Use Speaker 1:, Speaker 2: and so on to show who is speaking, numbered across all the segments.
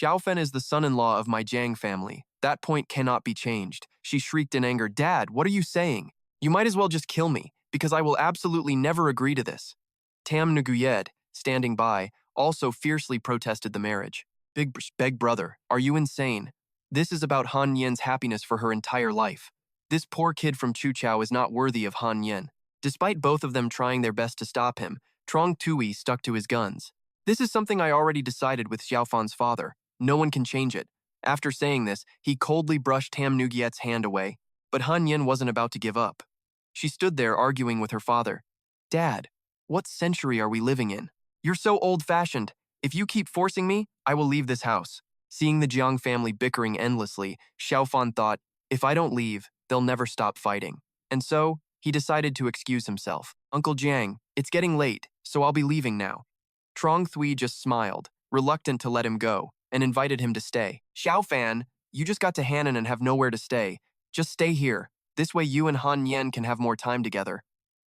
Speaker 1: Xiaofan is the son-in-law of my Jiang family. That point cannot be changed. She shrieked in anger. Dad, what are you saying? You might as well just kill me, because I will absolutely never agree to this. Tam Nguyed, standing by, also fiercely protested the marriage. Beg brother, are you insane? This is about Han Yan's happiness for her entire life. This poor kid from Chuchao is not worthy of Han Yan. Despite both of them trying their best to stop him, Trong Tui stuck to his guns. This is something I already decided with Xiaofan's father. No one can change it. After saying this, he coldly brushed Tam Nguyen's hand away, but Han Yan wasn't about to give up. She stood there arguing with her father. Dad, what century are we living in? You're so old-fashioned. If you keep forcing me, I will leave this house. Seeing the Jiang family bickering endlessly, Xiaofan thought, if I don't leave, they'll never stop fighting. And so, he decided to excuse himself. Uncle Jiang, it's getting late, so I'll be leaving now. Trong Thui just smiled, reluctant to let him go, and invited him to stay. Xiaofan, you just got to Hannan and have nowhere to stay. Just stay here. This way you and Han Yan can have more time together.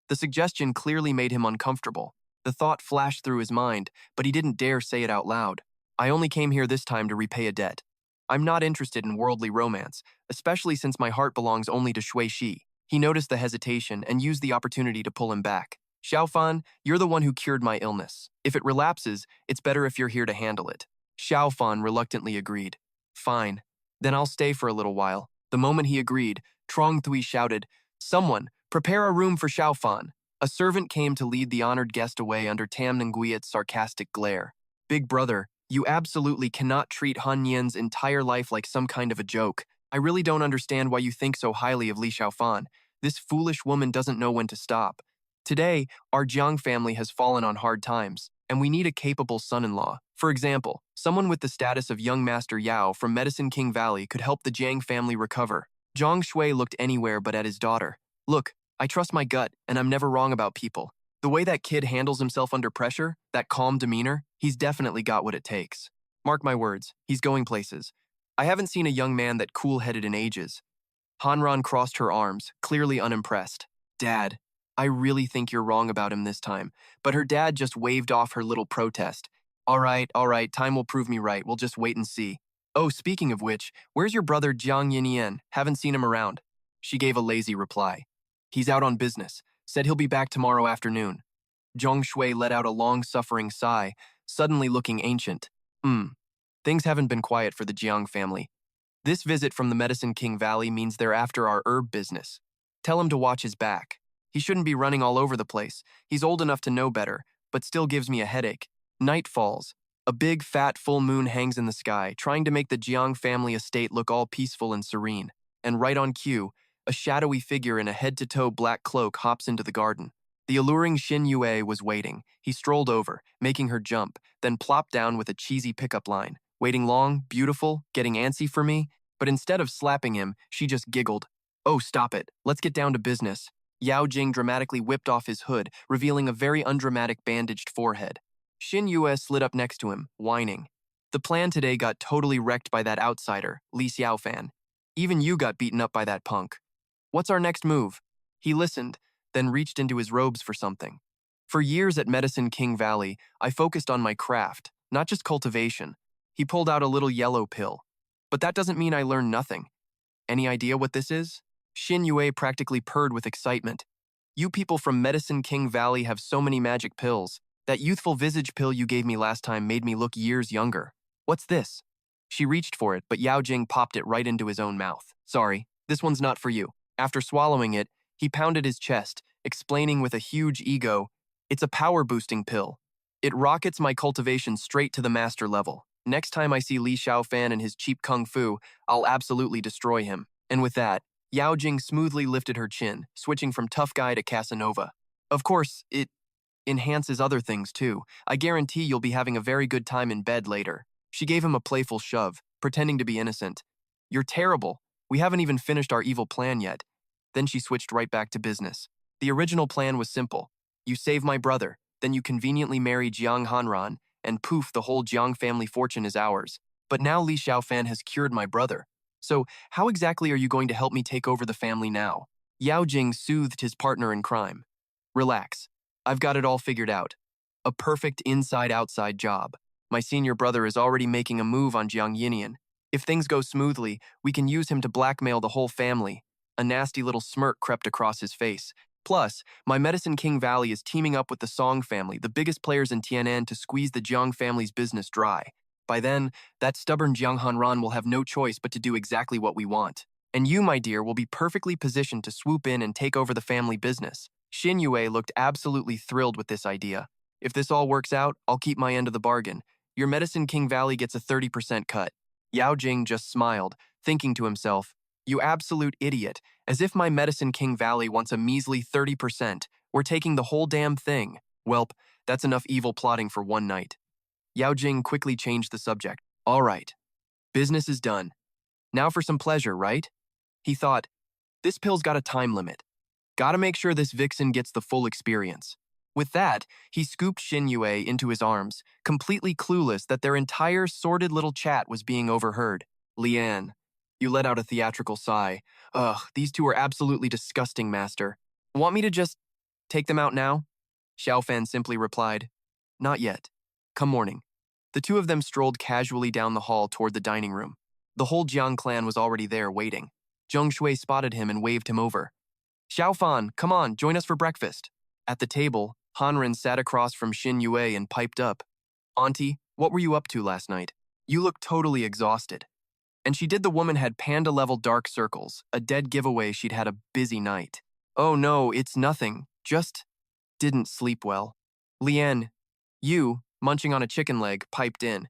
Speaker 1: The suggestion clearly made him uncomfortable. The thought flashed through his mind, but he didn't dare say it out loud. I only came here this time to repay a debt. I'm not interested in worldly romance, especially since my heart belongs only to Shui Shi. He noticed the hesitation and used the opportunity to pull him back. Xiaofan, you're the one who cured my illness. If it relapses, it's better if you're here to handle it. Xiaofan reluctantly agreed. Fine. Then I'll stay for a little while. The moment he agreed, Trong Thui shouted, Someone, prepare a room for Xiaofan. A servant came to lead the honored guest away under Tam Nguyet's sarcastic glare. Big brother, you absolutely cannot treat Han Yan's entire life like some kind of a joke. I really don't understand why you think so highly of Li Xiaofan. This foolish woman doesn't know when to stop. Today, our Jiang family has fallen on hard times, and we need a capable son-in-law. For example, someone with the status of young Master Yao from Medicine King Valley could help the Jiang family recover. Zhang Shui looked anywhere but at his daughter. Look, I trust my gut, and I'm never wrong about people. The way that kid handles himself under pressure, that calm demeanor, he's definitely got what it takes. Mark my words, he's going places. I haven't seen a young man that cool-headed in ages. Hanran crossed her arms, clearly unimpressed. Dad, I really think you're wrong about him this time. But her dad just waved off her little protest. All right, time will prove me right. We'll just wait and see. Oh, speaking of which, where's your brother Jiang Yinyan? Haven't seen him around. She gave a lazy reply. He's out on business. Said he'll be back tomorrow afternoon. Zhang Shui let out a long-suffering sigh, suddenly looking ancient. Things haven't been quiet for the Jiang family. This visit from the Medicine King Valley means they're after our herb business. Tell him to watch his back. He shouldn't be running all over the place. He's old enough to know better, but still gives me a headache. Night falls. A big, fat full moon hangs in the sky, trying to make the Jiang family estate look all peaceful and serene. And right on cue, a shadowy figure in a head-to-toe black cloak hops into the garden. The alluring Xin Yue was waiting. He strolled over, making her jump, then plopped down with a cheesy pickup line. Waiting long, beautiful, getting antsy for me? But instead of slapping him, she just giggled. Oh, stop it. Let's get down to business. Yao Jing dramatically whipped off his hood, revealing a very undramatic bandaged forehead. Xin Yue slid up next to him, whining. The plan today got totally wrecked by that outsider, Li Xiaofan. Even you got beaten up by that punk. What's our next move? He listened, then reached into his robes for something. For years at Medicine King Valley, I focused on my craft, not just cultivation. He pulled out a little yellow pill. But that doesn't mean I learned nothing. Any idea what this is? Xin Yue practically purred with excitement. You people from Medicine King Valley have so many magic pills. That youthful visage pill you gave me last time made me look years younger. What's this? She reached for it, but Yao Jing popped it right into his own mouth. Sorry, this one's not for you. After swallowing it, he pounded his chest, explaining with a huge ego, it's a power-boosting pill. It rockets my cultivation straight to the master level. Next time I see Li Xiaofan and his cheap kung fu, I'll absolutely destroy him. And with that, Yao Jing smoothly lifted her chin, switching from tough guy to Casanova. Of course, it enhances other things too. I guarantee you'll be having a very good time in bed later. She gave him a playful shove, pretending to be innocent. You're terrible. We haven't even finished our evil plan yet. Then she switched right back to business. The original plan was simple. You save my brother, then you conveniently marry Jiang Hanran, and poof, the whole Jiang family fortune is ours. But now Li Xiaofan has cured my brother. So how exactly are you going to help me take over the family now? Yao Jing soothed his partner in crime. Relax. I've got it all figured out. A perfect inside-outside job. My senior brother is already making a move on Jiang Yinian. If things go smoothly, we can use him to blackmail the whole family. A nasty little smirk crept across his face. Plus, my Medicine King Valley is teaming up with the Song family, the biggest players in Tianan, to squeeze the Jiang family's business dry. By then, that stubborn Jiang Hanran will have no choice but to do exactly what we want. And you, my dear, will be perfectly positioned to swoop in and take over the family business. Xin Yue looked absolutely thrilled with this idea. If this all works out, I'll keep my end of the bargain. Your Medicine King Valley gets a 30% cut. Yao Jing just smiled, thinking to himself, you absolute idiot, as if my Medicine King Valley wants a measly 30%. We're taking the whole damn thing. Welp, that's enough evil plotting for one night. Yao Jing quickly changed the subject. All right, business is done. Now for some pleasure, right? He thought, this pill's got a time limit. Gotta make sure this vixen gets the full experience. With that, he scooped Xin Yue into his arms, completely clueless that their entire sordid little chat was being overheard. Lian, you let out a theatrical sigh. Ugh, these two are absolutely disgusting, master. Want me to just take them out now? Xiaofan simply replied, not yet. Come morning. The two of them strolled casually down the hall toward the dining room. The whole Jiang clan was already there waiting. Zheng Shui spotted him and waved him over. Xiaofan, come on, join us for breakfast. At the table, Hanren sat across from Xin Yue and piped up. Auntie, what were you up to last night? You look totally exhausted. And she did. The woman had panda-level dark circles, a dead giveaway she'd had a busy night. Oh no, it's nothing, just didn't sleep well. Lian, you, munching on a chicken leg, piped in.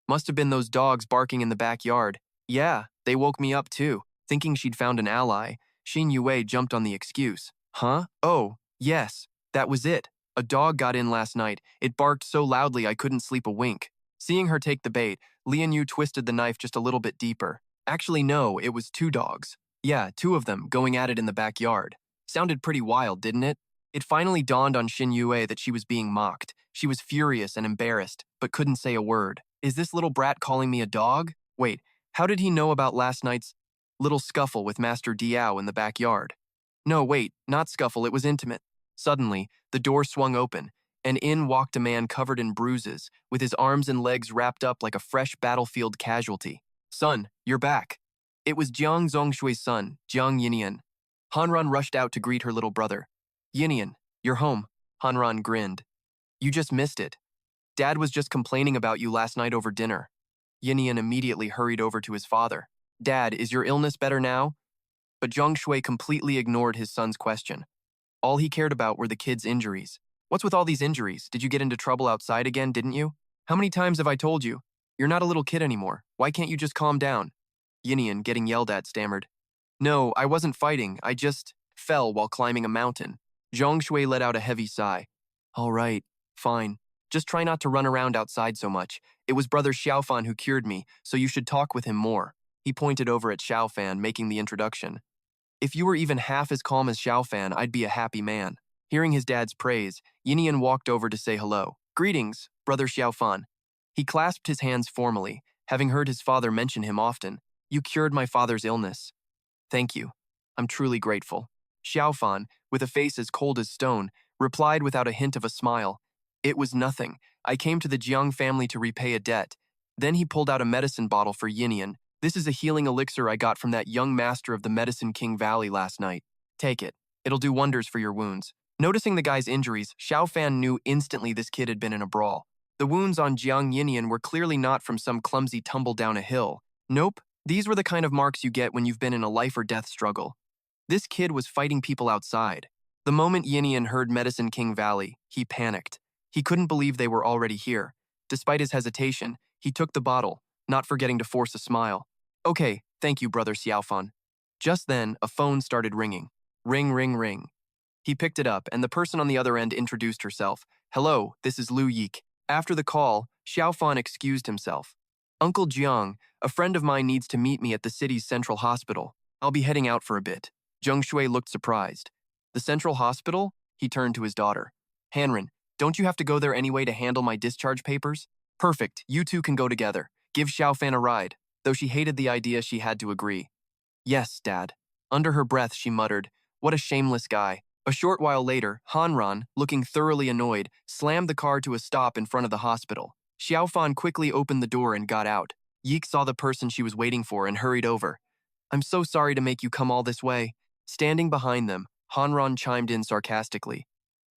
Speaker 1: Must have been those dogs barking in the backyard. Yeah, they woke me up too. Thinking she'd found an ally, Xin Yue jumped on the excuse. Huh? Oh, yes, that was it. A dog got in last night. It barked so loudly I couldn't sleep a wink. Seeing her take the bait, Lian Yu twisted the knife just a little bit deeper. Actually, no, it was two dogs. Yeah, two of them, going at it in the backyard. Sounded pretty wild, didn't it? It finally dawned on Xin Yue that she was being mocked. She was furious and embarrassed, but couldn't say a word. Is this little brat calling me a dog? Wait, how did he know about last night's little scuffle with Master Diao in the backyard? No, wait, not scuffle, it was intimate. Suddenly, the door swung open, and in walked a man covered in bruises, with his arms and legs wrapped up like a fresh battlefield casualty. Son, you're back. It was Jiang Zongshui's son, Jiang Yinian. Hanran rushed out to greet her little brother. Yinian, you're home. Hanran grinned. You just missed it. Dad was just complaining about you last night over dinner. Yinian immediately hurried over to his father. Dad, is your illness better now? But Zhang Shui completely ignored his son's question. All he cared about were the kid's injuries. What's with all these injuries? Did you get into trouble outside again, didn't you? How many times have I told you? You're not a little kid anymore. Why can't you just calm down? Yinian, getting yelled at, stammered. No, I wasn't fighting. I just fell while climbing a mountain. Zhang Shui let out a heavy sigh. All right, fine. Just try not to run around outside so much. It was brother Xiaofan who cured me, so you should talk with him more. He pointed over at Xiaofan, making the introduction. If you were even half as calm as Xiaofan, I'd be a happy man. Hearing his dad's praise, Yinian walked over to say hello. Greetings, brother Xiaofan. He clasped his hands formally, having heard his father mention him often. You cured my father's illness. Thank you. I'm truly grateful. Xiaofan, with a face as cold as stone, replied without a hint of a smile. It was nothing. I came to the Jiang family to repay a debt. Then he pulled out a medicine bottle for Yinian. This is a healing elixir I got from that young master of the Medicine King Valley last night. Take it. It'll do wonders for your wounds. Noticing the guy's injuries, Xiaofan knew instantly this kid had been in a brawl. The wounds on Jiang Yinian were clearly not from some clumsy tumble down a hill. Nope, these were the kind of marks you get when you've been in a life-or-death struggle. This kid was fighting people outside. The moment Yinian heard Medicine King Valley, he panicked. He couldn't believe they were already here. Despite his hesitation, he took the bottle, not forgetting to force a smile. Okay, thank you, brother Xiaofan. Just then, a phone started ringing. Ring, ring, ring. He picked it up, and the person on the other end introduced herself. Hello, this is Lu Yik. After the call, Xiaofan excused himself. Uncle Jiang, a friend of mine needs to meet me at the city's central hospital. I'll be heading out for a bit. Zheng Shui looked surprised. The central hospital? He turned to his daughter. Hanren, don't you have to go there anyway to handle my discharge papers? Perfect, you two can go together. Give Xiaofan a ride. Though she hated the idea, she had to agree. Yes, Dad. Under her breath, she muttered, what a shameless guy. A short while later, Hanran, looking thoroughly annoyed, slammed the car to a stop in front of the hospital. Xiaofan quickly opened the door and got out. Yeek saw the person she was waiting for and hurried over. I'm so sorry to make you come all this way. Standing behind them, Hanran chimed in sarcastically.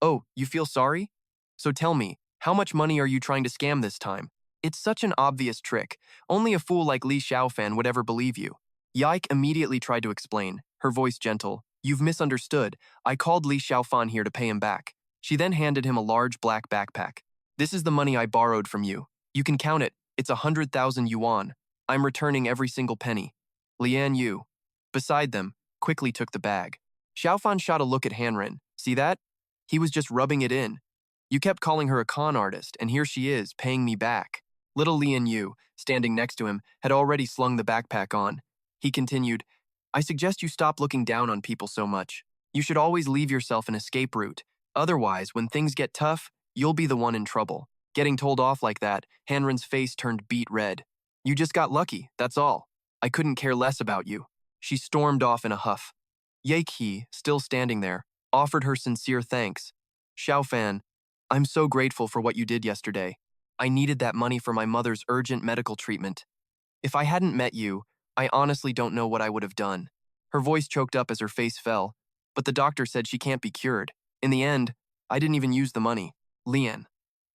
Speaker 1: Oh, you feel sorry? So tell me, how much money are you trying to scam this time? It's such an obvious trick. Only a fool like Li Xiaofan would ever believe you. Yike immediately tried to explain, her voice gentle. You've misunderstood. I called Li Xiaofan here to pay him back. She then handed him a large black backpack. This is the money I borrowed from you. You can count it. It's 100,000 yuan. I'm returning every single penny. Lian Yu, beside them, quickly took the bag. Xiaofan shot a look at Hanran. See that? He was just rubbing it in. You kept calling her a con artist, and here she is, paying me back. Little Lian Yu, standing next to him, had already slung the backpack on. He continued, I suggest you stop looking down on people so much. You should always leave yourself an escape route. Otherwise, when things get tough, you'll be the one in trouble. Getting told off like that, Hanran's face turned beet red. You just got lucky, that's all. I couldn't care less about you. She stormed off in a huff. Yake, still standing there, offered her sincere thanks. Xiaofan, I'm so grateful for what you did yesterday. I needed that money for my mother's urgent medical treatment. If I hadn't met you, I honestly don't know what I would have done. Her voice choked up as her face fell, but the doctor said she can't be cured. In the end, I didn't even use the money. Lian.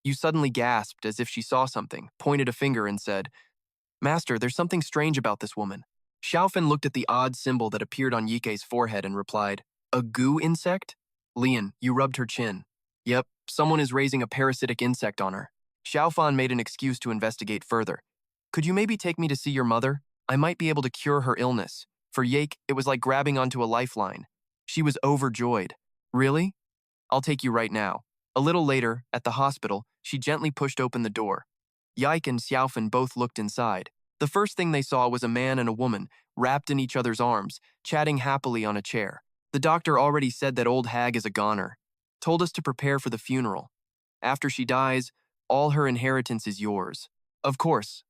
Speaker 1: You suddenly gasped as if she saw something, pointed a finger and said, Master, there's something strange about this woman. Xiaofan looked at the odd symbol that appeared on Yike's forehead and replied, A goo insect? Lian, you rubbed her chin. Yep, someone is raising a parasitic insect on her. Xiaofan made an excuse to investigate further. Could you maybe take me to see your mother? I might be able to cure her illness. For Yake, it was like grabbing onto a lifeline. She was overjoyed. Really? I'll take you right now. A little later, at the hospital, she gently pushed open the door. Yike and Xiaofan both looked inside. The first thing they saw was a man and a woman, wrapped in each other's arms, chatting happily on a chair. The doctor already said that old hag is a goner. Told us to prepare for the funeral. After she dies, all her inheritance is yours. Of course,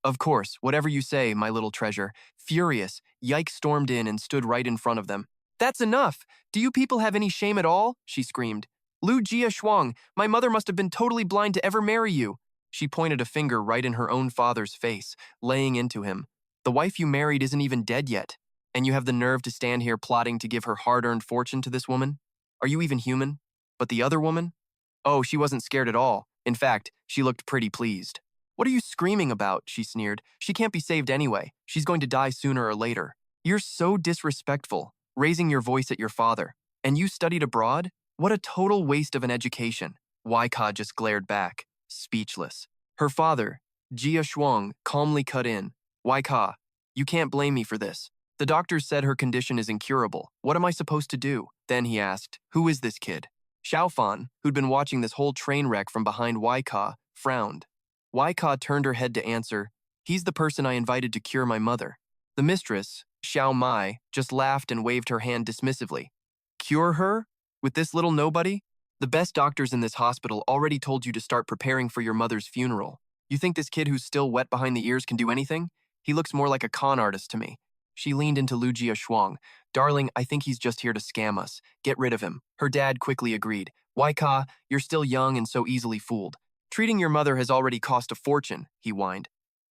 Speaker 1: whatever you say, my little treasure. Furious, Yike stormed in and stood right in front of them. That's enough! Do you people have any shame at all? She screamed. Lu Jia Shuang, my mother must have been totally blind to ever marry you. She pointed a finger right in her own father's face, laying into him. The wife you married isn't even dead yet, and you have the nerve to stand here plotting to give her hard-earned fortune to this woman? Are you even human? But the other woman? Oh, she wasn't scared at all. In fact, she looked pretty pleased. What are you screaming about? She sneered. She can't be saved anyway. She's going to die sooner or later. You're so disrespectful, raising your voice at your father. And you studied abroad? What a total waste of an education. Waika just glared back, speechless. Her father, Jia Shuang, calmly cut in. Waika, you can't blame me for this. The doctors said her condition is incurable. What am I supposed to do? Then he asked, who is this kid? Xiaofan, who'd been watching this whole train wreck from behind Waika, frowned. Waika turned her head to answer, he's the person I invited to cure my mother. The mistress, Xiao Mai, just laughed and waved her hand dismissively. Cure her? With this little nobody? The best doctors in this hospital already told you to start preparing for your mother's funeral. You think this kid who's still wet behind the ears can do anything? He looks more like a con artist to me. She leaned into Lu Jia Shuang. Darling, I think he's just here to scam us. Get rid of him. Her dad quickly agreed. Waika, you're still young and so easily fooled. Treating your mother has already cost a fortune, he whined.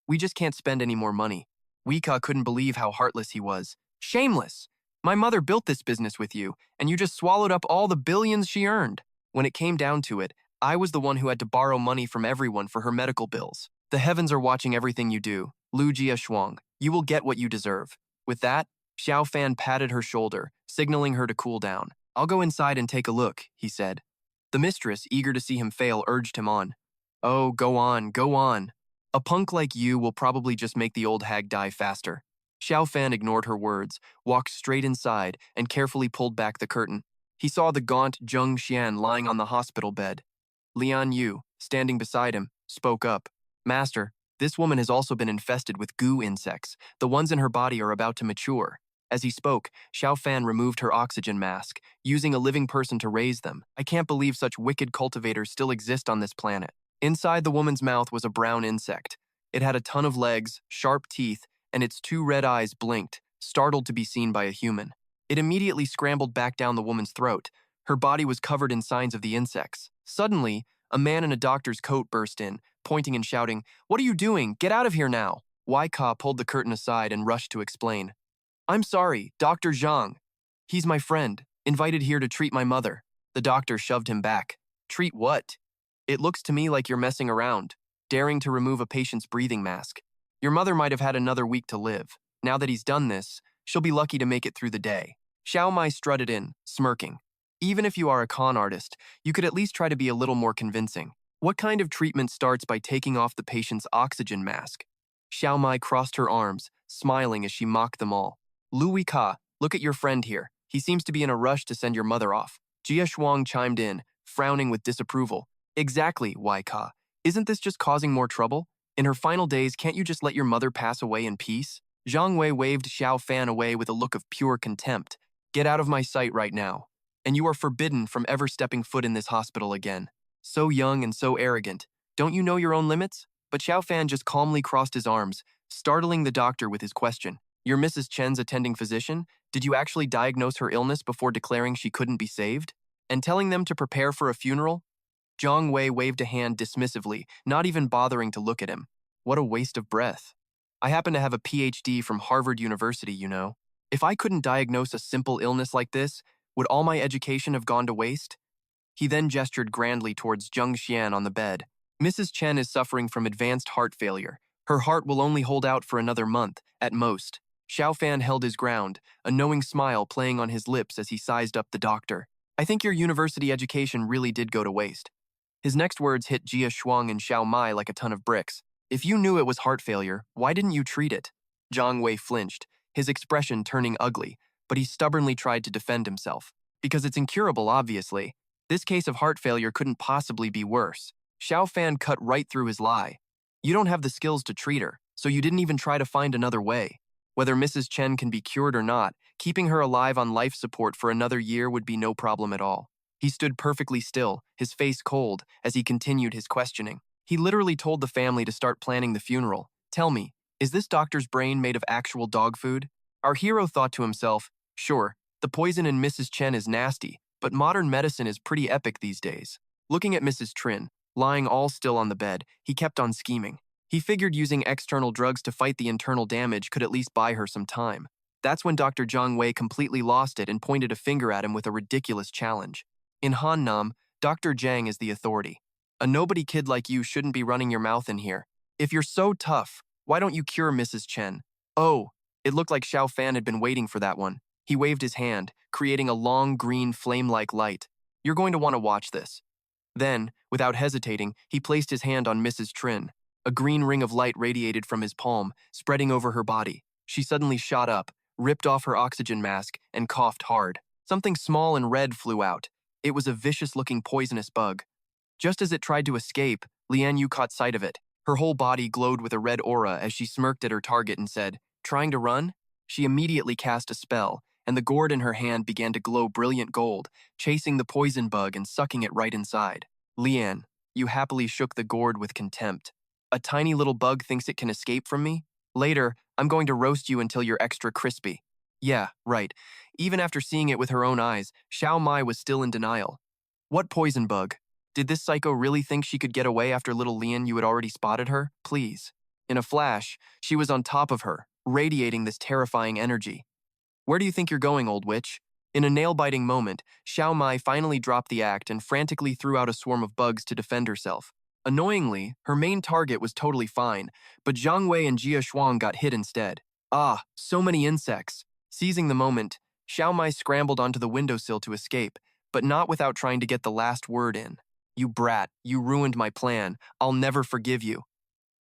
Speaker 1: We just can't spend any more money. Wika couldn't believe how heartless he was. Shameless! My mother built this business with you, and you just swallowed up all the billions she earned. When it came down to it, I was the one who had to borrow money from everyone for her medical bills. The heavens are watching everything you do. Lu Jia Shuang, you will get what you deserve. With that, Xiaofan patted her shoulder, signaling her to cool down. I'll go inside and take a look, he said. The mistress, eager to see him fail, urged him on. Oh, go on, go on. A punk like you will probably just make the old hag die faster. Xiaofan ignored her words, walked straight inside, and carefully pulled back the curtain. He saw the gaunt Zheng Xian lying on the hospital bed. Lian Yu, standing beside him, spoke up. Master, this woman has also been infested with goo insects. The ones in her body are about to mature. As he spoke, Xiaofan removed her oxygen mask, using a living person to raise them. I can't believe such wicked cultivators still exist on this planet. Inside the woman's mouth was a brown insect. It had a ton of legs, sharp teeth, and its 2 red eyes blinked, startled to be seen by a human. It immediately scrambled back down the woman's throat. Her body was covered in signs of the insects. Suddenly, a man in a doctor's coat burst in, pointing and shouting, "What are you doing? Get out of here now!" Wai Ka pulled the curtain aside and rushed to explain. "I'm sorry, Dr. Zhang. He's my friend, invited here to treat my mother." The doctor shoved him back. "Treat what? It looks to me like you're messing around, daring to remove a patient's breathing mask. Your mother might have had another week to live. Now that he's done this, she'll be lucky to make it through the day." Xiao Mai strutted in, smirking. "Even if you are a con artist, you could at least try to be a little more convincing. What kind of treatment starts by taking off the patient's oxygen mask?" Xiao Mai crossed her arms, smiling as she mocked them all. "Louis Ka, look at your friend here. He seems to be in a rush to send your mother off." Jia Shuang chimed in, frowning with disapproval. "Exactly, Wai Ka. Isn't this just causing more trouble? In her final days, can't you just let your mother pass away in peace?" Zhang Wei waved Xiaofan away with a look of pure contempt. "Get out of my sight right now. And you are forbidden from ever stepping foot in this hospital again. So young and so arrogant. Don't you know your own limits?" But Xiaofan just calmly crossed his arms, startling the doctor with his question. "You're Mrs. Chen's attending physician? Did you actually diagnose her illness before declaring she couldn't be saved? And telling them to prepare for a funeral?" Zhang Wei waved a hand dismissively, not even bothering to look at him. What a waste of breath. "I happen to have a PhD from Harvard University, you know. If I couldn't diagnose a simple illness like this, would all my education have gone to waste?" He then gestured grandly towards Zheng Xian on the bed. "Mrs. Chen is suffering from advanced heart failure. Her heart will only hold out for another month, at most." Xiaofan held his ground, a knowing smile playing on his lips as he sized up the doctor. "I think your university education really did go to waste." His next words hit Jia Shuang and Xiao Mai like a ton of bricks. "If you knew it was heart failure, why didn't you treat it?" Zhang Wei flinched, his expression turning ugly, but he stubbornly tried to defend himself. "Because it's incurable, obviously. This case of heart failure couldn't possibly be worse." Xiao Fan cut right through his lie. "You don't have the skills to treat her, so you didn't even try to find another way. Whether Mrs. Chen can be cured or not, keeping her alive on life support for another year would be no problem at all." He stood perfectly still, his face cold, as he continued his questioning. He literally told the family to start planning the funeral. "Tell me, is this doctor's brain made of actual dog food?" Our hero thought to himself, "Sure, the poison in Mrs. Chen is nasty, but modern medicine is pretty epic these days." Looking at Mrs. Trin, lying all still on the bed, he kept on scheming. He figured using external drugs to fight the internal damage could at least buy her some time. That's when Dr. Zhang Wei completely lost it and pointed a finger at him with a ridiculous challenge. "In Hannam, Dr. Zhang is the authority. A nobody kid like you shouldn't be running your mouth in here. If you're so tough, why don't you cure Mrs. Chen?" Oh, it looked like Xiao Fan had been waiting for that one. He waved his hand, creating a long green flame-like light. "You're going to want to watch this." Then, without hesitating, he placed his hand on Mrs. Trin. A green ring of light radiated from his palm, spreading over her body. She suddenly shot up, ripped off her oxygen mask, and coughed hard. Something small and red flew out. It was a vicious-looking poisonous bug. Just as it tried to escape, Lian Yu caught sight of it. Her whole body glowed with a red aura as she smirked at her target and said, "Trying to run?" She immediately cast a spell, and the gourd in her hand began to glow brilliant gold, chasing the poison bug and sucking it right inside. "Lian, you happily shook the gourd with contempt. A tiny little bug thinks it can escape from me? Later, I'm going to roast you until you're extra crispy." Yeah, right. Even after seeing it with her own eyes, Xiao Mai was still in denial. "What poison bug? Did this psycho really think she could get away after little Lian you had already spotted her? Please." In a flash, she was on top of her, radiating this terrifying energy. "Where do you think you're going, old witch?" In a nail-biting moment, Xiao Mai finally dropped the act and frantically threw out a swarm of bugs to defend herself. Annoyingly, her main target was totally fine, but Zhang Wei and Jia Shuang got hit instead. Ah, so many insects. Seizing the moment, Xiao Mai scrambled onto the windowsill to escape, but not without trying to get the last word in. "You brat, you ruined my plan. I'll never forgive you."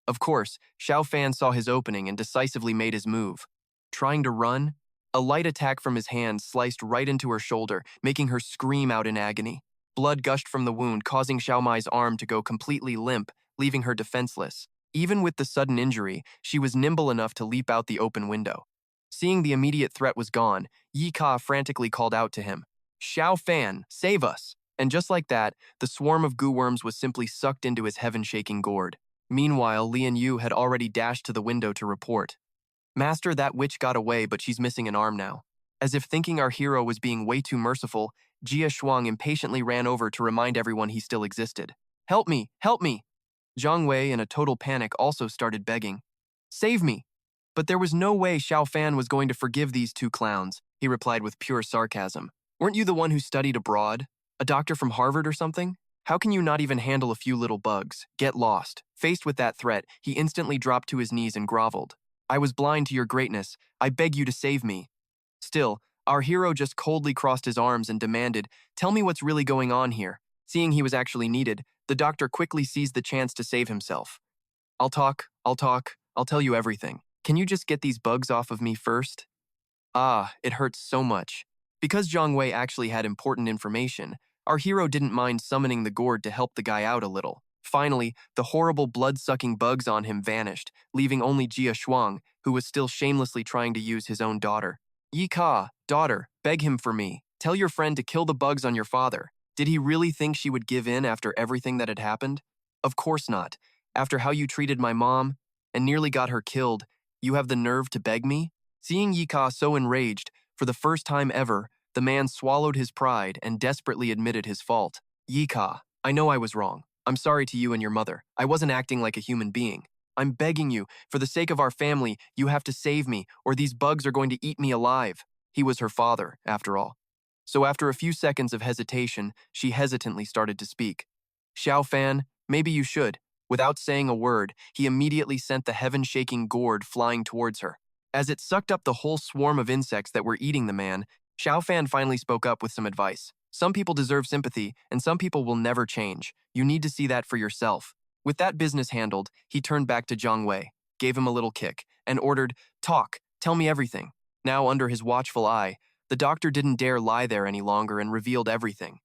Speaker 1: Of course, Xiao Fan saw his opening and decisively made his move. Trying to run? A light attack from his hand sliced right into her shoulder, making her scream out in agony. Blood gushed from the wound, causing Xiao Mai's arm to go completely limp, leaving her defenseless. Even with the sudden injury, she was nimble enough to leap out the open window. Seeing the immediate threat was gone, Yi Ka frantically called out to him, "Xiao Fan, save us!" And just like that, the swarm of goo worms was simply sucked into his heaven-shaking gourd. Meanwhile, Lian Yu had already dashed to the window to report. "Master, that witch got away, but she's missing an arm now." As if thinking our hero was being way too merciful, Jia Shuang impatiently ran over to remind everyone he still existed. Help me! Help me! Zhang Wei, in a total panic, also started begging. Save me! But there was no way Xiaofan was going to forgive these two clowns, he replied with pure sarcasm. Weren't you the one who studied abroad? A doctor from Harvard or something? How can you not even handle a few little bugs? Get lost. Faced with that threat, he instantly dropped to his knees and groveled. I was blind to your greatness. I beg you to save me. Still, our hero just coldly crossed his arms and demanded, Tell me what's really going on here. Seeing he was actually needed, the doctor quickly seized the chance to save himself. I'll talk, I'll tell you everything. Can you just get these bugs off of me first? Ah, it hurts so much. Because Zhang Wei actually had important information, our hero didn't mind summoning the gourd to help the guy out a little. Finally, the horrible blood-sucking bugs on him vanished, leaving only Jia Shuang, who was still shamelessly trying to use his own daughter. Yi Ka, daughter, beg him for me. Tell your friend to kill the bugs on your father. Did he really think she would give in after everything that had happened? Of course not. After how you treated my mom and nearly got her killed, you have the nerve to beg me? Seeing Yi Ka so enraged, for the first time ever, the man swallowed his pride and desperately admitted his fault. Yi Ka, I know I was wrong. I'm sorry to you and your mother. I wasn't acting like a human being. I'm begging you, for the sake of our family, you have to save me, or these bugs are going to eat me alive. He was her father, after all. So after a few seconds of hesitation, she hesitantly started to speak. Xiaofan, maybe you should. Without saying a word, he immediately sent the heaven-shaking gourd flying towards her. As it sucked up the whole swarm of insects that were eating the man, Xiaofan finally spoke up with some advice. Some people deserve sympathy, and some people will never change. You need to see that for yourself. With that business handled, he turned back to Zhang Wei, gave him a little kick, and ordered, Talk, tell me everything. Now under his watchful eye, the doctor didn't dare lie there any longer and revealed everything.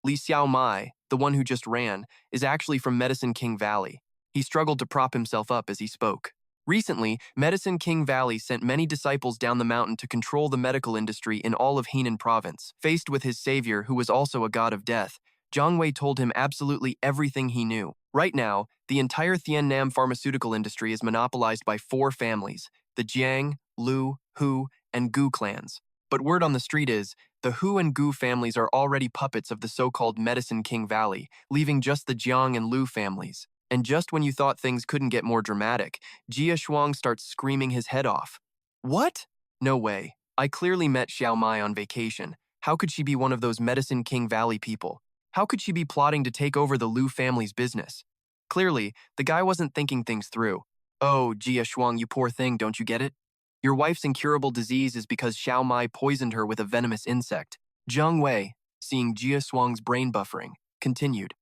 Speaker 1: Li Xiaomai, the one who just ran, is actually from Medicine King Valley. He struggled to prop himself up as he spoke. Recently, Medicine King Valley sent many disciples down the mountain to control the medical industry in all of Henan province. Faced with his savior, who was also a god of death, Zhang Wei told him absolutely everything he knew. Right now, the entire Thiennam pharmaceutical industry is monopolized by 4 families, the Jiang, Lu, Hu, and Gu clans. But word on the street is, the Hu and Gu families are already puppets of the so-called Medicine King Valley, leaving just the Jiang and Lu families. And just when you thought things couldn't get more dramatic, Jia Shuang starts screaming his head off. What? No way. I clearly met Xiao Mai on vacation. How could she be one of those Medicine King Valley people? How could she be plotting to take over the Lu family's business? Clearly, the guy wasn't thinking things through. Oh, Jia Shuang, you poor thing, don't you get it? Your wife's incurable disease is because Xiao Mai poisoned her with a venomous insect. Zhang Wei, seeing Jia Shuang's brain buffering, continued.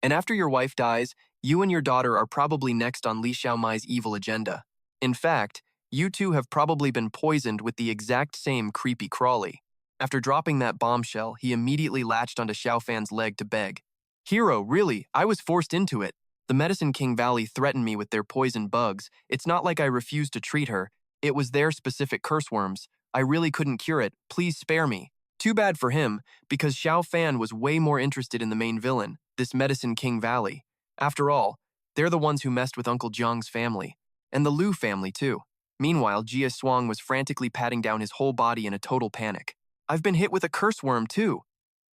Speaker 1: And after your wife dies, you and your daughter are probably next on Li Xiaomai's evil agenda. In fact, you two have probably been poisoned with the exact same creepy crawly. After dropping that bombshell, he immediately latched onto Xiaofan's leg to beg. Hero, really, I was forced into it. The Medicine King Valley threatened me with their poison bugs. It's not like I refused to treat her. It was their specific curse worms. I really couldn't cure it. Please spare me. Too bad for him, because Xiaofan was way more interested in the main villain, this Medicine King Valley. After all, they're the ones who messed with Uncle Jiang's family. And the Lu family, too. Meanwhile, Jia Shuang was frantically patting down his whole body in a total panic. I've been hit with a curse worm, too.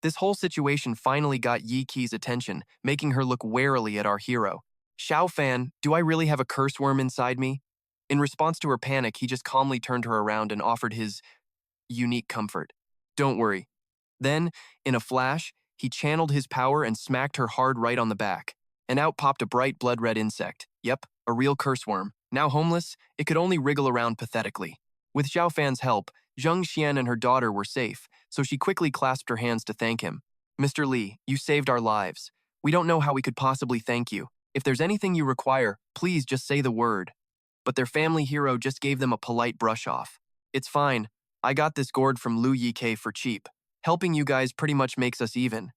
Speaker 1: This whole situation finally got Yi Qi's attention, making her look warily at our hero. Xiaofan, do I really have a curse worm inside me? In response to her panic, he just calmly turned her around and offered his unique comfort. Don't worry. Then, in a flash, he channeled his power and smacked her hard right on the back. And out popped a bright blood-red insect. Yep, a real curse worm. Now homeless, it could only wriggle around pathetically. With Xiaofan's help, Zheng Xian and her daughter were safe, so she quickly clasped her hands to thank him. Mr. Li, you saved our lives. We don't know how we could possibly thank you. If there's anything you require, please just say the word. But their family hero just gave them a polite brush-off. It's fine. I got this gourd from Lu Yike for cheap. Helping you guys pretty much makes us even.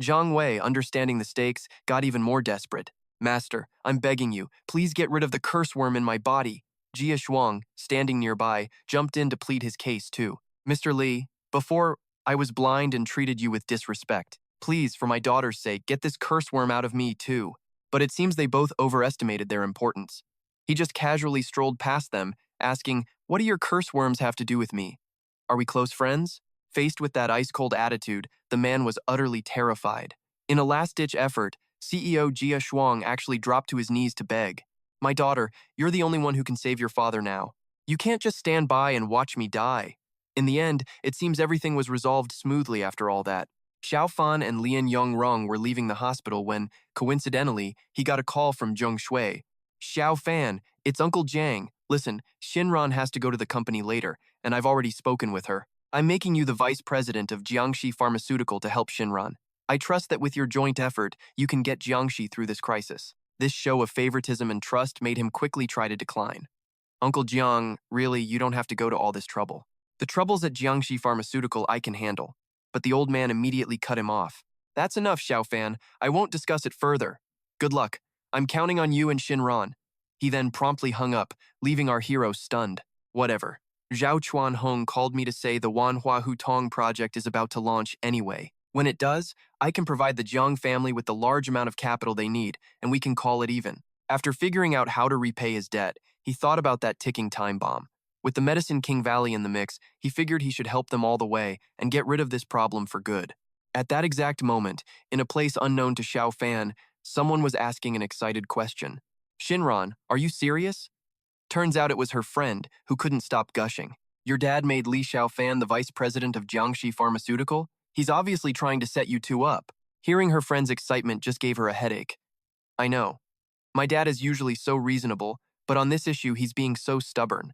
Speaker 1: Zhang Wei, understanding the stakes, got even more desperate. Master, I'm begging you, please get rid of the curse worm in my body. Jia Shuang, standing nearby, jumped in to plead his case too. Mr. Li, before I was blind and treated you with disrespect. Please, for my daughter's sake, get this curse worm out of me too. But it seems they both overestimated their importance. He just casually strolled past them, asking, what do your curse worms have to do with me? Are we close friends? Faced with that ice-cold attitude, the man was utterly terrified. In a last-ditch effort, CEO Jia Shuang actually dropped to his knees to beg. My daughter, you're the only one who can save your father now. You can't just stand by and watch me die. In the end, it seems everything was resolved smoothly after all that. Xiaofan and Lian Yongrong were leaving the hospital when, coincidentally, he got a call from Zheng Shui. Xiaofan, it's Uncle Jiang. Listen, Shinran has to go to the company later, and I've already spoken with her. I'm making you the vice president of Jiangxi Pharmaceutical to help Shinran. I trust that with your joint effort, you can get Jiangxi through this crisis. This show of favoritism and trust made him quickly try to decline. Uncle Jiang, really, you don't have to go to all this trouble. The troubles at Jiangxi Pharmaceutical I can handle. But the old man immediately cut him off. That's enough, Xiaofan. I won't discuss it further. Good luck. I'm counting on you and Shinran. He then promptly hung up, leaving our hero stunned. Whatever. Zhao Chuan Hong called me to say the Wanhua Hutong project is about to launch anyway. When it does, I can provide the Jiang family with the large amount of capital they need, and we can call it even. After figuring out how to repay his debt, he thought about that ticking time bomb. With the Medicine King Valley in the mix, he figured he should help them all the way and get rid of this problem for good. At that exact moment, in a place unknown to Xiaofan, someone was asking an excited question. Shinran, are you serious? Turns out it was her friend, who couldn't stop gushing. Your dad made Li Xiaofan the vice president of Jiangxi Pharmaceutical? He's obviously trying to set you two up. Hearing her friend's excitement just gave her a headache. I know. My dad is usually so reasonable, but on this issue he's being so stubborn.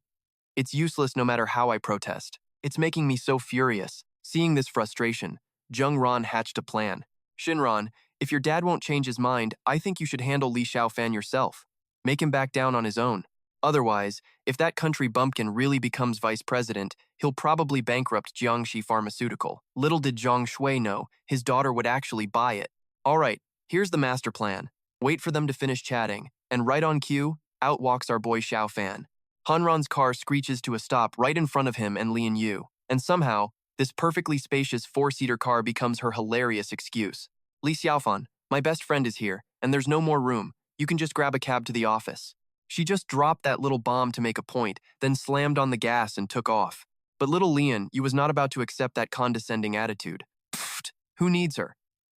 Speaker 1: It's useless no matter how I protest. It's making me so furious. Seeing this frustration, Zheng Ran hatched a plan. Shinran, if your dad won't change his mind, I think you should handle Li Xiaofan yourself. Make him back down on his own. Otherwise, if that country bumpkin really becomes vice president, he'll probably bankrupt Jiangxi Pharmaceutical. Little did Zhang Shui know, his daughter would actually buy it. All right, here's the master plan. Wait for them to finish chatting, and right on cue, out walks our boy Xiaofan. Hanran's car screeches to a stop right in front of him and Lian Yu, and somehow, this perfectly spacious four-seater car becomes her hilarious excuse. Li Xiaofan, my best friend is here, and there's no more room. You can just grab a cab to the office. She just dropped that little bomb to make a point, then slammed on the gas and took off. But little Lian, you was not about to accept that condescending attitude. Pfft, who needs her?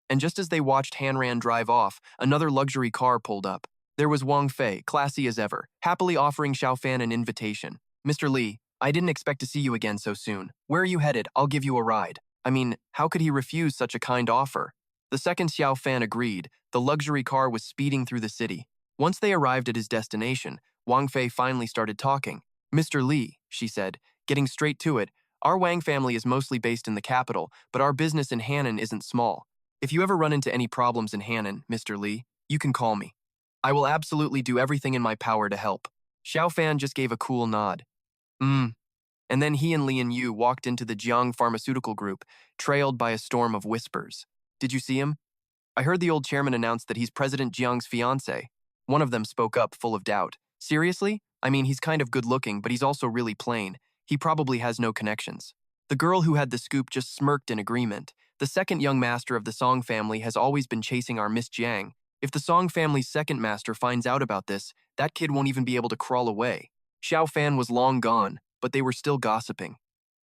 Speaker 1: And just as they watched Hanran drive off, another luxury car pulled up. There was Wang Fei, classy as ever, happily offering Xiaofan an invitation. Mr. Li, I didn't expect to see you again so soon. Where are you headed? I'll give you a ride. I mean, how could he refuse such a kind offer? The second Xiaofan agreed, the luxury car was speeding through the city. Once they arrived at his destination, Wang Fei finally started talking. Mr. Li, she said, getting straight to it, our Wang family is mostly based in the capital, but our business in Hannan isn't small. If you ever run into any problems in Hannan, Mr. Li, you can call me. I will absolutely do everything in my power to help. Xiaofan just gave a cool nod. And then he and Lian Yu walked into the Jiang Pharmaceutical Group, trailed by a storm of whispers. Did you see him? I heard the old chairman announce that he's President Jiang's fiancé. One of them spoke up, full of doubt. Seriously? I mean, he's kind of good-looking, but he's also really plain. He probably has no connections. The girl who had the scoop just smirked in agreement. The second young master of the Song family has always been chasing our Miss Jiang. If the Song family's second master finds out about this, that kid won't even be able to crawl away. Xiaofan was long gone, but they were still gossiping.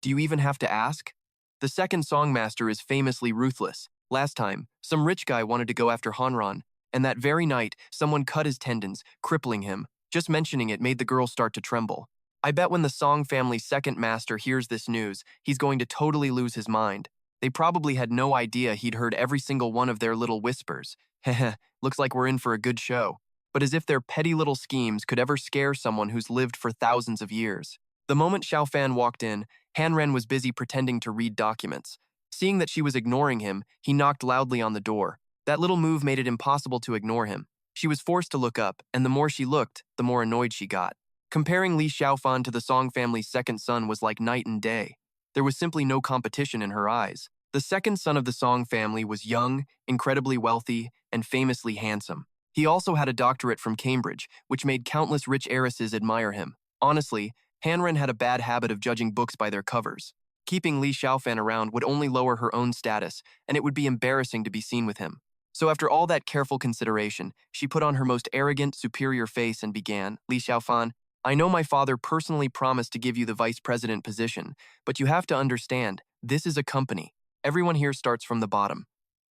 Speaker 1: Do you even have to ask? The second Song master is famously ruthless. Last time, some rich guy wanted to go after Hanran, and that very night, someone cut his tendons, crippling him. Just mentioning it made the girl start to tremble. I bet when the Song family's second master hears this news, he's going to totally lose his mind. They probably had no idea he'd heard every single one of their little whispers. Heh, looks like we're in for a good show. But as if their petty little schemes could ever scare someone who's lived for thousands of years. The moment Xiaofan walked in, Hanren was busy pretending to read documents. Seeing that she was ignoring him, he knocked loudly on the door. That little move made it impossible to ignore him. She was forced to look up, and the more she looked, the more annoyed she got. Comparing Li Xiaofan to the Song family's second son was like night and day. There was simply no competition in her eyes. The second son of the Song family was young, incredibly wealthy, and famously handsome. He also had a doctorate from Cambridge, which made countless rich heiresses admire him. Honestly, Hanren had a bad habit of judging books by their covers. Keeping Li Xiaofan around would only lower her own status, and it would be embarrassing to be seen with him. So after all that careful consideration, she put on her most arrogant, superior face and began, Li Xiaofan, I know my father personally promised to give you the vice president position, but you have to understand, this is a company. Everyone here starts from the bottom.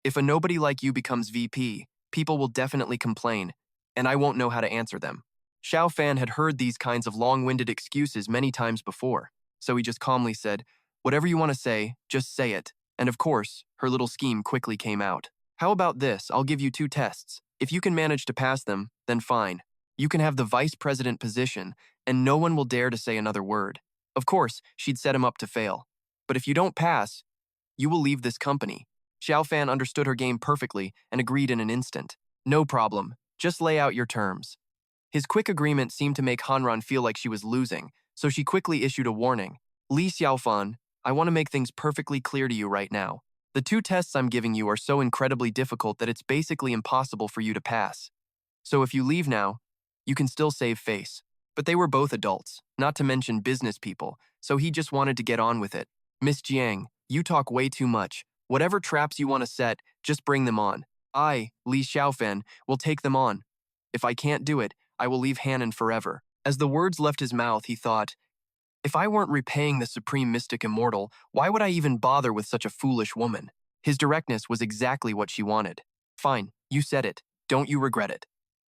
Speaker 1: If a nobody like you becomes VP, people will definitely complain, and I won't know how to answer them. Xiaofan had heard these kinds of long-winded excuses many times before, so he just calmly said, "Whatever you want to say, just say it." And of course, her little scheme quickly came out. "How about this? I'll give you 2 tests. If you can manage to pass them, then fine. You can have the vice president position, and no one will dare to say another word." Of course, she'd set him up to fail. "But if you don't pass, you will leave this company." Xiaofan understood her game perfectly and agreed in an instant. "No problem. Just lay out your terms." His quick agreement seemed to make Hanran feel like she was losing, so she quickly issued a warning. "Li Xiaofan, I want to make things perfectly clear to you right now. The 2 tests I'm giving you are so incredibly difficult that it's basically impossible for you to pass. So if you leave now, you can still save face." But they were both adults, not to mention business people, so he just wanted to get on with it. "Miss Jiang, you talk way too much. Whatever traps you want to set, just bring them on. I, Li Xiaofan, will take them on. If I can't do it, I will leave Hanan forever." As the words left his mouth, he thought, "If I weren't repaying the supreme mystic immortal, why would I even bother with such a foolish woman?" His directness was exactly what she wanted. "Fine, you said it. Don't you regret it."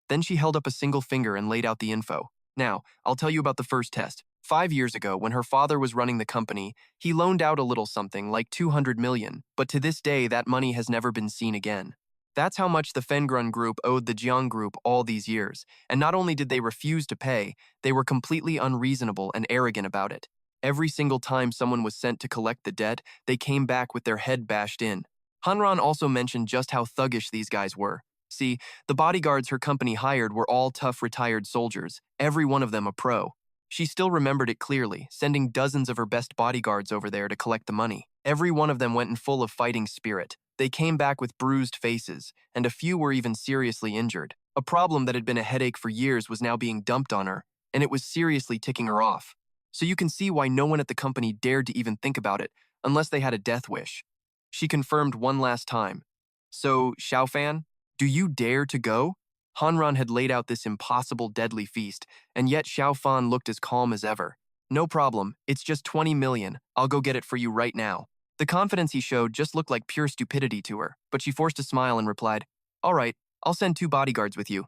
Speaker 1: Then she held up a single finger and laid out the info. "Now, I'll tell you about the first test. 5 years ago, when her father was running the company, he loaned out a little something like 200 million, but to this day that money has never been seen again. That's how much the Fengrun Group owed the Jiang Group all these years, and not only did they refuse to pay, they were completely unreasonable and arrogant about it. Every single time someone was sent to collect the debt, they came back with their head bashed in." Hanran also mentioned just how thuggish these guys were. See, the bodyguards her company hired were all tough retired soldiers, every one of them a pro. She still remembered it clearly, sending dozens of her best bodyguards over there to collect the money. Every one of them went in full of fighting spirit. They came back with bruised faces, and a few were even seriously injured. A problem that had been a headache for years was now being dumped on her, and it was seriously ticking her off. So you can see why no one at the company dared to even think about it, unless they had a death wish. She confirmed one last time. "So, Xiaofan, do you dare to go?" Hanran had laid out this impossible deadly feast, and yet Xiaofan looked as calm as ever. "No problem, it's just 20 million, I'll go get it for you right now." The confidence he showed just looked like pure stupidity to her, but she forced a smile and replied, "All right, I'll send 2 bodyguards with you.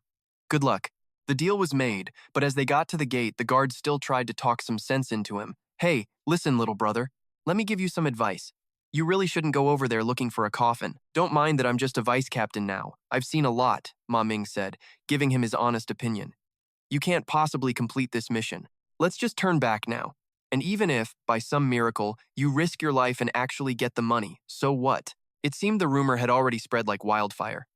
Speaker 1: Good luck." The deal was made, but as they got to the gate, the guards still tried to talk some sense into him. "Hey, listen, little brother. Let me give you some advice. You really shouldn't go over there looking for a coffin. Don't mind that I'm just a vice captain now. I've seen a lot," Ma Ming said, giving him his honest opinion. "You can't possibly complete this mission. Let's just turn back now. And even if, by some miracle, you risk your life and actually get the money, so what?" It seemed the rumor had already spread like wildfire.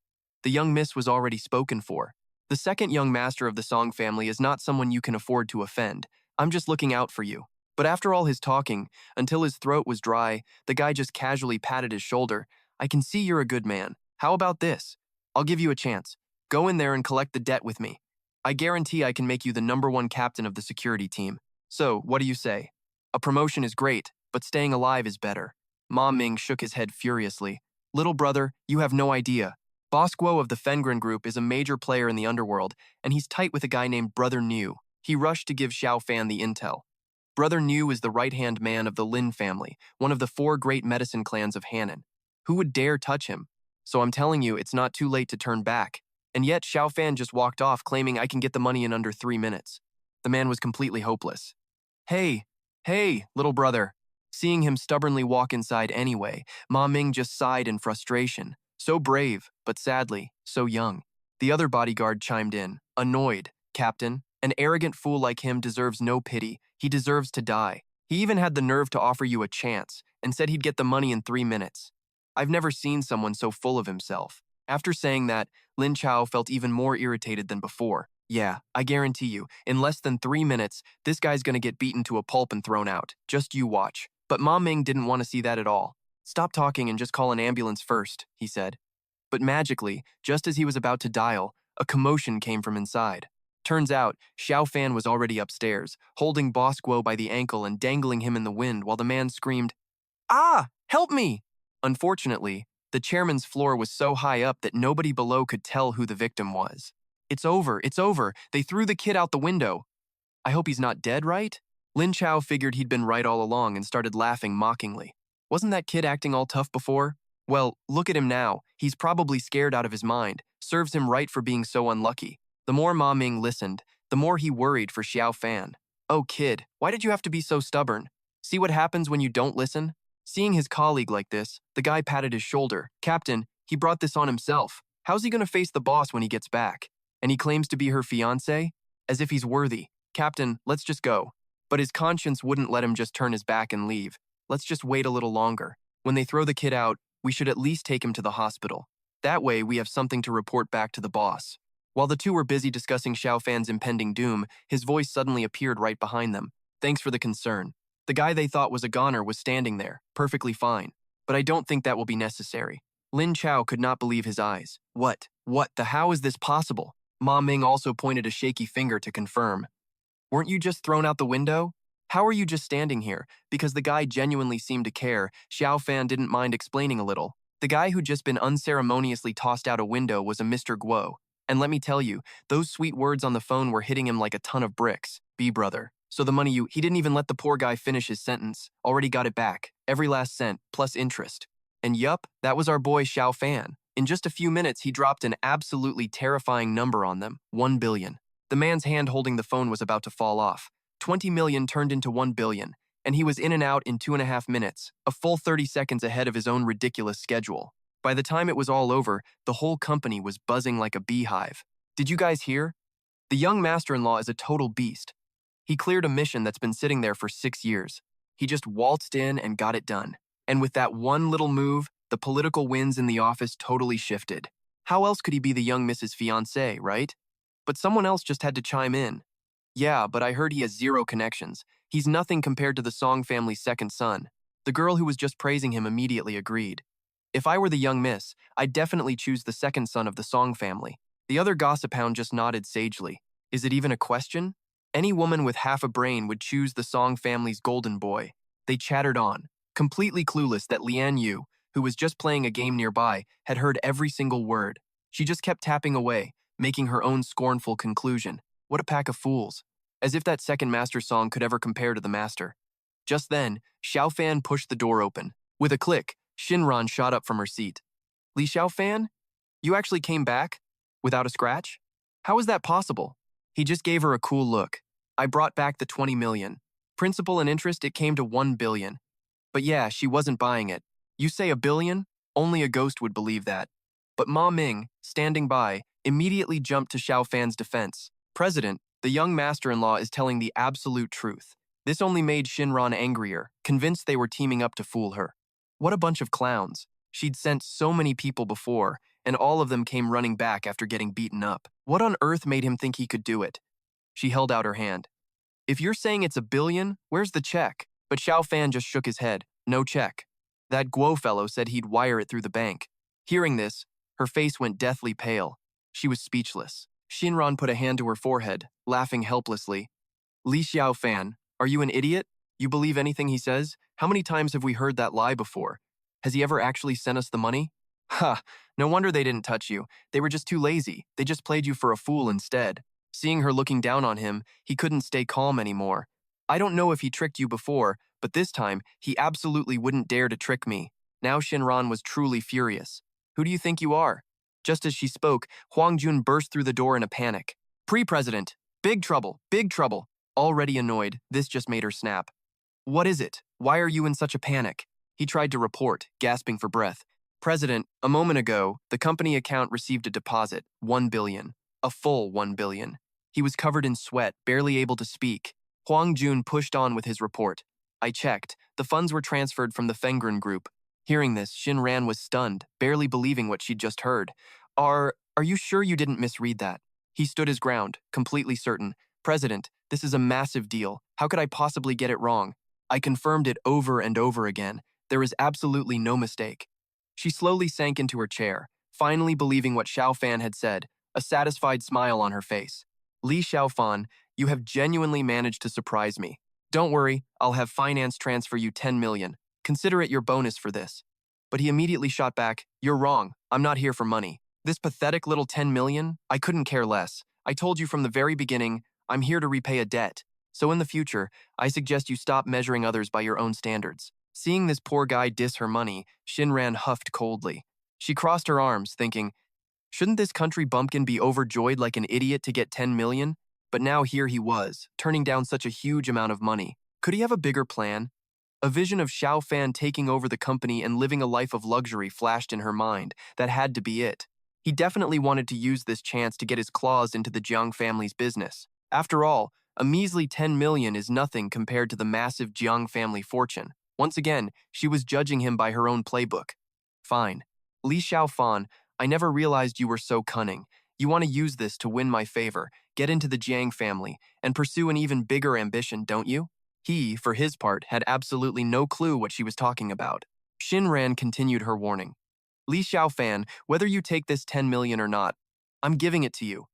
Speaker 1: The young miss was already spoken for. "The second young master of the Song family is not someone you can afford to offend. I'm just looking out for you." But after all his talking, until his throat was dry, the guy just casually patted his shoulder. "I can see you're a good man. How about this? I'll give you a chance. Go in there and collect the debt with me. I guarantee I can make you the #1 captain of the security team. So, what do you say? A promotion is great, but staying alive is better." Ma Ming shook his head furiously. "Little brother, you have no idea. Boss Guo of the Fengren Group is a major player in the underworld, and he's tight with a guy named Brother Niu." He rushed to give Xiaofan the intel. Brother Niu is the right-hand man of the Lin family, one of the 4 great medicine clans of Hanan. Who would dare touch him? So I'm telling you, it's not too late to turn back. And yet, Xiaofan just walked off claiming I can get the money in under 3 minutes. The man was completely hopeless. Hey, little brother." Seeing him stubbornly walk inside anyway, Ma Ming just sighed in frustration. So brave, but sadly, so young. The other bodyguard chimed in, annoyed. "Captain, an arrogant fool like him deserves no pity. He deserves to die. He even had the nerve to offer you a chance and said he'd get the money in 3 minutes. I've never seen someone so full of himself." After saying that, Lin Chao felt even more irritated than before. "Yeah, I guarantee you, in less than 3 minutes, this guy's gonna get beaten to a pulp and thrown out. Just you watch." But Ma Ming didn't want to see that at all. "Stop talking and just call an ambulance first," he said. But magically, just as he was about to dial, a commotion came from inside. Turns out, Xiaofan was already upstairs, holding Boss Guo by the ankle and dangling him in the wind while the man screamed, "Ah! Help me!" Unfortunately, the chairman's floor was so high up that nobody below could tell who the victim was. It's over. They threw the kid out the window." "I hope he's not dead, right?" Lin Chao figured he'd been right all along and started laughing mockingly. "Wasn't that kid acting all tough before? Well, look at him now. He's probably scared out of his mind. Serves him right for being so unlucky. The more Ma Ming listened, the more he worried for Xiaofan. Oh kid, why did you have to be so stubborn? See what happens when you don't listen? Seeing his colleague like this, the guy patted his shoulder. Captain, he brought this on himself. How's he gonna face the boss when he gets back? And he claims to be her fiancé? As if he's worthy. Captain, let's just go. But his conscience wouldn't let him just turn his back and leave. Let's just wait a little longer. When they throw the kid out, we should at least take him to the hospital. That way, we have something to report back to the boss. While the two were busy discussing Xiaofan's impending doom, his voice suddenly appeared right behind them. Thanks for the concern. The guy they thought was a goner was standing there, perfectly fine. But I don't think that will be necessary. Lin Chao could not believe his eyes. What? How is this possible? Ma Ming also pointed a shaky finger to confirm. Weren't you just thrown out the window? How are you just standing here? Because the guy genuinely seemed to care, Xiaofan didn't mind explaining a little. The guy who'd just been unceremoniously tossed out a window was a Mr. Guo. And let me tell you, those sweet words on the phone were hitting him like a ton of bricks. Brother. So the money he didn't even let the poor guy finish his sentence. Already got it back. Every last cent, plus interest. And yup, that was our boy Xiaofan. In just a few minutes, he dropped an absolutely terrifying number on them. 1 billion. The man's hand holding the phone was about to fall off. 20 million turned into 1 billion. And he was in and out in 2.5 minutes, a full 30 seconds ahead of his own ridiculous schedule. By the time it was all over, the whole company was buzzing like a beehive. Did you guys hear? The young master-in-law is a total beast. He cleared a mission that's been sitting there for 6 years. He just waltzed in and got it done. And with that one little move, the political winds in the office totally shifted. How else could he be the young Mrs. Fiancé, right? But someone else just had to chime in. Yeah, but I heard he has 0 connections. He's nothing compared to the Song family's second son. The girl who was just praising him immediately agreed. If I were the young miss, I'd definitely choose the second son of the Song family. The other gossip hound just nodded sagely. Is it even a question? Any woman with half a brain would choose the Song family's golden boy. They chattered on, completely clueless that Lian Yu, who was just playing a game nearby, had heard every single word. She just kept tapping away, making her own scornful conclusion. What a pack of fools. As if that second master song could ever compare to the master. Just then, Xiaofan pushed the door open. With a click, Shinran shot up from her seat. Li Xiaofan? You actually came back? Without a scratch? How is that possible? He just gave her a cool look. I brought back the 20 million. Principal and interest, it came to 1 billion. But yeah, she wasn't buying it. You say a billion? Only a ghost would believe that. But Ma Ming, standing by, immediately jumped to Xiaofan's defense. President, the young master-in-law is telling the absolute truth. This only made Shinran angrier, convinced they were teaming up to fool her. What a bunch of clowns. She'd sent so many people before, and all of them came running back after getting beaten up. What on earth made him think he could do it? She held out her hand. If you're saying it's 1 billion, where's the check? But Xiaofan just shook his head. No check. That Guo fellow said he'd wire it through the bank. Hearing this, her face went deathly pale. She was speechless. Shinran put a hand to her forehead, laughing helplessly. Li Xiaofan, are you an idiot? You believe anything he says? How many times have we heard that lie before? Has he ever actually sent us the money? Ha! No wonder they didn't touch you. They were just too lazy. They just played you for a fool instead. Seeing her looking down on him, he couldn't stay calm anymore. I don't know if he tricked you before, but this time, he absolutely wouldn't dare to trick me. Now Shinran was truly furious. Who do you think you are? Just as she spoke, Huang Jun burst through the door in a panic. Pre-president! Big trouble! Big trouble! Already annoyed, this just made her snap. What is it? Why are you in such a panic? He tried to report, gasping for breath. President, a moment ago, the company account received a deposit, 1 billion. A full 1 billion. He was covered in sweat, barely able to speak. Huang Jun pushed on with his report. I checked. The funds were transferred from the Fengren group. Hearing this, Shinran was stunned, barely believing what she'd just heard. Are you sure you didn't misread that? He stood his ground, completely certain. President, this is a massive deal. How could I possibly get it wrong? I confirmed it over and over again. There is absolutely no mistake. She slowly sank into her chair, finally believing what Xiaofan had said, a satisfied smile on her face. Li Xiaofan, you have genuinely managed to surprise me. Don't worry, I'll have finance transfer you 10 million. Consider it your bonus for this. But he immediately shot back, you're wrong, I'm not here for money. This pathetic little 10 million? I couldn't care less. I told you from the very beginning, I'm here to repay a debt. So in the future, I suggest you stop measuring others by your own standards. Seeing this poor guy diss her money, Shinran huffed coldly. She crossed her arms, thinking, Shouldn't this country bumpkin be overjoyed like an idiot to get 10 million? But now here he was, turning down such a huge amount of money. Could he have a bigger plan? A vision of Xiaofan taking over the company and living a life of luxury flashed in her mind. That had to be it. He definitely wanted to use this chance to get his claws into the Jiang family's business. After all, a measly 10 million is nothing compared to the massive Jiang family fortune. Once again, she was judging him by her own playbook. Fine. Li Xiaofan, I never realized you were so cunning. You want to use this to win my favor, get into the Jiang family, and pursue an even bigger ambition, don't you? He, for his part, had absolutely no clue what she was talking about. Shinran continued her warning. Li Xiaofan, whether you take this 10 million or not, I'm giving it to you.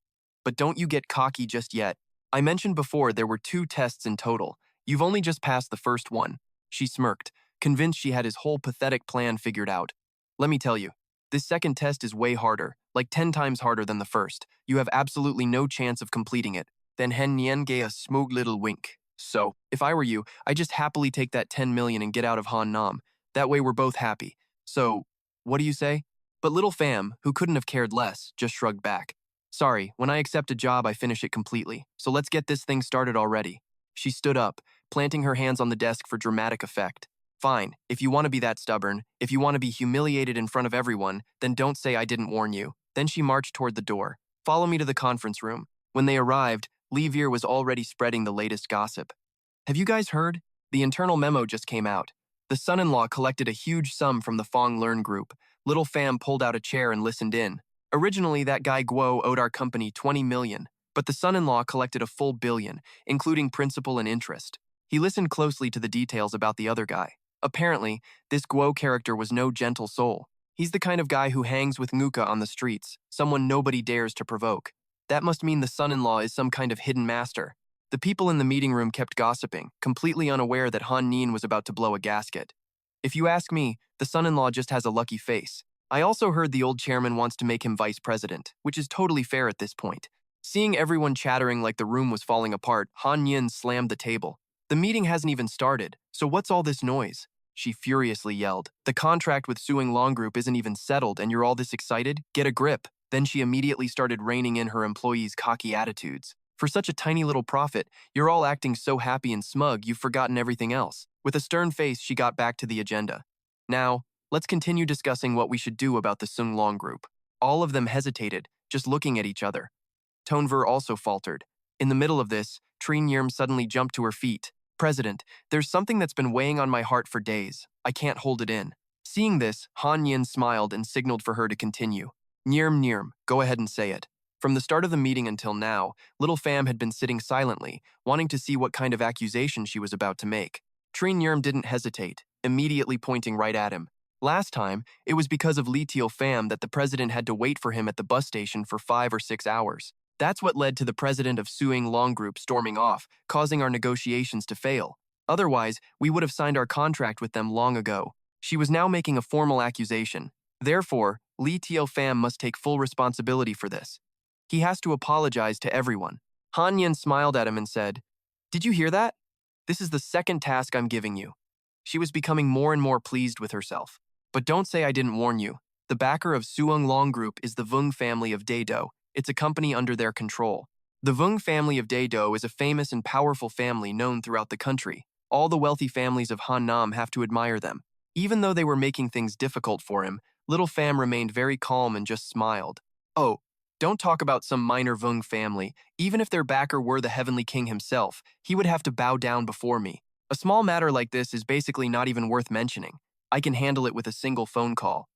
Speaker 1: But don't you get cocky just yet. I mentioned before there were 2 tests in total. You've only just passed the first one. She smirked, convinced she had his whole pathetic plan figured out. Let me tell you, this second test is way harder, like 10 times harder than the first. You have absolutely no chance of completing it. Then Hen Nian gave a smug little wink. So, if I were you, I'd just happily take that 10 million and get out of Han Nam. That way we're both happy. So, what do you say? But little Pham, who couldn't have cared less, just shrugged back. Sorry, when I accept a job, I finish it completely. So let's get this thing started already. She stood up, planting her hands on the desk for dramatic effect. Fine, if you want to be that stubborn, if you want to be humiliated in front of everyone, then don't say I didn't warn you. Then she marched toward the door. Follow me to the conference room. When they arrived, Li Veer was already spreading the latest gossip. Have you guys heard? The internal memo just came out. The son-in-law collected a huge sum from the Fong Learn group. Little Pham pulled out a chair and listened in. Originally, that guy Guo owed our company 20 million, but the son-in-law collected a full billion, including principal and interest. He listened closely to the details about the other guy. Apparently, this Guo character was no gentle soul. He's the kind of guy who hangs with Nguka on the streets, someone nobody dares to provoke. That must mean the son-in-law is some kind of hidden master. The people in the meeting room kept gossiping, completely unaware that Han Nin was about to blow a gasket. If you ask me, the son-in-law just has a lucky face. I also heard the old chairman wants to make him vice president, which is totally fair at this point. Seeing everyone chattering like the room was falling apart, Han Yin slammed the table. The meeting hasn't even started, so what's all this noise? She furiously yelled. The contract with Suing Long Group isn't even settled and you're all this excited? Get a grip. Then she immediately started reining in her employees' cocky attitudes. For such a tiny little profit, you're all acting so happy and smug you've forgotten everything else. With a stern face, she got back to the agenda. Now, let's continue discussing what we should do about the Sung Long Group. All of them hesitated, just looking at each other. Tonver also faltered. In the middle of this, Trinh Yerm suddenly jumped to her feet. President, there's something that's been weighing on my heart for days. I can't hold it in. Seeing this, Han Yin smiled and signaled for her to continue. Nyerm, go ahead and say it. From the start of the meeting until now, little Pham had been sitting silently, wanting to see what kind of accusation she was about to make. Trinh Yerm didn't hesitate, immediately pointing right at him. Last time, it was because of Li Taixuan that the president had to wait for him at the bus station for 5 or 6 hours. That's what led to the president of Suing Long Group storming off, causing our negotiations to fail. Otherwise, we would have signed our contract with them long ago. She was now making a formal accusation. Therefore, Li Taixuan must take full responsibility for this. He has to apologize to everyone. Han Yin smiled at him and said, "Did you hear that? This is the second task I'm giving you." She was becoming more and more pleased with herself. But don't say I didn't warn you. The backer of Suong Long Group is the Vung family of Dado. It's a company under their control. The Vung family of Dado is a famous and powerful family known throughout the country. All the wealthy families of Han Nam have to admire them. Even though they were making things difficult for him, little Pham remained very calm and just smiled. Oh, don't talk about some minor Vung family. Even if their backer were the Heavenly King himself, he would have to bow down before me. A small matter like this is basically not even worth mentioning. I can handle it with a single phone call.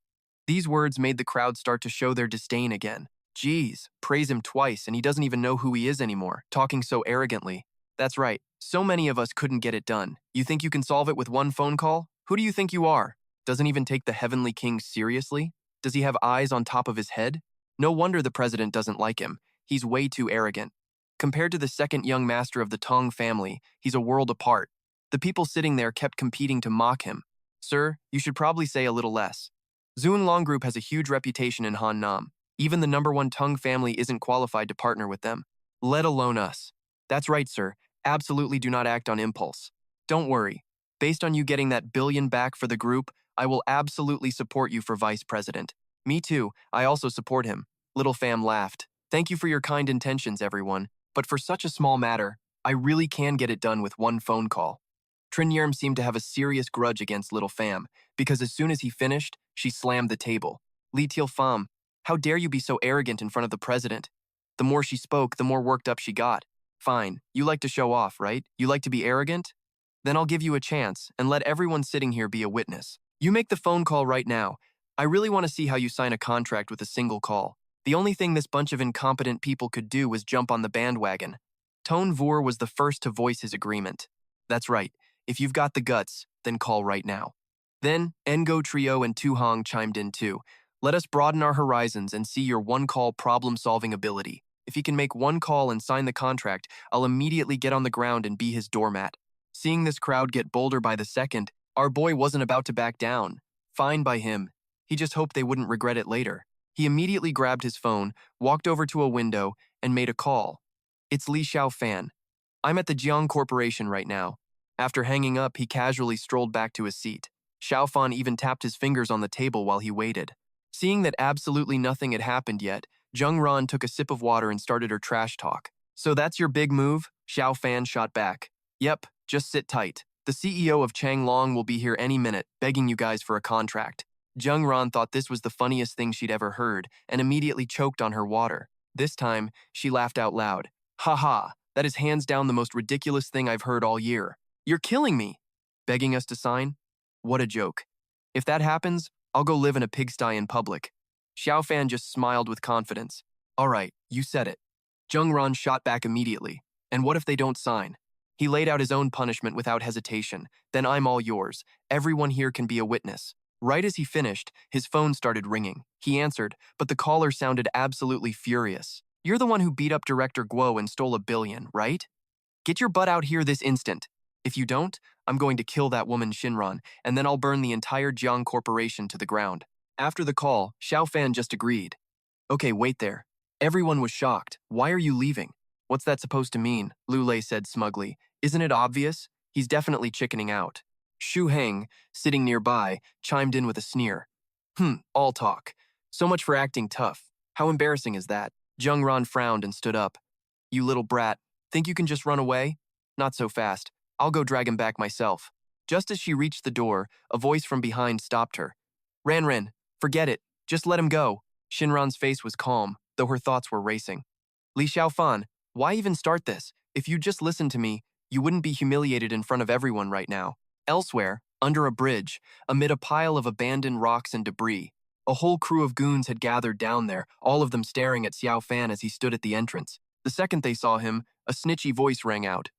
Speaker 1: These words made the crowd start to show their disdain again. Geez, praise him twice and he doesn't even know who he is anymore, talking so arrogantly. That's right, so many of us couldn't get it done. You think you can solve it with one phone call? Who do you think you are? Doesn't even take the Heavenly King seriously? Does he have eyes on top of his head? No wonder the president doesn't like him. He's way too arrogant. Compared to the second young master of the Tong family, he's a world apart. The people sitting there kept competing to mock him. Sir, you should probably say a little less. Zun Long Group has a huge reputation in Han Nam. Even the #1 Tong family isn't qualified to partner with them, let alone us. That's right, sir. Absolutely do not act on impulse. Don't worry. Based on you getting that billion back for the group, I will absolutely support you for vice president. Me too, I also support him. Little Fam laughed. Thank you for your kind intentions, everyone, but for such a small matter, I really can get it done with one phone call. Trinyerm seemed to have a serious grudge against Little Fam, because as soon as he finished, she slammed the table. Li Taixuan, how dare you be so arrogant in front of the president? The more she spoke, the more worked up she got. Fine, you like to show off, right? You like to be arrogant? Then I'll give you a chance, and let everyone sitting here be a witness. You make the phone call right now. I really want to see how you sign a contract with a single call. The only thing this bunch of incompetent people could do was jump on the bandwagon. Tone Vor was the first to voice his agreement. That's right. If you've got the guts, then call right now. Then, Ngo Trio and Tu Hong chimed in too. Let us broaden our horizons and see your one-call problem-solving ability. If he can make one call and sign the contract, I'll immediately get on the ground and be his doormat. Seeing this crowd get bolder by the second, our boy wasn't about to back down. Fine by him. He just hoped they wouldn't regret it later. He immediately grabbed his phone, walked over to a window, and made a call. It's Li Xiaofan. I'm at the Jiang Corporation right now. After hanging up, he casually strolled back to his seat. Xiaofan even tapped his fingers on the table while he waited. Seeing that absolutely nothing had happened yet, Zheng Ran took a sip of water and started her trash talk. So that's your big move? Xiaofan shot back. Yep, just sit tight. The CEO of Changlong will be here any minute, begging you guys for a contract. Zheng Ran thought this was the funniest thing she'd ever heard and immediately choked on her water. This time, she laughed out loud. Ha ha, that is hands down the most ridiculous thing I've heard all year. You're killing me. Begging us to sign? What a joke. If that happens, I'll go live in a pigsty in public. Xiaofan just smiled with confidence. All right, you said it. Zheng Ran shot back immediately. And what if they don't sign? He laid out his own punishment without hesitation. Then I'm all yours. Everyone here can be a witness. Right as he finished, his phone started ringing. He answered, but the caller sounded absolutely furious. You're the one who beat up Director Guo and stole $1 billion, right? Get your butt out here this instant. If you don't, I'm going to kill that woman Shinran, and then I'll burn the entire Jiang Corporation to the ground. After the call, Xiaofan just agreed. Okay, wait there. Everyone was shocked. Why are you leaving? What's that supposed to mean? Lu Lei said smugly. Isn't it obvious? He's definitely chickening out. Shu Heng, sitting nearby, chimed in with a sneer. All talk. So much for acting tough. How embarrassing is that? Zheng Ran frowned and stood up. You little brat, think you can just run away? Not so fast. I'll go drag him back myself. Just as she reached the door, a voice from behind stopped her. Ran, forget it. Just let him go. Shinran's face was calm, though her thoughts were racing. Li Xiaofan, why even start this? If you just listened to me, you wouldn't be humiliated in front of everyone right now. Elsewhere, under a bridge, amid a pile of abandoned rocks and debris, a whole crew of goons had gathered down there, all of them staring at Xiaofan as he stood at the entrance. The second they saw him, a snitchy voice rang out.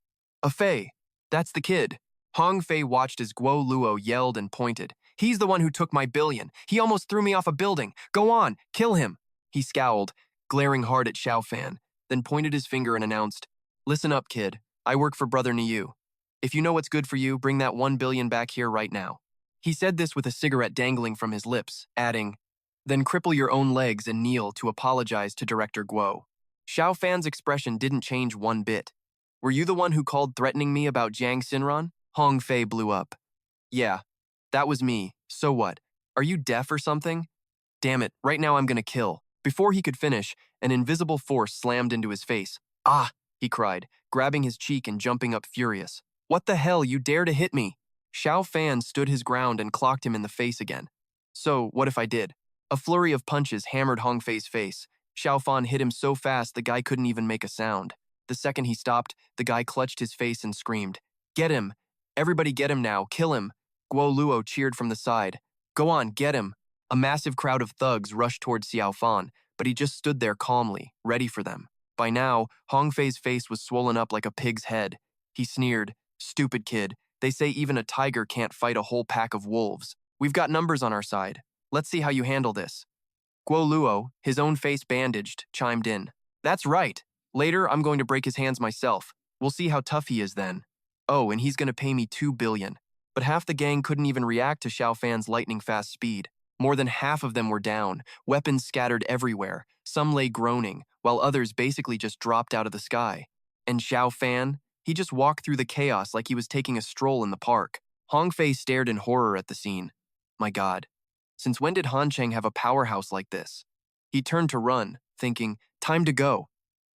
Speaker 1: A Fei, that's the kid. Hong Fei watched as Guo Luo yelled and pointed. He's the one who took my $1 billion. He almost threw me off a building. Go on, kill him. He scowled, glaring hard at Xiaofan, then pointed his finger and announced, Listen up, kid. I work for Brother Niu. If you know what's good for you, bring that $1 billion back here right now. He said this with a cigarette dangling from his lips, adding, Then cripple your own legs and kneel to apologize to Director Guo. Xiaofan's expression didn't change one bit. Were you the one who called threatening me about Jiang Xinran? Hong Fei blew up. Yeah, that was me. So what? Are you deaf or something? Damn it, right now I'm gonna kill. Before he could finish, an invisible force slammed into his face. Ah, he cried, grabbing his cheek and jumping up furious. What the hell, you dare to hit me? Xiaofan stood his ground and clocked him in the face again. So, what if I did? A flurry of punches hammered Hong Fei's face. Xiaofan hit him so fast the guy couldn't even make a sound. The second he stopped, the guy clutched his face and screamed, Get him! Everybody get him now, kill him! Guo Luo cheered from the side. Go on, get him! A massive crowd of thugs rushed towards Xiaofan, but he just stood there calmly, ready for them. By now, Hong Fei's face was swollen up like a pig's head. He sneered, Stupid kid, they say even a tiger can't fight a whole pack of wolves. We've got numbers on our side. Let's see how you handle this. Guo Luo, his own face bandaged, chimed in. That's right. Later, I'm going to break his hands myself. We'll see how tough he is then. Oh, and he's going to pay me $2 billion. But half the gang couldn't even react to Xiaofan's lightning-fast speed. More than half of them were down, weapons scattered everywhere. Some lay groaning, while others basically just dropped out of the sky. And Xiaofan? He just walked through the chaos like he was taking a stroll in the park. Hong Fei stared in horror at the scene. My God. Since when did Han Cheng have a powerhouse like this? He turned to run, thinking, time to go.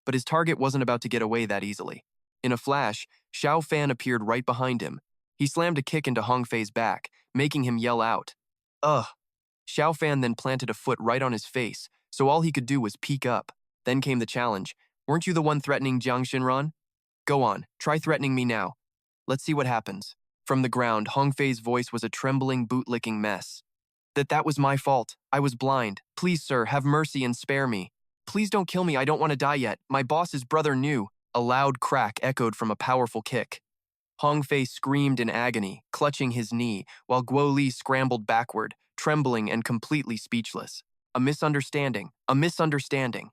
Speaker 1: But his target wasn't about to get away that easily. In a flash, Xiaofan appeared right behind him. He slammed a kick into Hong Fei's back, making him yell out. Ugh. Xiaofan then planted a foot right on his face, so all he could do was peek up. Then came the challenge. Weren't you the one threatening Jiang Xinran? Go on, try threatening me now. Let's see what happens. From the ground, Hong Fei's voice was a trembling, bootlicking mess. That was my fault. I was blind. Please, sir, have mercy and spare me. Please don't kill me, I don't want to die yet. My boss's brother knew. A loud crack echoed from a powerful kick. Hong Fei screamed in agony, clutching his knee, while Guo Li scrambled backward, trembling and completely speechless. A misunderstanding. A misunderstanding.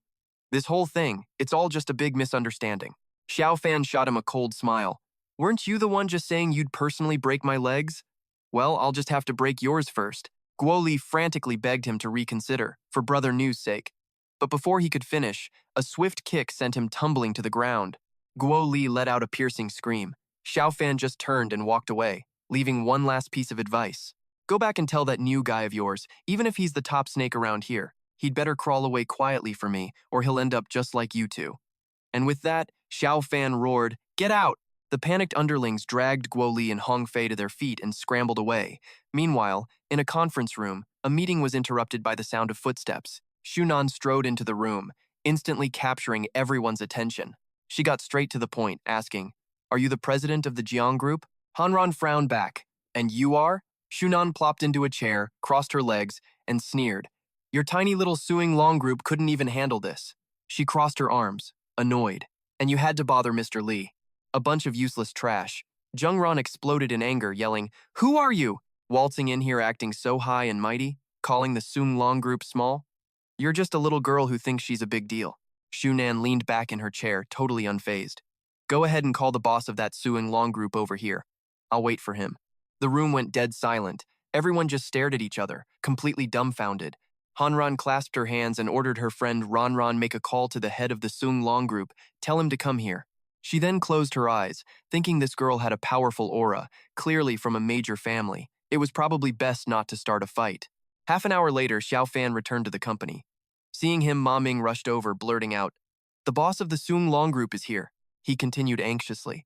Speaker 1: This whole thing, it's all just a big misunderstanding. Xiaofan shot him a cold smile. Weren't you the one just saying you'd personally break my legs? Well, I'll just have to break yours first. Guo Li frantically begged him to reconsider, for Brother New's sake. But before he could finish, a swift kick sent him tumbling to the ground. Guo Li let out a piercing scream. Xiaofan just turned and walked away, leaving one last piece of advice. Go back and tell that new guy of yours, even if he's the top snake around here, he'd better crawl away quietly for me, or he'll end up just like you two. And with that, Xiaofan roared, Get out! The panicked underlings dragged Guo Li and Hong Fei to their feet and scrambled away. Meanwhile, in a conference room, a meeting was interrupted by the sound of footsteps. Shunan strode into the room, instantly capturing everyone's attention. She got straight to the point, asking, Are you the president of the Jiang group? Hanran frowned back. And you are? Shunan plopped into a chair, crossed her legs, and sneered. Your tiny little Suing Long group couldn't even handle this. She crossed her arms, annoyed. And you had to bother Mr. Li. A bunch of useless trash. Zheng Ran exploded in anger, yelling, Who are you? Waltzing in here acting so high and mighty, calling the Suing Long group small? You're just a little girl who thinks she's a big deal. Shunan leaned back in her chair, totally unfazed. Go ahead and call the boss of that Suing Long group over here. I'll wait for him. The room went dead silent. Everyone just stared at each other, completely dumbfounded. Hanran clasped her hands and ordered her friend Ranran make a call to the head of the Suing Long group, tell him to come here. She then closed her eyes, thinking this girl had a powerful aura, clearly from a major family. It was probably best not to start a fight. Half an hour later, Xiaofan returned to the company. Seeing him, Ma Ming rushed over, blurting out, The boss of the Suing Long group is here. He continued anxiously.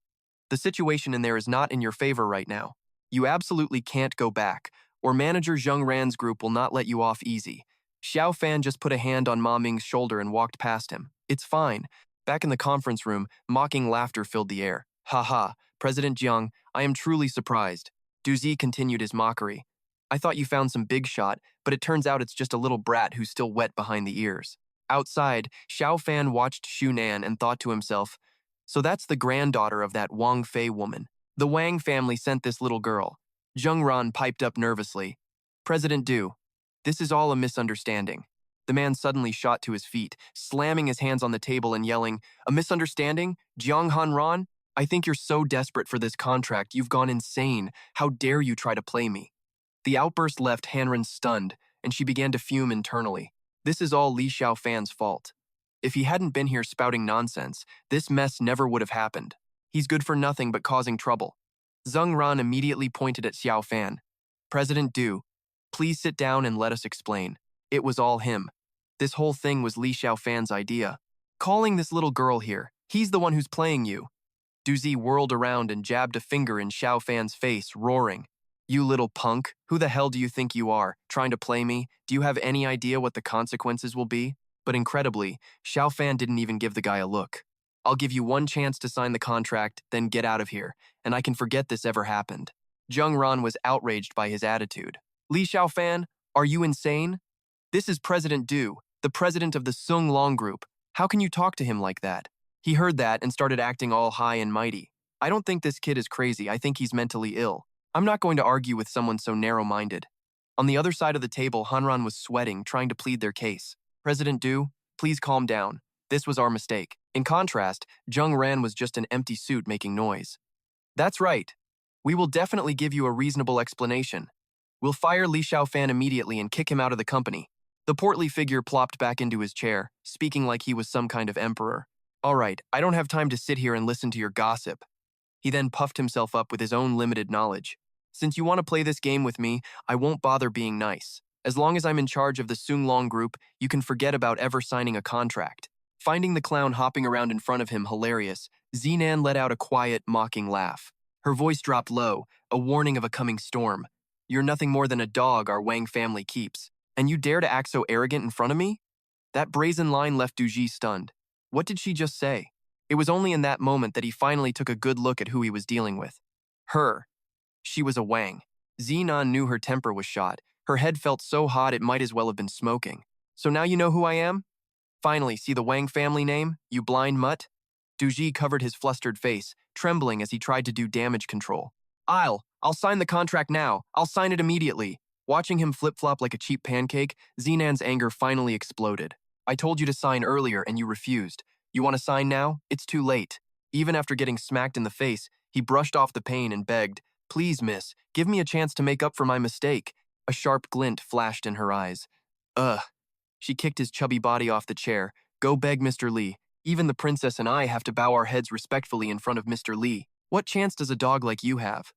Speaker 1: The situation in there is not in your favor right now. You absolutely can't go back, or manager Zheng Ran's group will not let you off easy. Xiaofan just put a hand on Ma Ming's shoulder and walked past him. It's fine. Back in the conference room, mocking laughter filled the air. Ha ha, President Jiang, I am truly surprised. Duzi continued his mockery. I thought you found some big shot, but it turns out it's just a little brat who's still wet behind the ears. Outside, Xiaofan watched Shunan and thought to himself, So that's the granddaughter of that Wang Fei woman. The Wang family sent this little girl. Zheng Ran piped up nervously. President Du, this is all a misunderstanding. The man suddenly shot to his feet, slamming his hands on the table and yelling, A misunderstanding? Jiang Hanran? I think you're so desperate for this contract, you've gone insane. How dare you try to play me? The outburst left Hanran stunned, and she began to fume internally. This is all Li Xiaofan's fault. If he hadn't been here spouting nonsense, this mess never would have happened. He's good for nothing but causing trouble. Zheng Ran immediately pointed at Xiaofan. President Du, please sit down and let us explain. It was all him. This whole thing was Li Xiaofan's idea. Calling this little girl here, he's the one who's playing you. Duzi whirled around and jabbed a finger in Xiaofan's face, roaring. You little punk, who the hell do you think you are, trying to play me? Do you have any idea what the consequences will be? But incredibly, Xiaofan didn't even give the guy a look. I'll give you one chance to sign the contract, then get out of here, and I can forget this ever happened. Zheng Ran was outraged by his attitude. Li Xiaofan, are you insane? This is President Du, the president of the Suing Long group. How can you talk to him like that? He heard that and started acting all high and mighty. I don't think this kid is crazy, I think he's mentally ill. I'm not going to argue with someone so narrow-minded. On the other side of the table, Hanran was sweating, trying to plead their case. President Du, please calm down. This was our mistake. In contrast, Zheng Ran was just an empty suit making noise. That's right. We will definitely give you a reasonable explanation. We'll fire Li Xiaofan immediately and kick him out of the company. The portly figure plopped back into his chair, speaking like he was some kind of emperor. All right, I don't have time to sit here and listen to your gossip. He then puffed himself up with his own limited knowledge. Since you want to play this game with me, I won't bother being nice. As long as I'm in charge of the Sunglong group, you can forget about ever signing a contract. Finding the clown hopping around in front of him hilarious, Zinan let out a quiet, mocking laugh. Her voice dropped low, a warning of a coming storm. You're nothing more than a dog our Wang family keeps. And you dare to act so arrogant in front of me? That brazen line left Duji stunned. What did she just say? It was only in that moment that he finally took a good look at who he was dealing with. Her. She was a Wang. Zinan knew her temper was shot. Her head felt so hot it might as well have been smoking. So now you know who I am? Finally, see the Wang family name, you blind mutt? Duji covered his flustered face, trembling as he tried to do damage control. I'll sign the contract now. I'll sign it immediately. Watching him flip-flop like a cheap pancake, Zinan's anger finally exploded. I told you to sign earlier and you refused. You want to sign now? It's too late. Even after getting smacked in the face, he brushed off the pain and begged, Please, miss, give me a chance to make up for my mistake. A sharp glint flashed in her eyes. Ugh. She kicked his chubby body off the chair. Go beg Mr. Li. Even the princess and I have to bow our heads respectfully in front of Mr. Li. What chance does a dog like you have?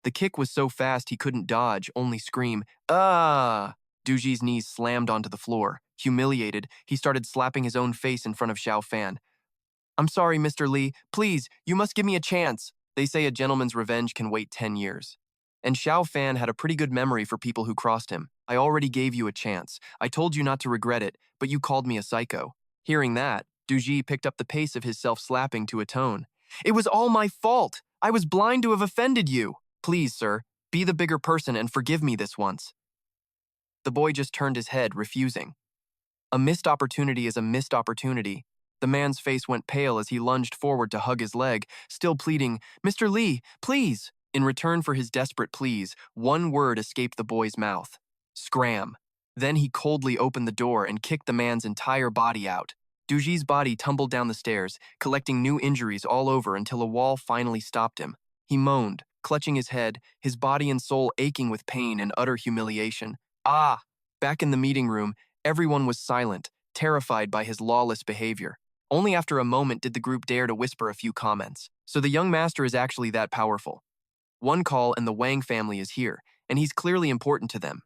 Speaker 1: The kick was so fast he couldn't dodge, only scream, Ah! Duji's knees slammed onto the floor. Humiliated, he started slapping his own face in front of Xiaofan. I'm sorry, Mr. Li. Please, you must give me a chance. They say a gentleman's revenge can wait 10 years. And Xiaofan had a pretty good memory for people who crossed him. I already gave you a chance. I told you not to regret it, but you called me a psycho. Hearing that, Duji picked up the pace of his self-slapping to atone. It was all my fault. I was blind to have offended you. Please, sir, be the bigger person and forgive me this once. The boy just turned his head, refusing. A missed opportunity is a missed opportunity. The man's face went pale as he lunged forward to hug his leg, still pleading, Mr. Li, please. In return for his desperate pleas, one word escaped the boy's mouth. Scram. Then he coldly opened the door and kicked the man's entire body out. Duji's body tumbled down the stairs, collecting new injuries all over until a wall finally stopped him. He moaned, clutching his head, his body and soul aching with pain and utter humiliation. Ah! Back in the meeting room, everyone was silent, terrified by his lawless behavior. Only after a moment did the group dare to whisper a few comments. So the young master is actually that powerful. One call and the Wang family is here, and he's clearly important to them.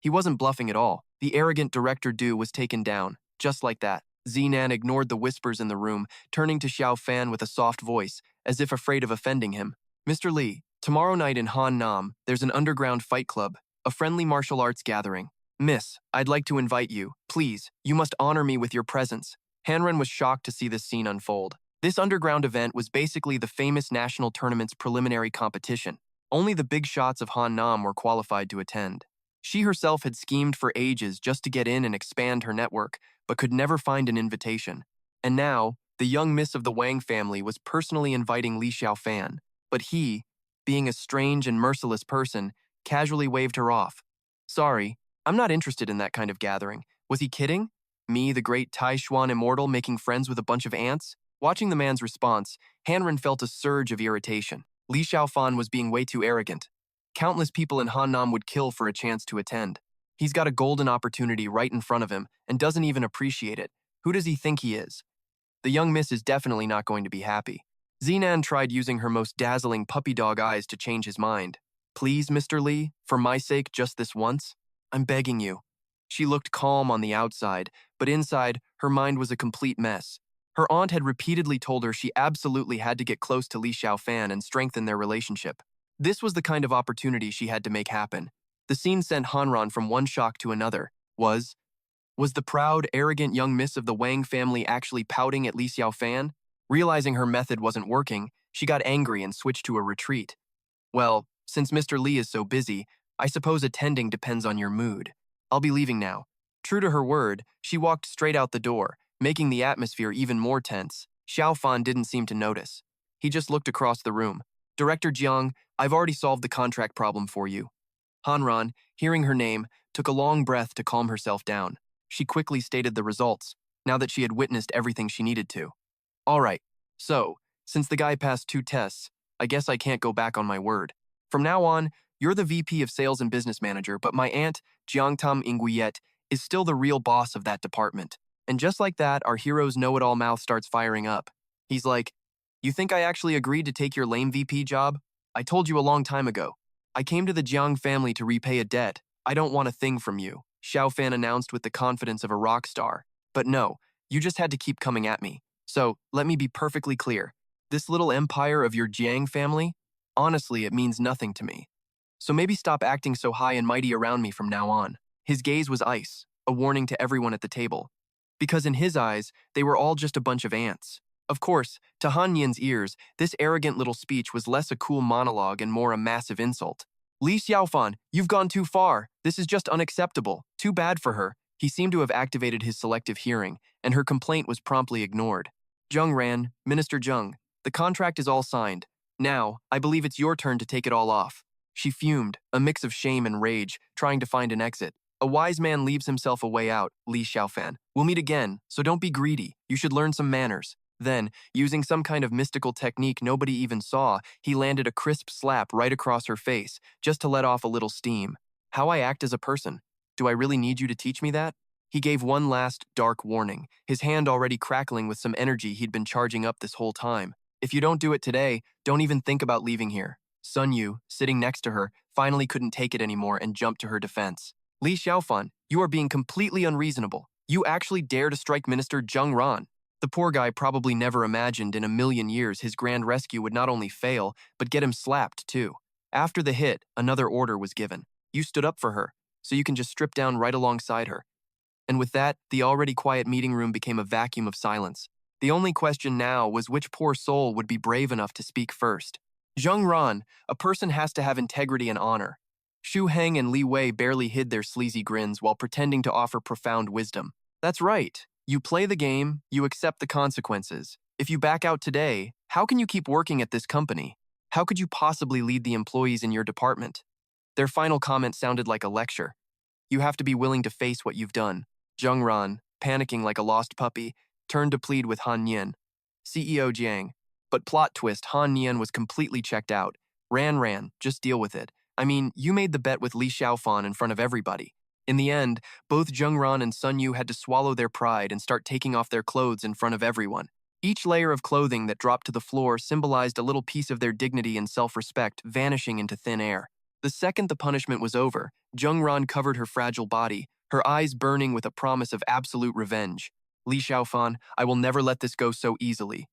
Speaker 1: He wasn't bluffing at all. The arrogant Director Du was taken down, just like that. Zinan ignored the whispers in the room, turning to Xiaofan with a soft voice, as if afraid of offending him. Mr. Li, tomorrow night in Han Nam, there's an underground fight club, a friendly martial arts gathering. Miss, I'd like to invite you. Please, you must honor me with your presence. Hanren was shocked to see this scene unfold. This underground event was basically the famous national tournament's preliminary competition. Only the big shots of Han Nam were qualified to attend. She herself had schemed for ages just to get in and expand her network, but could never find an invitation. And now, the young miss of the Wang family was personally inviting Li Xiaofan, but he, being a strange and merciless person, casually waved her off. Sorry, I'm not interested in that kind of gathering. Was he kidding? Me, the great Taixuan immortal, making friends with a bunch of ants? Watching the man's response, Hanren felt a surge of irritation. Li Xiaofan was being way too arrogant. Countless people in Hannam would kill for a chance to attend. He's got a golden opportunity right in front of him and doesn't even appreciate it. Who does he think he is? The young miss is definitely not going to be happy. Zinan tried using her most dazzling puppy dog eyes to change his mind. Please, Mr. Li, for my sake, just this once. I'm begging you. She looked calm on the outside, but inside, her mind was a complete mess. Her aunt had repeatedly told her she absolutely had to get close to Li Xiaofan and strengthen their relationship. This was the kind of opportunity she had to make happen. The scene sent Hanran from one shock to another. Was the proud, arrogant young miss of the Wang family actually pouting at Li Xiaofan? Realizing her method wasn't working, she got angry and switched to a retreat. Well, since Mr. Li is so busy, I suppose attending depends on your mood. I'll be leaving now. True to her word, she walked straight out the door, making the atmosphere even more tense. Xiaofan didn't seem to notice. He just looked across the room. Director Jiang, I've already solved the contract problem for you. Hanran, hearing her name, took a long breath to calm herself down. She quickly stated the results, now that she had witnessed everything she needed to. All right, so, since the guy passed 2 tests, I guess I can't go back on my word. From now on, you're the VP of Sales and Business Manager, but my aunt, Jiangtam Inguyet, is still the real boss of that department. And just like that, our hero's know-it-all mouth starts firing up. He's like, you think I actually agreed to take your lame VP job? I told you a long time ago. I came to the Jiang family to repay a debt. I don't want a thing from you. Xiaofan announced with the confidence of a rock star. But no, you just had to keep coming at me. So, let me be perfectly clear. This little empire of your Jiang family? Honestly, it means nothing to me. So maybe stop acting so high and mighty around me from now on. His gaze was ice, a warning to everyone at the table. Because in his eyes, they were all just a bunch of ants. Of course, to Han Yin's ears, this arrogant little speech was less a cool monologue and more a massive insult. Li Xiaofan, you've gone too far. This is just unacceptable. Too bad for her. He seemed to have activated his selective hearing, and her complaint was promptly ignored. Zheng Ran, Minister Zheng, the contract is all signed. Now, I believe it's your turn to take it all off. She fumed, a mix of shame and rage, trying to find an exit. A wise man leaves himself a way out, Li Xiaofan. We'll meet again, so don't be greedy. You should learn some manners. Then, using some kind of mystical technique nobody even saw, he landed a crisp slap right across her face, just to let off a little steam. How I act as a person. Do I really need you to teach me that? He gave one last, dark warning, his hand already crackling with some energy he'd been charging up this whole time. If you don't do it today, don't even think about leaving here. Sun Yu, sitting next to her, finally couldn't take it anymore and jumped to her defense. Li Xiaofan, you are being completely unreasonable. You actually dare to strike Minister Zheng Ran. The poor guy probably never imagined in a million years his grand rescue would not only fail, but get him slapped too. After the hit, another order was given. You stood up for her, so you can just strip down right alongside her. And with that, the already quiet meeting room became a vacuum of silence. The only question now was which poor soul would be brave enough to speak first. Zheng Ran, a person has to have integrity and honor. Xu Heng and Li Wei barely hid their sleazy grins while pretending to offer profound wisdom. That's right. You play the game, you accept the consequences. If you back out today, how can you keep working at this company? How could you possibly lead the employees in your department? Their final comment sounded like a lecture. You have to be willing to face what you've done. Zheng Ran, panicking like a lost puppy, turned to plead with Han Yin. CEO Jiang. But plot twist, Han Yin was completely checked out. Ran, just deal with it. I mean, you made the bet with Li Xiaofan in front of everybody. In the end, both Zheng Ran and Sun Yu had to swallow their pride and start taking off their clothes in front of everyone. Each layer of clothing that dropped to the floor symbolized a little piece of their dignity and self-respect vanishing into thin air. The second the punishment was over, Zheng Ran covered her fragile body, her eyes burning with a promise of absolute revenge. Li Xiaofan, I will never let this go so easily.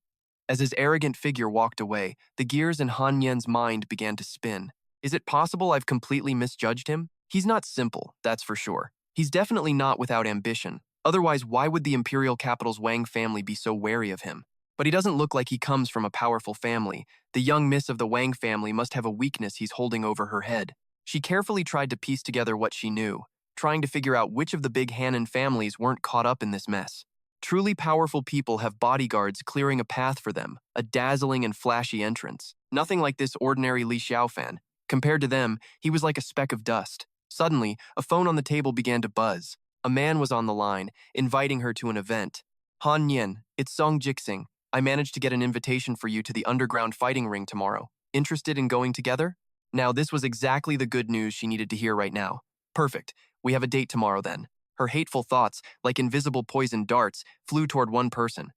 Speaker 1: As his arrogant figure walked away, the gears in Han Yen's mind began to spin. Is it possible I've completely misjudged him? He's not simple, that's for sure. He's definitely not without ambition. Otherwise, why would the imperial capital's Wang family be so wary of him? But he doesn't look like he comes from a powerful family. The young miss of the Wang family must have a weakness he's holding over her head. She carefully tried to piece together what she knew, trying to figure out which of the big Hanan families weren't caught up in this mess. Truly powerful people have bodyguards clearing a path for them, a dazzling and flashy entrance. Nothing like this ordinary Li Xiaofan. Compared to them, he was like a speck of dust. Suddenly, a phone on the table began to buzz. A man was on the line, inviting her to an event. Han Yin, it's Song Jixing. I managed to get an invitation for you to the underground fighting ring tomorrow. Interested in going together? Now, this was exactly the good news she needed to hear right now. Perfect. We have a date tomorrow then. Her hateful thoughts, like invisible poisoned darts, flew toward one person.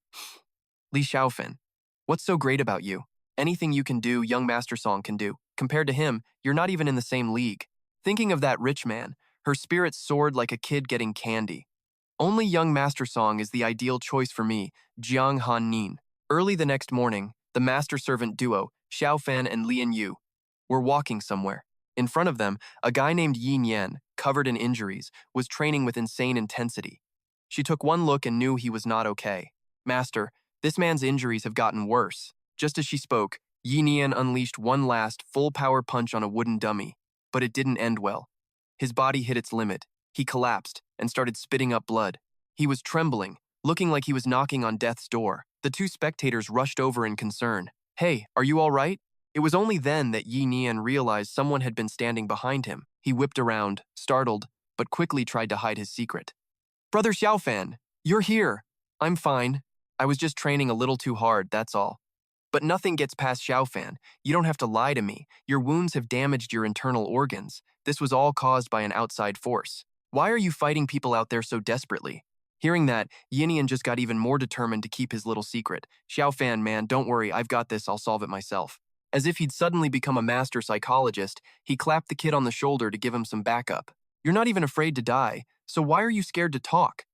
Speaker 1: Li Xiaofan. What's so great about you? Anything you can do, young Master Song can do. Compared to him, you're not even in the same league. Thinking of that rich man, her spirits soared like a kid getting candy. Only young Master Song is the ideal choice for me, Jiang Han Nin. Early the next morning, the master-servant duo, Xiaofan and Lian Yu, were walking somewhere. In front of them, a guy named Yin Yan, covered in injuries, was training with insane intensity. She took one look and knew he was not okay. Master, this man's injuries have gotten worse. Just as she spoke, Yin Yan unleashed one last, full-power punch on a wooden dummy. But it didn't end well. His body hit its limit. He collapsed and started spitting up blood. He was trembling, looking like he was knocking on death's door. The two spectators rushed over in concern. Hey, are you all right? It was only then that Yi Nian realized someone had been standing behind him. He whipped around, startled, but quickly tried to hide his secret. Brother Xiaofan, you're here. I'm fine. I was just training a little too hard, that's all. But nothing gets past Xiaofan. You don't have to lie to me. Your wounds have damaged your internal organs. This was all caused by an outside force. Why are you fighting people out there so desperately? Hearing that, Yinian just got even more determined to keep his little secret. Xiaofan, man, don't worry, I've got this, I'll solve it myself. As if he'd suddenly become a master psychologist, he clapped the kid on the shoulder to give him some backup. You're not even afraid to die. So why are you scared to talk?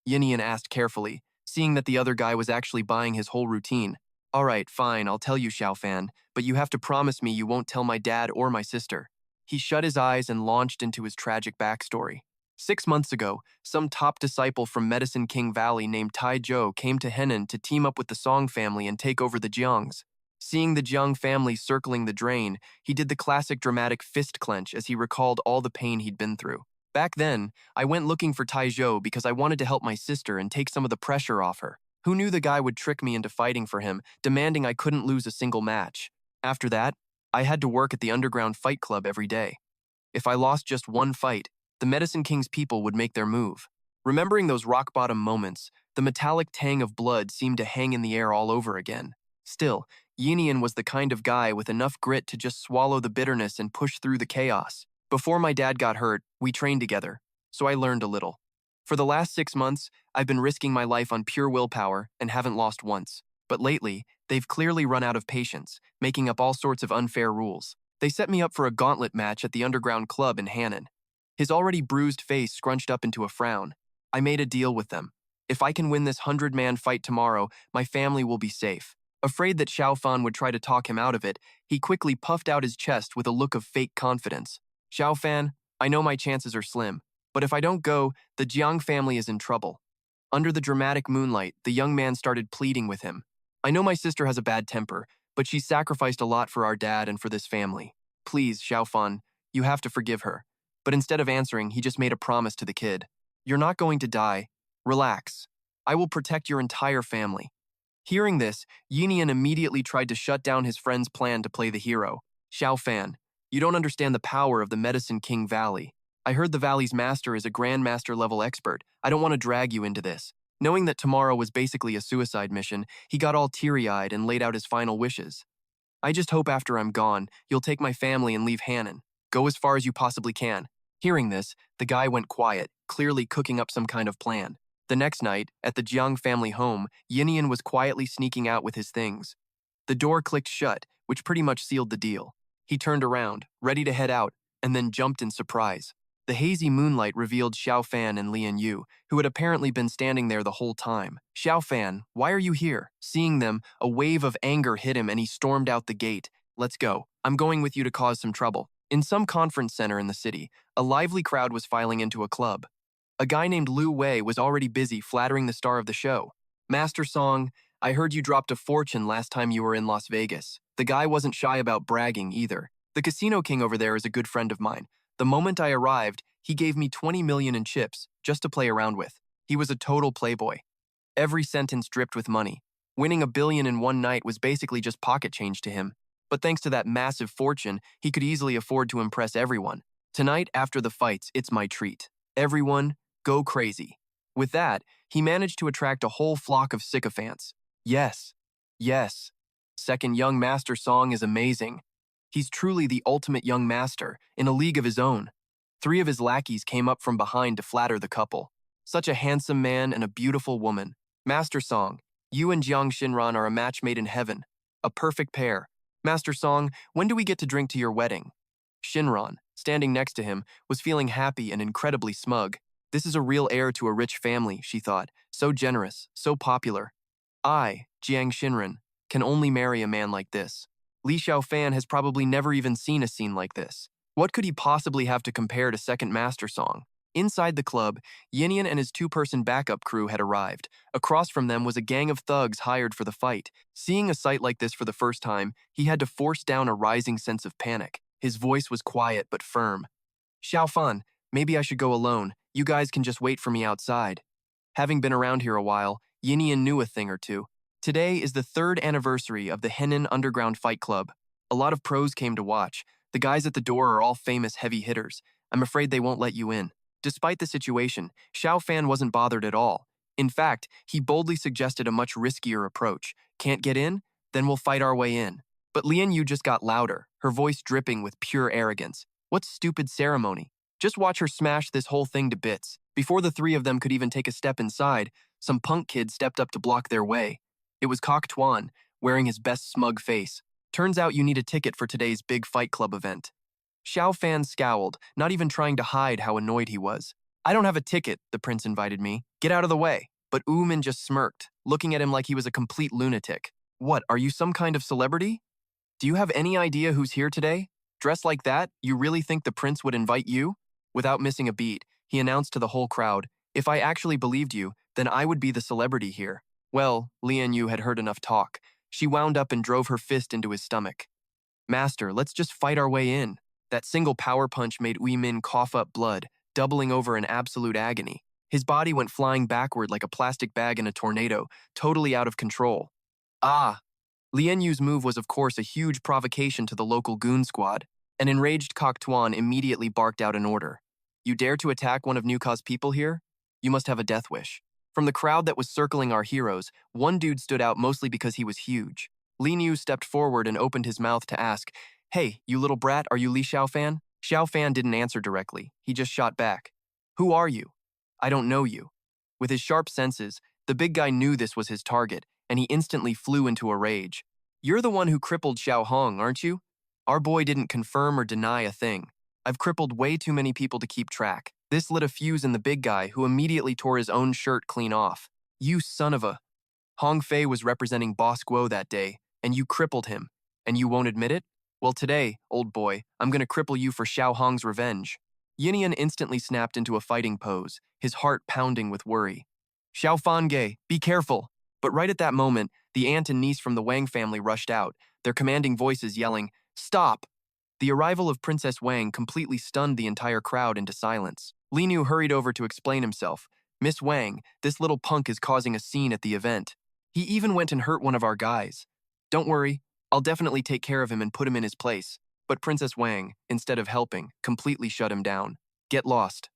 Speaker 1: Yinian asked carefully, seeing that the other guy was actually buying his whole routine. All right, fine, I'll tell you, Xiaofan, but you have to promise me you won't tell my dad or my sister. He shut his eyes and launched into his tragic backstory. 6 months ago, some top disciple from Medicine King Valley named Tai Zhou came to Henan to team up with the Song family and take over the Jiangs. Seeing the Jiang family circling the drain, he did the classic dramatic fist clench as he recalled all the pain he'd been through. Back then, I went looking for Tai Zhou because I wanted to help my sister and take some of the pressure off her. Who knew the guy would trick me into fighting for him, demanding I couldn't lose a single match? After that, I had to work at the underground fight club every day. If I lost just one fight, the Medicine King's people would make their move. Remembering those rock-bottom moments, the metallic tang of blood seemed to hang in the air all over again. Still, Yinian was the kind of guy with enough grit to just swallow the bitterness and push through the chaos. Before my dad got hurt, we trained together, so I learned a little. For the last 6 months, I've been risking my life on pure willpower and haven't lost once. But lately, they've clearly run out of patience, making up all sorts of unfair rules. They set me up for a gauntlet match at the underground club in Hannan. His already bruised face scrunched up into a frown. I made a deal with them. If I can win this 100-man fight tomorrow, my family will be safe. Afraid that Xiaofan would try to talk him out of it, he quickly puffed out his chest with a look of fake confidence. Xiaofan, I know my chances are slim, but if I don't go, the Jiang family is in trouble. Under the dramatic moonlight, the young man started pleading with him. I know my sister has a bad temper, but she's sacrificed a lot for our dad and for this family. Please, Xiaofan, you have to forgive her. But instead of answering, he just made a promise to the kid. You're not going to die. Relax. I will protect your entire family. Hearing this, Yinian immediately tried to shut down his friend's plan to play the hero. Xiaofan, you don't understand the power of the Medicine King Valley. I heard the Valley's master is a Grandmaster level expert. I don't want to drag you into this. Knowing that tomorrow was basically a suicide mission, he got all teary-eyed and laid out his final wishes. I just hope after I'm gone, you'll take my family and leave Hannan. Go as far as you possibly can. Hearing this, the guy went quiet, clearly cooking up some kind of plan. The next night, at the Jiang family home, Yinian was quietly sneaking out with his things. The door clicked shut, which pretty much sealed the deal. He turned around, ready to head out, and then jumped in surprise. The hazy moonlight revealed Xiaofan and Lian Yu, who had apparently been standing there the whole time. Xiaofan, why are you here? Seeing them, a wave of anger hit him and he stormed out the gate. Let's go. I'm going with you to cause some trouble. In some conference center in the city, a lively crowd was filing into a club. A guy named Lu Wei was already busy flattering the star of the show. Master Song, I heard you dropped a fortune last time you were in Las Vegas. The guy wasn't shy about bragging either. The casino king over there is a good friend of mine. The moment I arrived, he gave me 20 million in chips just to play around with. He was a total playboy. Every sentence dripped with money. Winning $1 billion in one night was basically just pocket change to him. But thanks to that massive fortune, he could easily afford to impress everyone. Tonight, after the fights, it's my treat. Everyone, go crazy. With that, he managed to attract a whole flock of sycophants. Yes. Yes. Second young master Song is amazing. He's truly the ultimate young master, in a league of his own. 3 of his lackeys came up from behind to flatter the couple. Such a handsome man and a beautiful woman. Master Song, you and Jiang Xinran are a match made in heaven. A perfect pair. Master Song, when do we get to drink to your wedding? Xinran, standing next to him, was feeling happy and incredibly smug. This is a real heir to a rich family, she thought. So generous, so popular. I, Jiang Xinran, can only marry a man like this. Li Xiaofan has probably never even seen a scene like this. What could he possibly have to compare to second Master Song? Inside the club, Yinian and his 2-person backup crew had arrived. Across from them was a gang of thugs hired for the fight. Seeing a sight like this for the first time, he had to force down a rising sense of panic. His voice was quiet but firm. Xiaofan, maybe I should go alone. You guys can just wait for me outside. Having been around here a while, Yinian knew a thing or two. Today is the 3rd anniversary of the Henan Underground Fight Club. A lot of pros came to watch. The guys at the door are all famous heavy hitters. I'm afraid they won't let you in. Despite the situation, Xiaofan wasn't bothered at all. In fact, he boldly suggested a much riskier approach. Can't get in? Then we'll fight our way in. But Lian Yu just got louder, her voice dripping with pure arrogance. What stupid ceremony? Just watch her smash this whole thing to bits. Before the 3 of them could even take a step inside, some punk kid stepped up to block their way. It was Kok Tuan, wearing his best smug face. Turns out you need a ticket for today's big fight club event. Xiaofan scowled, not even trying to hide how annoyed he was. I don't have a ticket, the prince invited me. Get out of the way. But Min just smirked, looking at him like he was a complete lunatic. What, are you some kind of celebrity? Do you have any idea who's here today? Dressed like that, you really think the prince would invite you? Without missing a beat, he announced to the whole crowd, if I actually believed you, then I would be the celebrity here. Well, Lian Yu had heard enough talk. She wound up and drove her fist into his stomach. Master, let's just fight our way in. That single power punch made Min cough up blood, doubling over in absolute agony. His body went flying backward like a plastic bag in a tornado, totally out of control. Ah! Lian Yu's move was of course a huge provocation to the local goon squad. An enraged Kok Tuan immediately barked out an order. You dare to attack one of Nuka's people here? You must have a death wish. From the crowd that was circling our heroes, one dude stood out mostly because he was huge. Li Yu stepped forward and opened his mouth to ask, Hey, you little brat, are you Li Xiaofan? Xiaofan didn't answer directly. He just shot back. Who are you? I don't know you. With his sharp senses, the big guy knew this was his target, and he instantly flew into a rage. You're the one who crippled Xiao Hong, aren't you? Our boy didn't confirm or deny a thing. I've crippled way too many people to keep track. This lit a fuse in the big guy, who immediately tore his own shirt clean off. You son of a... Hong Fei was representing Boss Guo that day, and you crippled him. And you won't admit it? Well, today, old boy, I'm gonna cripple you for Xiao Hong's revenge. Yinian instantly snapped into a fighting pose, his heart pounding with worry. Xiaofan Ge, be careful! But right at that moment, the aunt and niece from the Wang family rushed out, their commanding voices yelling, Stop! The arrival of Princess Wang completely stunned the entire crowd into silence. Li Nu hurried over to explain himself. Miss Wang, this little punk is causing a scene at the event. He even went and hurt one of our guys. Don't worry, I'll definitely take care of him and put him in his place. But Princess Wang, instead of helping, completely shut him down. Get lost.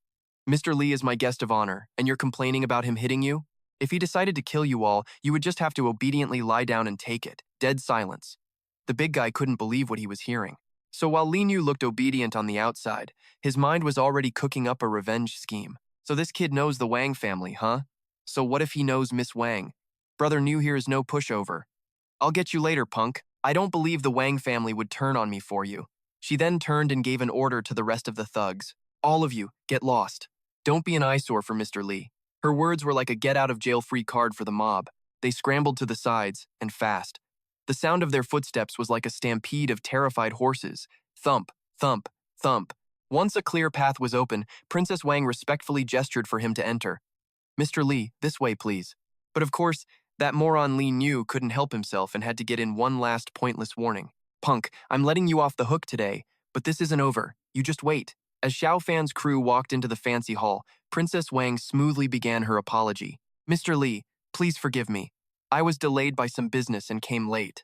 Speaker 1: Mr. Li is my guest of honor, and you're complaining about him hitting you? If he decided to kill you all, you would just have to obediently lie down and take it. Dead silence. The big guy couldn't believe what he was hearing. So while Li Nu looked obedient on the outside, his mind was already cooking up a revenge scheme. So this kid knows the Wang family, huh? So what if he knows Miss Wang? Brother New here is no pushover. I'll get you later, punk. I don't believe the Wang family would turn on me for you. She then turned and gave an order to the rest of the thugs. All of you, get lost. Don't be an eyesore for Mr. Li. Her words were like a get-out-of-jail-free card for the mob. They scrambled to the sides, and fast. The sound of their footsteps was like a stampede of terrified horses. Thump, thump, thump. Once a clear path was open, Princess Wang respectfully gestured for him to enter. Mr. Li, this way, please. But of course, that moron Li Nu couldn't help himself and had to get in one last pointless warning. Punk, I'm letting you off the hook today, but this isn't over. You just wait. As Xiaofan's crew walked into the fancy hall, Princess Wang smoothly began her apology. Mr. Li, please forgive me. I was delayed by some business and came late.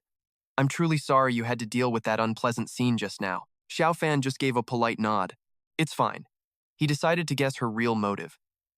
Speaker 1: I'm truly sorry you had to deal with that unpleasant scene just now. Xiaofan just gave a polite nod. It's fine. He decided to guess her real motive.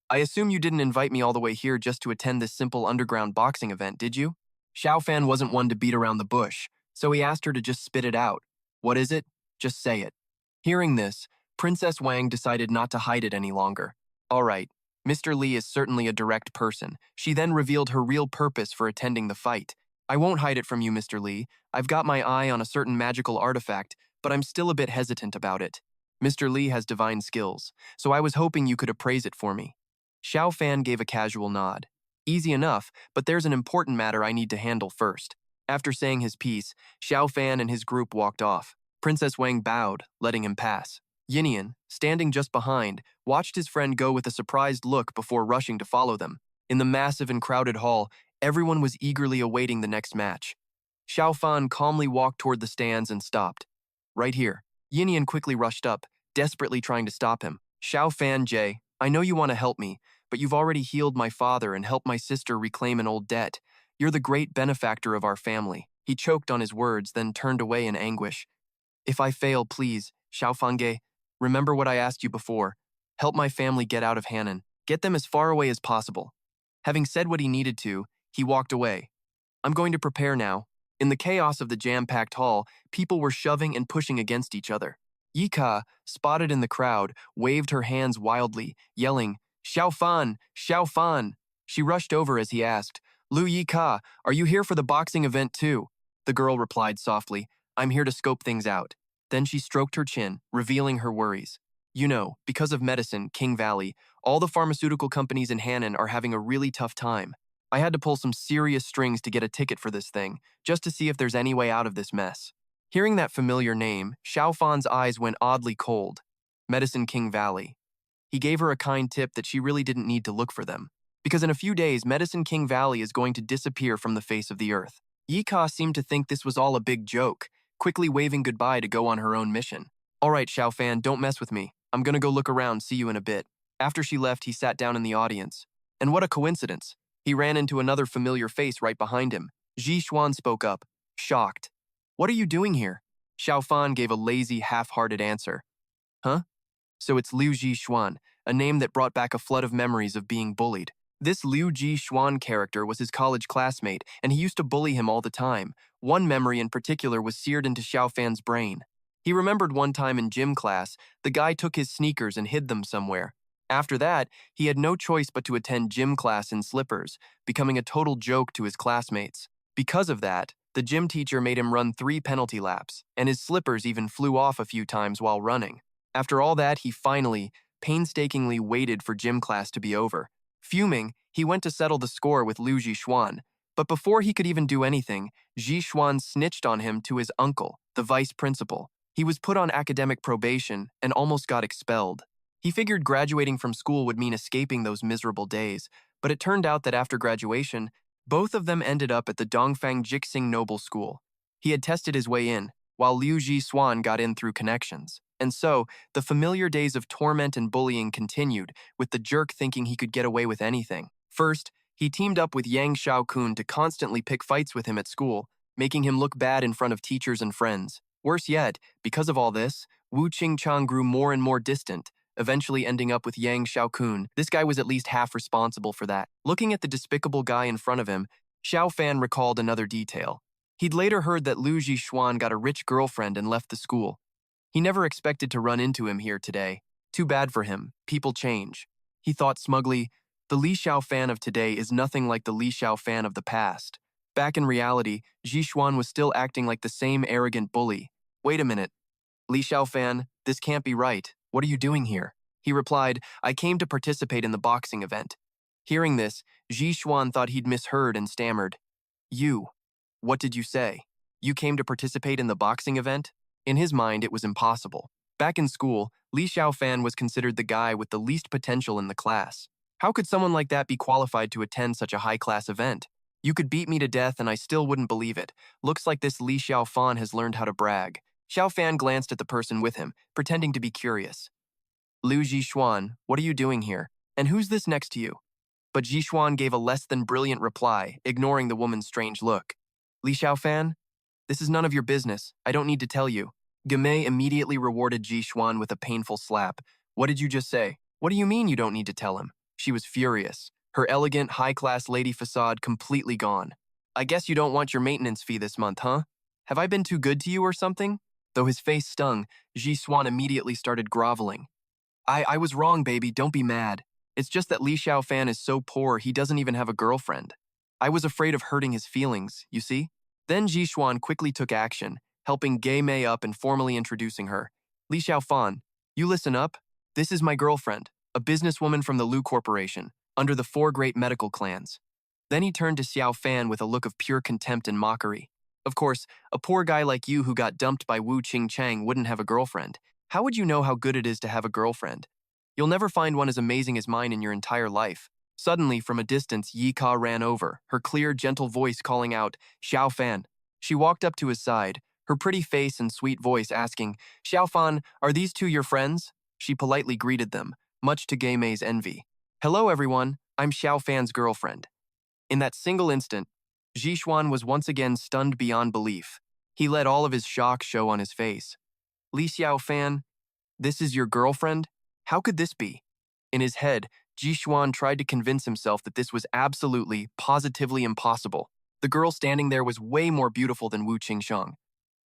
Speaker 1: I assume you didn't invite me all the way here just to attend this simple underground boxing event, did you? Xiaofan wasn't one to beat around the bush, so he asked her to just spit it out. What is it? Just say it. Hearing this, Princess Wang decided not to hide it any longer. All right, Mr. Li is certainly a direct person. She then revealed her real purpose for attending the fight. I won't hide it from you, Mr. Li. I've got my eye on a certain magical artifact, but I'm still a bit hesitant about it. Mr. Li has divine skills, so I was hoping you could appraise it for me. Xiaofan gave a casual nod. Easy enough, but there's an important matter I need to handle first. After saying his piece, Xiaofan and his group walked off. Princess Wang bowed, letting him pass. Yinian, standing just behind, watched his friend go with a surprised look before rushing to follow them. In the massive and crowded hall, everyone was eagerly awaiting the next match. Xiaofan calmly walked toward the stands and stopped. Right here. Yinian quickly rushed up, desperately trying to stop him. Xiaofan Jie, I know you want to help me, but you've already healed my father and helped my sister reclaim an old debt. You're the great benefactor of our family. He choked on his words, then turned away in anguish. If I fail, please, Xiaofan Ge, remember what I asked you before. Help my family get out of Hannan. Get them as far away as possible. Having said what he needed to, he walked away. I'm going to prepare now. In the chaos of the jam-packed hall, people were shoving and pushing against each other. Yika, spotted in the crowd, waved her hands wildly, yelling, Xiaofan! Xiaofan! She rushed over as he asked, Lu Yika, are you here for the boxing event too? The girl replied softly, I'm here to scope things out. Then she stroked her chin, revealing her worries. You know, because of medicine, King Valley, all the pharmaceutical companies in Hannan are having a really tough time. I had to pull some serious strings to get a ticket for this thing, just to see if there's any way out of this mess. Hearing that familiar name, Xiaofan's eyes went oddly cold. Medicine King Valley. He gave her a kind tip that she really didn't need to look for them, because in a few days, Medicine King Valley is going to disappear from the face of the earth. Yika seemed to think this was all a big joke, quickly waving goodbye to go on her own mission. All right, Xiaofan, don't mess with me. I'm gonna go look around, see you in a bit. After she left, he sat down in the audience. And what a coincidence. He ran into another familiar face right behind him. Xuan spoke up, shocked. What are you doing here? Xiaofan gave a lazy, half-hearted answer. Huh? So it's Liu Xuan, a name that brought back a flood of memories of being bullied. This Liu Xuan character was his college classmate, and he used to bully him all the time. One memory in particular was seared into Xiaofan's brain. He remembered one time in gym class, the guy took his sneakers and hid them somewhere. After that, he had no choice but to attend gym class in slippers, becoming a total joke to his classmates. Because of that, the gym teacher made him run 3 penalty laps, and his slippers even flew off a few times while running. After all that, he finally, painstakingly waited for gym class to be over. Fuming, he went to settle the score with Liu Xuan, but before he could even do anything, Xuan snitched on him to his uncle, the vice principal. He was put on academic probation and almost got expelled. He figured graduating from school would mean escaping those miserable days, but it turned out that after graduation, both of them ended up at the Dongfang Jixing Noble School. He had tested his way in, while Liu Xuan got in through connections. And so, the familiar days of torment and bullying continued, with the jerk thinking he could get away with anything. First, he teamed up with Yang Xiaokun to constantly pick fights with him at school, making him look bad in front of teachers and friends. Worse yet, because of all this, Wu Qingchang grew more and more distant, eventually ending up with Yang Xiaokun. This guy was at least half responsible for that. Looking at the despicable guy in front of him, Xiaofan recalled another detail. He'd later heard that Liu Xuan got a rich girlfriend and left the school. He never expected to run into him here today. Too bad for him. People change. He thought smugly, the Li Xiaofan of today is nothing like the Li Xiaofan of the past. Back in reality, Xuan was still acting like the same arrogant bully. Wait a minute. Li Xiaofan, this can't be right. What are you doing here? He replied, I came to participate in the boxing event. Hearing this, Xuan thought he'd misheard and stammered. You. What did you say? You came to participate in the boxing event? In his mind, it was impossible. Back in school, Li Xiaofan was considered the guy with the least potential in the class. How could someone like that be qualified to attend such a high-class event? You could beat me to death and I still wouldn't believe it. Looks like this Li Xiaofan has learned how to brag. Xiaofan glanced at the person with him, pretending to be curious. Liu Xuan, what are you doing here? And who's this next to you? But Xuan gave a less than brilliant reply, ignoring the woman's strange look. Li Xiaofan? This is none of your business. I don't need to tell you. Gamay immediately rewarded Xuan with a painful slap. What did you just say? What do you mean you don't need to tell him? She was furious, her elegant, high-class lady facade completely gone. I guess you don't want your maintenance fee this month, huh? Have I been too good to you or something? Though his face stung, Xuan immediately started groveling. I was wrong, baby, don't be mad. It's just that Li Xiaofan is so poor he doesn't even have a girlfriend. I was afraid of hurting his feelings, you see? Then Xuan quickly took action, helping Gay Mei up and formally introducing her. Li Xiaofan, you listen up. This is my girlfriend, a businesswoman from the Lu Corporation, under the 4 great medical clans. Then he turned to Xiaofan with a look of pure contempt and mockery. Of course, a poor guy like you who got dumped by Wu Qingchang wouldn't have a girlfriend. How would you know how good it is to have a girlfriend? You'll never find one as amazing as mine in your entire life. Suddenly, from a distance, Yi Ka ran over, her clear, gentle voice calling out, Xiaofan. She walked up to his side, her pretty face and sweet voice asking, Xiaofan, are these 2 your friends? She politely greeted them, much to Gay Mei's envy. Hello, everyone. I'm Xiaofan's girlfriend. In that single instant, Xuan was once again stunned beyond belief. He let all of his shock show on his face. Li Xiaofan, this is your girlfriend? How could this be? In his head, Xuan tried to convince himself that this was absolutely, positively impossible. The girl standing there was way more beautiful than Wu Qingshang.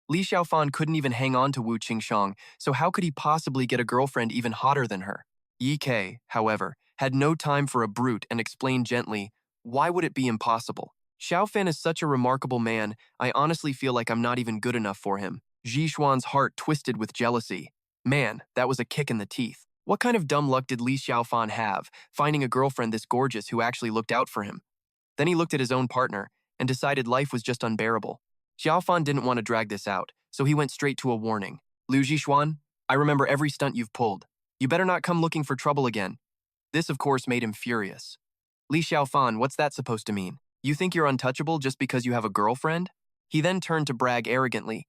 Speaker 1: Li Xiaofan couldn't even hang on to Wu Qingshang, so how could he possibly get a girlfriend even hotter than her? Yi Ke, however, had no time for a brute and explained gently, why would it be impossible? Xiaofan is such a remarkable man, I honestly feel like I'm not even good enough for him. Xuan's heart twisted with jealousy. Man, that was a kick in the teeth. What kind of dumb luck did Li Xiaofan have, finding a girlfriend this gorgeous who actually looked out for him? Then he looked at his own partner and decided life was just unbearable. Xiaofan didn't want to drag this out, so he went straight to a warning. Li Taixuan, I remember every stunt you've pulled. You better not come looking for trouble again. This, of course, made him furious. Li Xiaofan, what's that supposed to mean? You think you're untouchable just because you have a girlfriend? He then turned to brag arrogantly.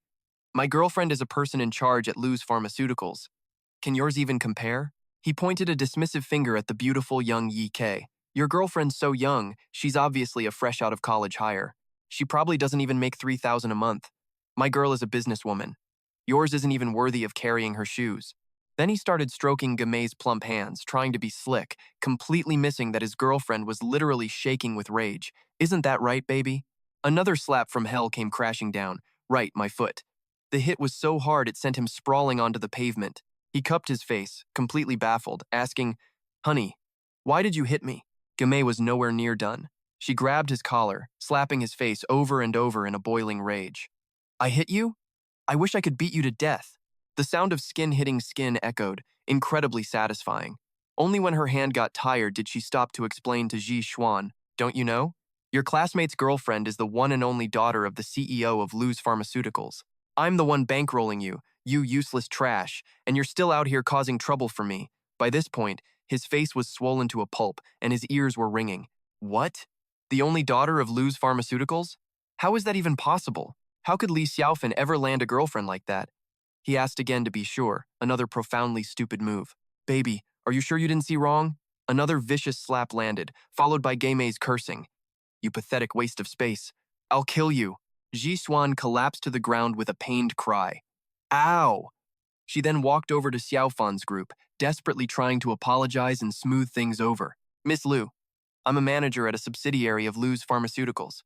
Speaker 1: My girlfriend is a person in charge at Lu's Pharmaceuticals. Can yours even compare? He pointed a dismissive finger at the beautiful young Yi Ke. Your girlfriend's so young, she's obviously a fresh out of college hire. She probably doesn't even make 3,000 a month. My girl is a businesswoman. Yours isn't even worthy of carrying her shoes. Then he started stroking Gamei's plump hands, trying to be slick, completely missing that his girlfriend was literally shaking with rage. Isn't that right, baby? Another slap from hell came crashing down. Right, my foot. The hit was so hard it sent him sprawling onto the pavement. He cupped his face, completely baffled, asking, Honey, why did you hit me? Gamei was nowhere near done. She grabbed his collar, slapping his face over and over in a boiling rage. I hit you? I wish I could beat you to death. The sound of skin hitting skin echoed, incredibly satisfying. Only when her hand got tired did she stop to explain to Li Taixuan, don't you know? Your classmate's girlfriend is the one and only daughter of the CEO of Lu's Pharmaceuticals. I'm the one bankrolling you, you useless trash, and you're still out here causing trouble for me. By this point, his face was swollen to a pulp and his ears were ringing. What? The only daughter of Lu's Pharmaceuticals? How is that even possible? How could Li Xiaofan ever land a girlfriend like that? He asked again to be sure, another profoundly stupid move. Baby, are you sure you didn't see wrong? Another vicious slap landed, followed by Gamei's cursing. You pathetic waste of space. I'll kill you. Li Taixuan collapsed to the ground with a pained cry. Ow! She then walked over to Xiaofan's group, desperately trying to apologize and smooth things over. Miss Lu, I'm a manager at a subsidiary of Lu's Pharmaceuticals.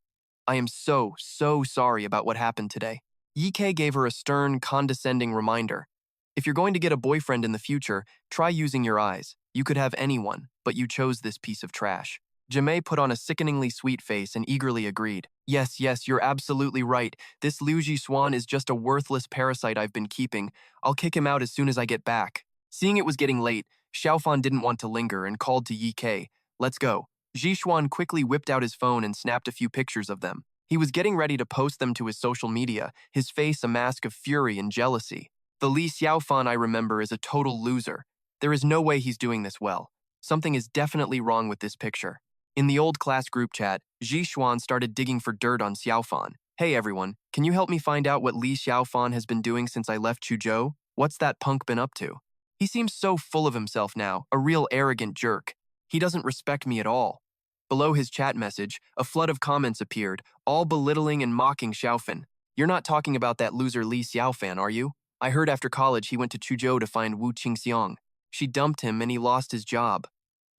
Speaker 1: I am so sorry about what happened today. Yi Ke gave her a stern, condescending reminder. If you're going to get a boyfriend in the future, try using your eyes. You could have anyone, but you chose this piece of trash. Jamei put on a sickeningly sweet face and eagerly agreed. Yes, you're absolutely right. This Li Taixuan is just a worthless parasite I've been keeping. I'll kick him out as soon as I get back. Seeing it was getting late, Xiaofan didn't want to linger and called to Yi Ke. Let's go. Li Taixuan quickly whipped out his phone and snapped a few pictures of them. He was getting ready to post them to his social media, his face a mask of fury and jealousy. The Li Xiaofan I remember is a total loser. There is no way he's doing this well. Something is definitely wrong with this picture. In the old class group chat, Li Taixuan started digging for dirt on Xiaofan. Hey everyone, can you help me find out what Li Xiaofan has been doing since I left Chuzhou? What's that punk been up to? He seems so full of himself now, a real arrogant jerk. He doesn't respect me at all. Below his chat message, a flood of comments appeared, all belittling and mocking Xiaofan. You're not talking about that loser Li Xiaofan, are you? I heard after college he went to Chuzhou to find Wu Qingxiang. She dumped him and he lost his job.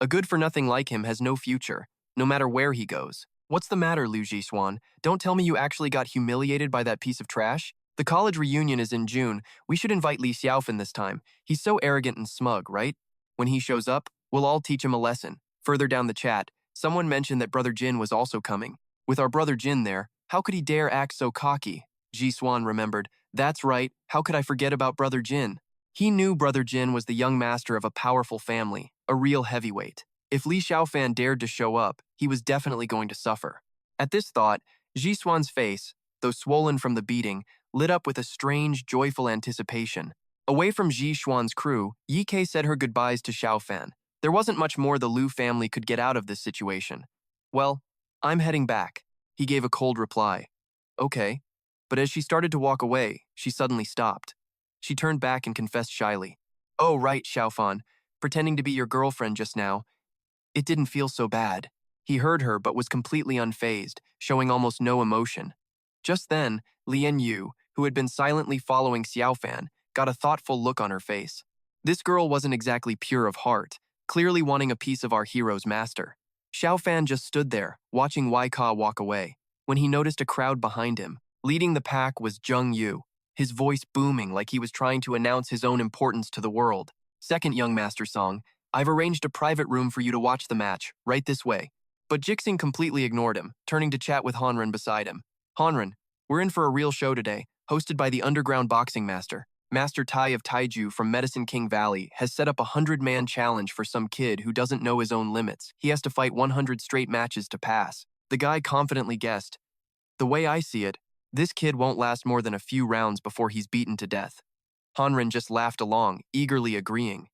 Speaker 1: A good-for-nothing like him has no future, no matter where he goes. What's the matter, Li Taixuan? Don't tell me you actually got humiliated by that piece of trash? The college reunion is in June. We should invite Li Xiaofan this time. He's so arrogant and smug, right? When he shows up, we'll all teach him a lesson. Further down the chat, someone mentioned that Brother Jin was also coming. With our Brother Jin there, how could he dare act so cocky? Li Taixuan remembered. That's right, how could I forget about Brother Jin? He knew Brother Jin was the young master of a powerful family, a real heavyweight. If Li Xiaofan dared to show up, he was definitely going to suffer. At this thought, Li Taixuan's face, though swollen from the beating, lit up with a strange, joyful anticipation. Away from Li Taixuan's crew, Yi Ke said her goodbyes to Xiaofan. There wasn't much more the Lu family could get out of this situation. Well, I'm heading back. He gave a cold reply. Okay. But as she started to walk away, she suddenly stopped. She turned back and confessed shyly. Oh, right, Xiaofan. Pretending to be your girlfriend just now. It didn't feel so bad. He heard her but was completely unfazed, showing almost no emotion. Just then, Lian Yu, who had been silently following Xiaofan, got a thoughtful look on her face. This girl wasn't exactly pure of heart, clearly wanting a piece of our hero's master. Xiaofan just stood there, watching Wai Ka walk away, when he noticed a crowd behind him. Leading the pack was Zheng Yu, his voice booming like he was trying to announce his own importance to the world. Second young master song, I've arranged a private room for you to watch the match, right this way. But Jixing completely ignored him, turning to chat with Hanren beside him. Hanren, we're in for a real show today, hosted by the underground boxing master. Master Tai of Taiju from Medicine King Valley has set up a 100-man challenge for some kid who doesn't know his own limits. He has to fight 100 straight matches to pass. The guy confidently guessed, "The way I see it, this kid won't last more than a few rounds before he's beaten to death." Hanren just laughed along, eagerly agreeing.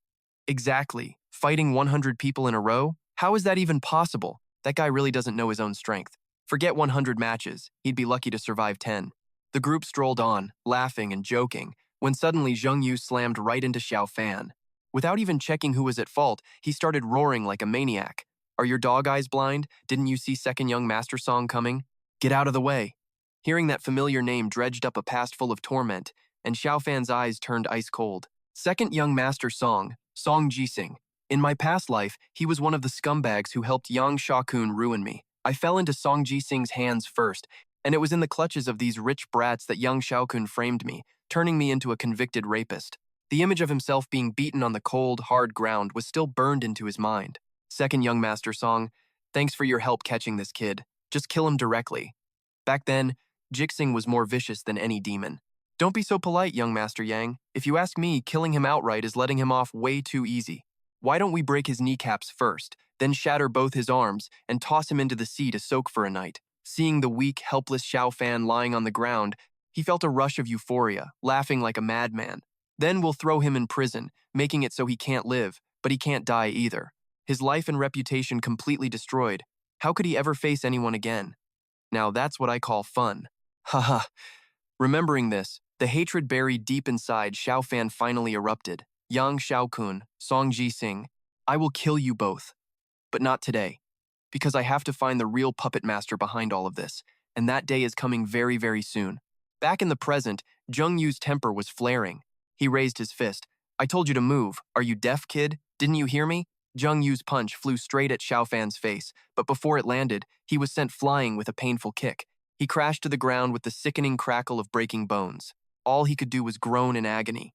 Speaker 1: "Exactly. Fighting 100 people in a row? How is that even possible? That guy really doesn't know his own strength. Forget 100 matches, he'd be lucky to survive 10. The group strolled on, laughing and joking, when suddenly Zheng Yu slammed right into Xiaofan. Without even checking who was at fault, he started roaring like a maniac. "Are your dog eyes blind? Didn't you see second young Master Song coming? Get out of the way." Hearing that familiar name dredged up a past full of torment, and Xiaofan's eyes turned ice cold. Second young Master Song, Song Jising. In my past life, he was one of the scumbags who helped Yang Shakun ruin me. I fell into Song Jising's hands first, and it was in the clutches of these rich brats that Yang Xiaokun framed me, turning me into a convicted rapist. The image of himself being beaten on the cold, hard ground was still burned into his mind. Second young Master Song, thanks for your help catching this kid. Just kill him directly. Back then, Jixing was more vicious than any demon. Don't be so polite, young Master Yang. If you ask me, killing him outright is letting him off way too easy. Why don't we break his kneecaps first, then shatter both his arms and toss him into the sea to soak for a night? Seeing the weak, helpless Xiaofan lying on the ground, he felt a rush of euphoria, laughing like a madman. Then we'll throw him in prison, making it so he can't live, but he can't die either. His life and reputation completely destroyed. How could he ever face anyone again? Now that's what I call fun. Haha. Remembering this, the hatred buried deep inside Xiaofan finally erupted. Yang Xiaokun, Song Jising, I will kill you both. But not today. Because I have to find the real puppet master behind all of this, and that day is coming very, very soon. Back in the present, Zheng Yu's temper was flaring. He raised his fist. "I told you to move. Are you deaf, kid? Didn't you hear me?" Zheng Yu's punch flew straight at Xiaofan's face, but before it landed, he was sent flying with a painful kick. He crashed to the ground with the sickening crackle of breaking bones. All he could do was groan in agony.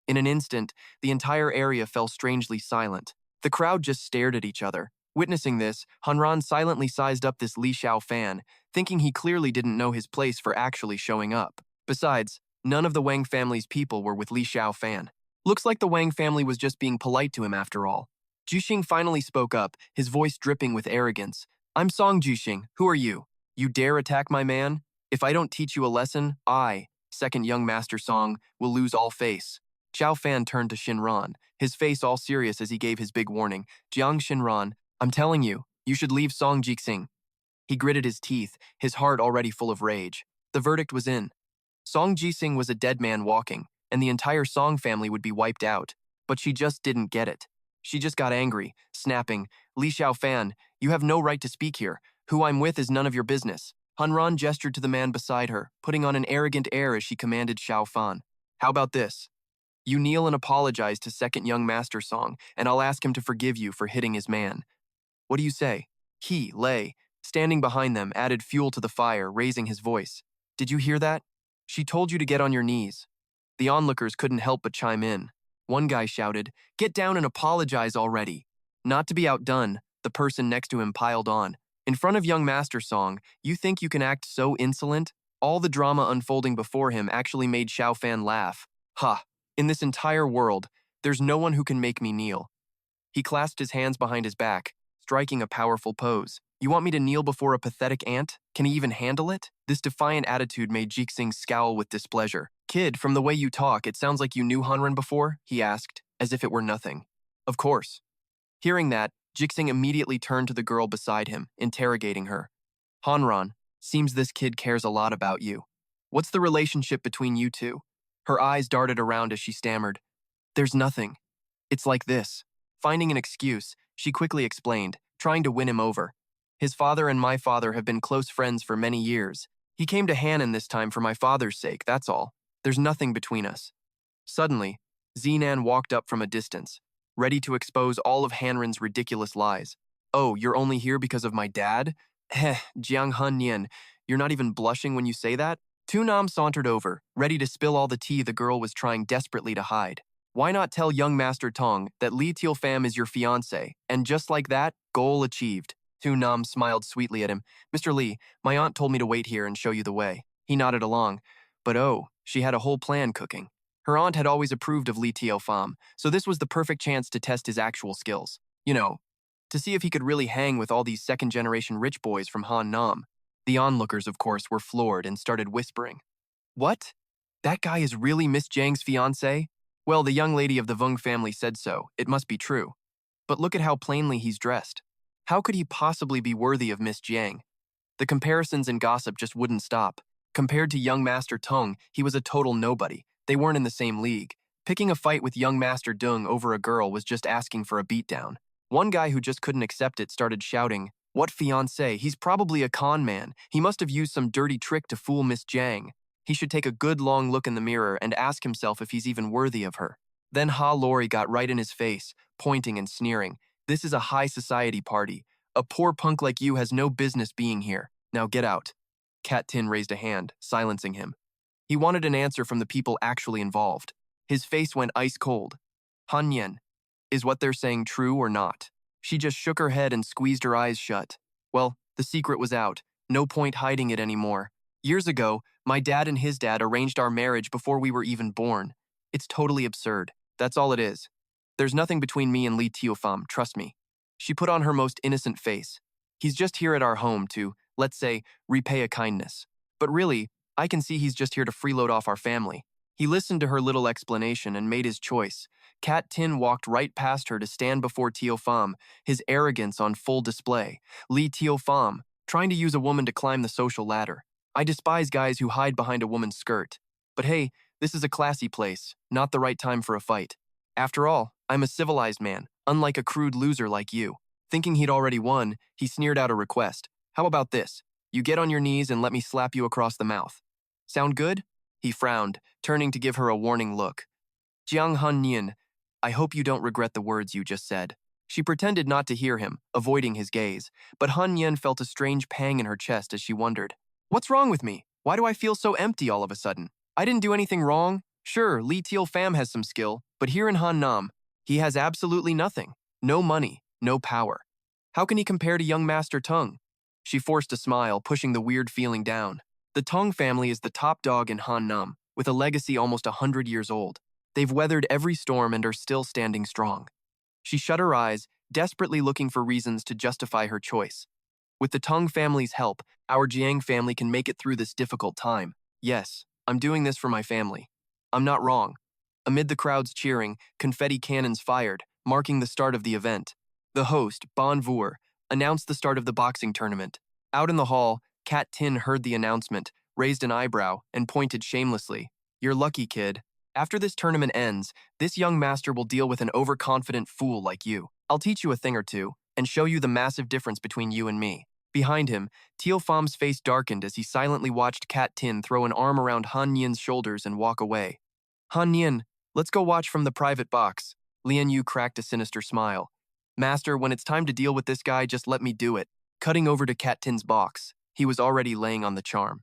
Speaker 1: In an instant, the entire area fell strangely silent. The crowd just stared at each other. Witnessing this, Hanran silently sized up this Li Xiaofan, thinking he clearly didn't know his place for actually showing up. Besides, none of the Wang family's people were with Li Xiaofan. Looks like the Wang family was just being polite to him after all. Juxing finally spoke up, his voice dripping with arrogance. "I'm Song Juxing. Who are you? You dare attack my man? If I don't teach you a lesson, I, second young Master Song, will lose all face." Xiaofan turned to Shinran, his face all serious as he gave his big warning. "Jiang Shinran, I'm telling you, you should leave Song Jixing." He gritted his teeth, his heart already full of rage. The verdict was in. Song Jixing was a dead man walking, and the entire Song family would be wiped out. But she just didn't get it. She just got angry, snapping, "Li Xiaofan, you have no right to speak here. Who I'm with is none of your business." Hanran gestured to the man beside her, putting on an arrogant air as she commanded Xiaofan. "How about this? You kneel and apologize to second young Master Song, and I'll ask him to forgive you for hitting his man. What do you say?" He, Lei, standing behind them, added fuel to the fire, raising his voice. "Did you hear that? She told you to get on your knees." The onlookers couldn't help but chime in. One guy shouted, "Get down and apologize already." Not to be outdone, the person next to him piled on. "In front of young Master Song, you think you can act so insolent?" All the drama unfolding before him actually made Xiaofan laugh. "Ha! In this entire world, there's no one who can make me kneel." He clasped his hands behind his back, striking a powerful pose. "You want me to kneel before a pathetic ant? Can he even handle it?" This defiant attitude made Jixing scowl with displeasure. "Kid, from the way you talk, it sounds like you knew Hanren before?" he asked, as if it were nothing. "Of course." Hearing that, Jixing immediately turned to the girl beside him, interrogating her. "Hanran, seems this kid cares a lot about you. What's the relationship between you two?" Her eyes darted around as she stammered. "There's nothing. It's like this." Finding an excuse, she quickly explained, trying to win him over. "His father and my father have been close friends for many years. He came to Hannan this time for my father's sake, that's all. There's nothing between us." Suddenly, Zinan walked up from a distance, ready to expose all of Hanran's ridiculous lies. "Oh, you're only here because of my dad? Heh, Jiang Han Nian, you're not even blushing when you say that?" Tu Nam sauntered over, ready to spill all the tea the girl was trying desperately to hide. "Why not tell young Master Tong that Li Taixuan is your fiancé, and just like that, goal achieved." Tu Nam smiled sweetly at him. "Mr. Li, my aunt told me to wait here and show you the way." He nodded along. But oh, she had a whole plan cooking. Her aunt had always approved of Li Taixuan, so this was the perfect chance to test his actual skills. You know, to see if he could really hang with all these second-generation rich boys from Han Nam. The onlookers, of course, were floored and started whispering. What? That guy is really Miss Jiang's fiancé? Well, the young lady of the Vung family said so. It must be true. But look at how plainly he's dressed. How could he possibly be worthy of Miss Jiang? The comparisons and gossip just wouldn't stop. Compared to young Master Tung, he was a total nobody. They weren't in the same league. Picking a fight with young Master Dung over a girl was just asking for a beatdown. One guy who just couldn't accept it started shouting, "What fiancé? He's probably a con man. He must have used some dirty trick to fool Miss Jiang. He should take a good long look in the mirror and ask himself if he's even worthy of her." Then Ha Lori got right in his face, pointing and sneering. "This is a high society party. A poor punk like you has no business being here. Now get out." Cat Tin raised a hand, silencing him. He wanted an answer from the people actually involved. His face went ice cold. "Han Yen, is what they're saying true or not?" She just shook her head and squeezed her eyes shut. Well, the secret was out. No point hiding it anymore. Years ago, my dad and his dad arranged our marriage before we were even born. It's totally absurd. That's all it is. There's nothing between me and Li Taixuan, trust me. She put on her most innocent face. He's just here at our home to, let's say, repay a kindness. But really, I can see he's just here to freeload off our family. He listened to her little explanation and made his choice. Cat Tin walked right past her to stand before Taixuan, his arrogance on full display. Li Taixuan, trying to use a woman to climb the social ladder. I despise guys who hide behind a woman's skirt. But hey, this is a classy place, not the right time for a fight. After all, I'm a civilized man, unlike a crude loser like you. Thinking he'd already won, he sneered out a request. How about this? You get on your knees and let me slap you across the mouth. Sound good? He frowned, turning to give her a warning look. Jiang Han Yin, I hope you don't regret the words you just said. She pretended not to hear him, avoiding his gaze, but Han Yin felt a strange pang in her chest as she wondered. What's wrong with me? Why do I feel so empty all of a sudden? I didn't do anything wrong. Sure, Li Taixuan has some skill, but here in Han Nam, he has absolutely nothing. No money, no power. How can he compare to young Master Tung? She forced a smile, pushing the weird feeling down. The Tung family is the top dog in Han Nam, with a legacy almost 100 years old. They've weathered every storm and are still standing strong. She shut her eyes, desperately looking for reasons to justify her choice. With the Tung family's help, our Jiang family can make it through this difficult time. Yes, I'm doing this for my family. I'm not wrong. Amid the crowd's cheering, confetti cannons fired, marking the start of the event. The host, Bon Veur, announced the start of the boxing tournament. Out in the hall, Cat Tin heard the announcement, raised an eyebrow, and pointed shamelessly. You're lucky, kid. After this tournament ends, this young master will deal with an overconfident fool like you. I'll teach you a thing or two, and show you the massive difference between you and me. Behind him, Taixuan's face darkened as he silently watched Cat Tin throw an arm around Han Yin's shoulders and walk away. Han Yin, let's go watch from the private box. Lian Yu cracked a sinister smile. Master, when it's time to deal with this guy, just let me do it. Cutting over to Cat Tin's box, he was already laying on the charm.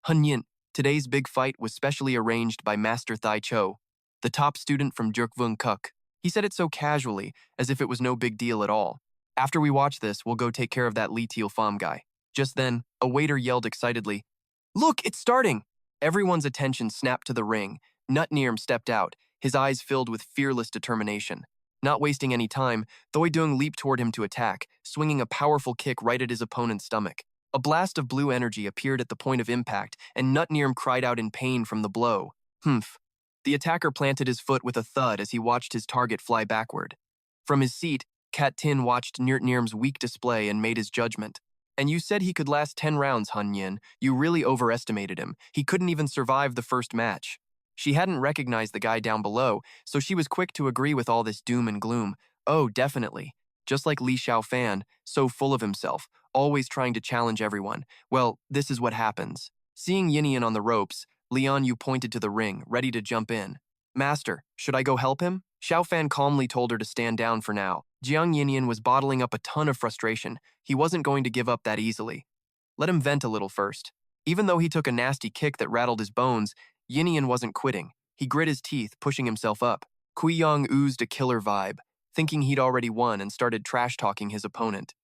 Speaker 1: Han Yin, today's big fight was specially arranged by Master Thai Cho, the top student from Jurkvung Kuk. He said it so casually, as if it was no big deal at all. After we watch this, we'll go take care of that Li Taixuan guy. Just then, a waiter yelled excitedly, Look, it's starting! Everyone's attention snapped to the ring. Nutnirm stepped out, his eyes filled with fearless determination. Not wasting any time, Thoi Dung leaped toward him to attack, swinging a powerful kick right at his opponent's stomach. A blast of blue energy appeared at the point of impact, and Nutnirm cried out in pain from the blow. Humph. The attacker planted his foot with a thud as he watched his target fly backward. From his seat, Cat Tin watched Nurtnirm's weak display and made his judgment. And you said he could last 10 rounds, Han Yin. You really overestimated him. He couldn't even survive the first match. She hadn't recognized the guy down below, so she was quick to agree with all this doom and gloom. Oh, definitely. Just like Li Xiaofan, so full of himself, always trying to challenge everyone. Well, this is what happens. Seeing Yinian on the ropes, Lian Yu pointed to the ring, ready to jump in. Master, should I go help him? Xiaofan calmly told her to stand down for now. Jiang Yinian was bottling up a ton of frustration. He wasn't going to give up that easily. Let him vent a little first. Even though he took a nasty kick that rattled his bones, Yinian wasn't quitting. He grit his teeth, pushing himself up. Kui Yong oozed a killer vibe, thinking he'd already won and started trash-talking his opponent.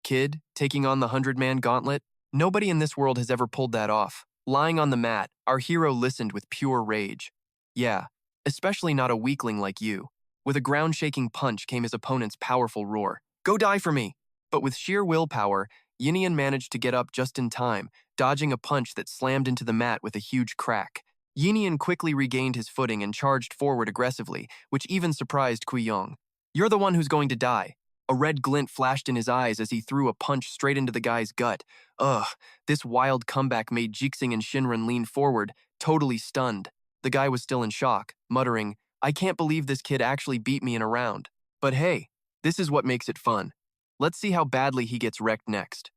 Speaker 1: Kid, taking on the 100-man gauntlet? Nobody in this world has ever pulled that off. Lying on the mat, our hero listened with pure rage. Yeah, especially not a weakling like you. With a ground-shaking punch came his opponent's powerful roar. Go die for me! But with sheer willpower, Yinian managed to get up just in time, dodging a punch that slammed into the mat with a huge crack. Yinian quickly regained his footing and charged forward aggressively, which even surprised Yong. You're the one who's going to die. A red glint flashed in his eyes as he threw a punch straight into the guy's gut. Ugh, this wild comeback made Jixing and Shinran lean forward, totally stunned. The guy was still in shock, muttering, I can't believe this kid actually beat me in a round. But hey, this is what makes it fun. Let's see how badly he gets wrecked next.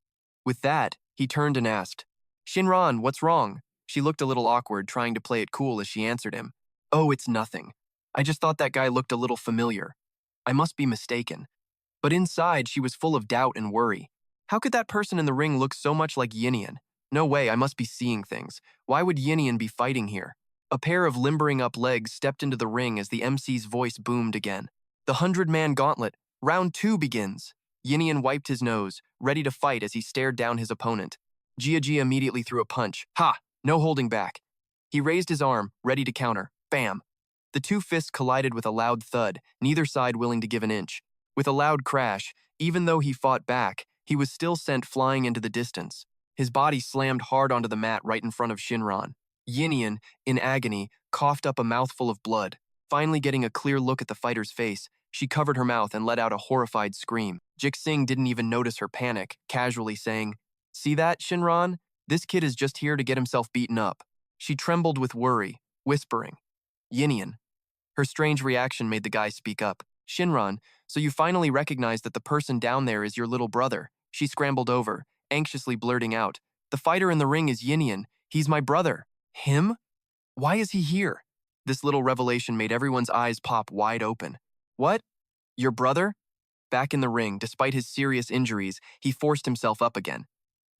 Speaker 1: With that, he turned and asked, Shinran, what's wrong? She looked a little awkward, trying to play it cool as she answered him. Oh, it's nothing. I just thought that guy looked a little familiar. I must be mistaken. But inside, she was full of doubt and worry. How could that person in the ring look so much like Yinian? No way, I must be seeing things. Why would Yinian be fighting here? A pair of limbering up legs stepped into the ring as the MC's voice boomed again. The 100-man gauntlet, round 2 begins. Yinian wiped his nose, ready to fight as he stared down his opponent. Jia immediately threw a punch. Ha! No holding back. He raised his arm, ready to counter. Bam! The two fists collided with a loud thud, neither side willing to give an inch. With a loud crash, even though he fought back, he was still sent flying into the distance. His body slammed hard onto the mat right in front of Shinran. Yinian, in agony, coughed up a mouthful of blood. Finally getting a clear look at the fighter's face, she covered her mouth and let out a horrified scream. Jixing didn't even notice her panic, casually saying, See that, Shinran? This kid is just here to get himself beaten up. She trembled with worry, whispering, Yinian. Her strange reaction made the guy speak up. Shinran, so you finally recognize that the person down there is your little brother. She scrambled over, anxiously blurting out, The fighter in the ring is Yinian. He's my brother. Him? Why is he here? This little revelation made everyone's eyes pop wide open. What? Your brother? Back in the ring, despite his serious injuries, he forced himself up again.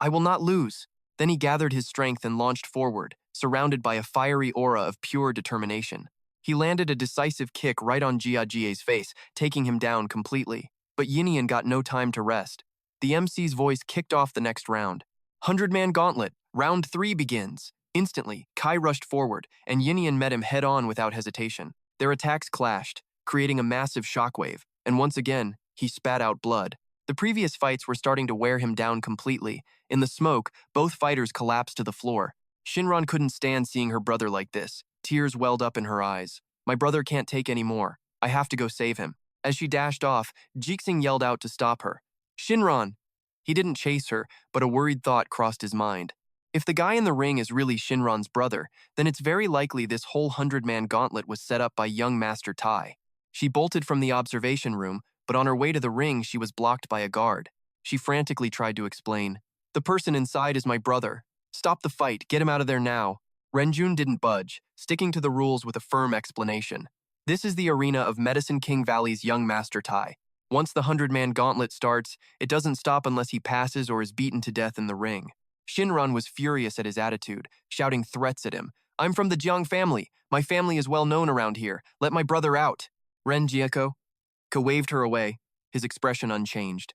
Speaker 1: I will not lose. Then he gathered his strength and launched forward, surrounded by a fiery aura of pure determination. He landed a decisive kick right on Jia's face, taking him down completely. But Yinian got no time to rest. The MC's voice kicked off the next round. 100-man gauntlet, round 3 begins. Instantly, Kai rushed forward, and Yinian met him head-on without hesitation. Their attacks clashed, creating a massive shockwave, and once again, he spat out blood. The previous fights were starting to wear him down completely. In the smoke, both fighters collapsed to the floor. Shinran couldn't stand seeing her brother like this. Tears welled up in her eyes. My brother can't take any more. I have to go save him. As she dashed off, Jixing yelled out to stop her. Shinran! He didn't chase her, but a worried thought crossed his mind. If the guy in the ring is really Shinran's brother, then it's very likely this whole 100-man gauntlet was set up by young Master Tai. She bolted from the observation room, but on her way to the ring, she was blocked by a guard. She frantically tried to explain. The person inside is my brother. Stop the fight. Get him out of there now. Renjun didn't budge, sticking to the rules with a firm explanation. This is the arena of Medicine King Valley's young Master Tai. Once the 100-man gauntlet starts, it doesn't stop unless he passes or is beaten to death in the ring. Shinran was furious at his attitude, shouting threats at him. I'm from the Jiang family. My family is well known around here. Let my brother out. Ren Jieko waved her away, his expression unchanged.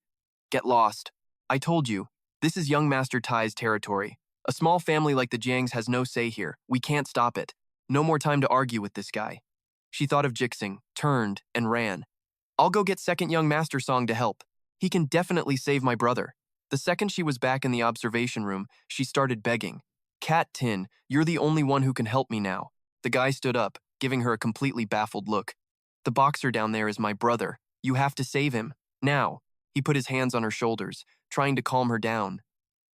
Speaker 1: Get lost. I told you, this is young Master Tai's territory. A small family like the Jiangs has no say here. We can't stop it. No more time to argue with this guy. She thought of Jixing, turned, and ran. I'll go get second young Master Song to help. He can definitely save my brother. The second she was back in the observation room, she started begging. Cat Tin, you're the only one who can help me now. The guy stood up, giving her a completely baffled look. The boxer down there is my brother. You have to save him. Now. He put his hands on her shoulders, trying to calm her down.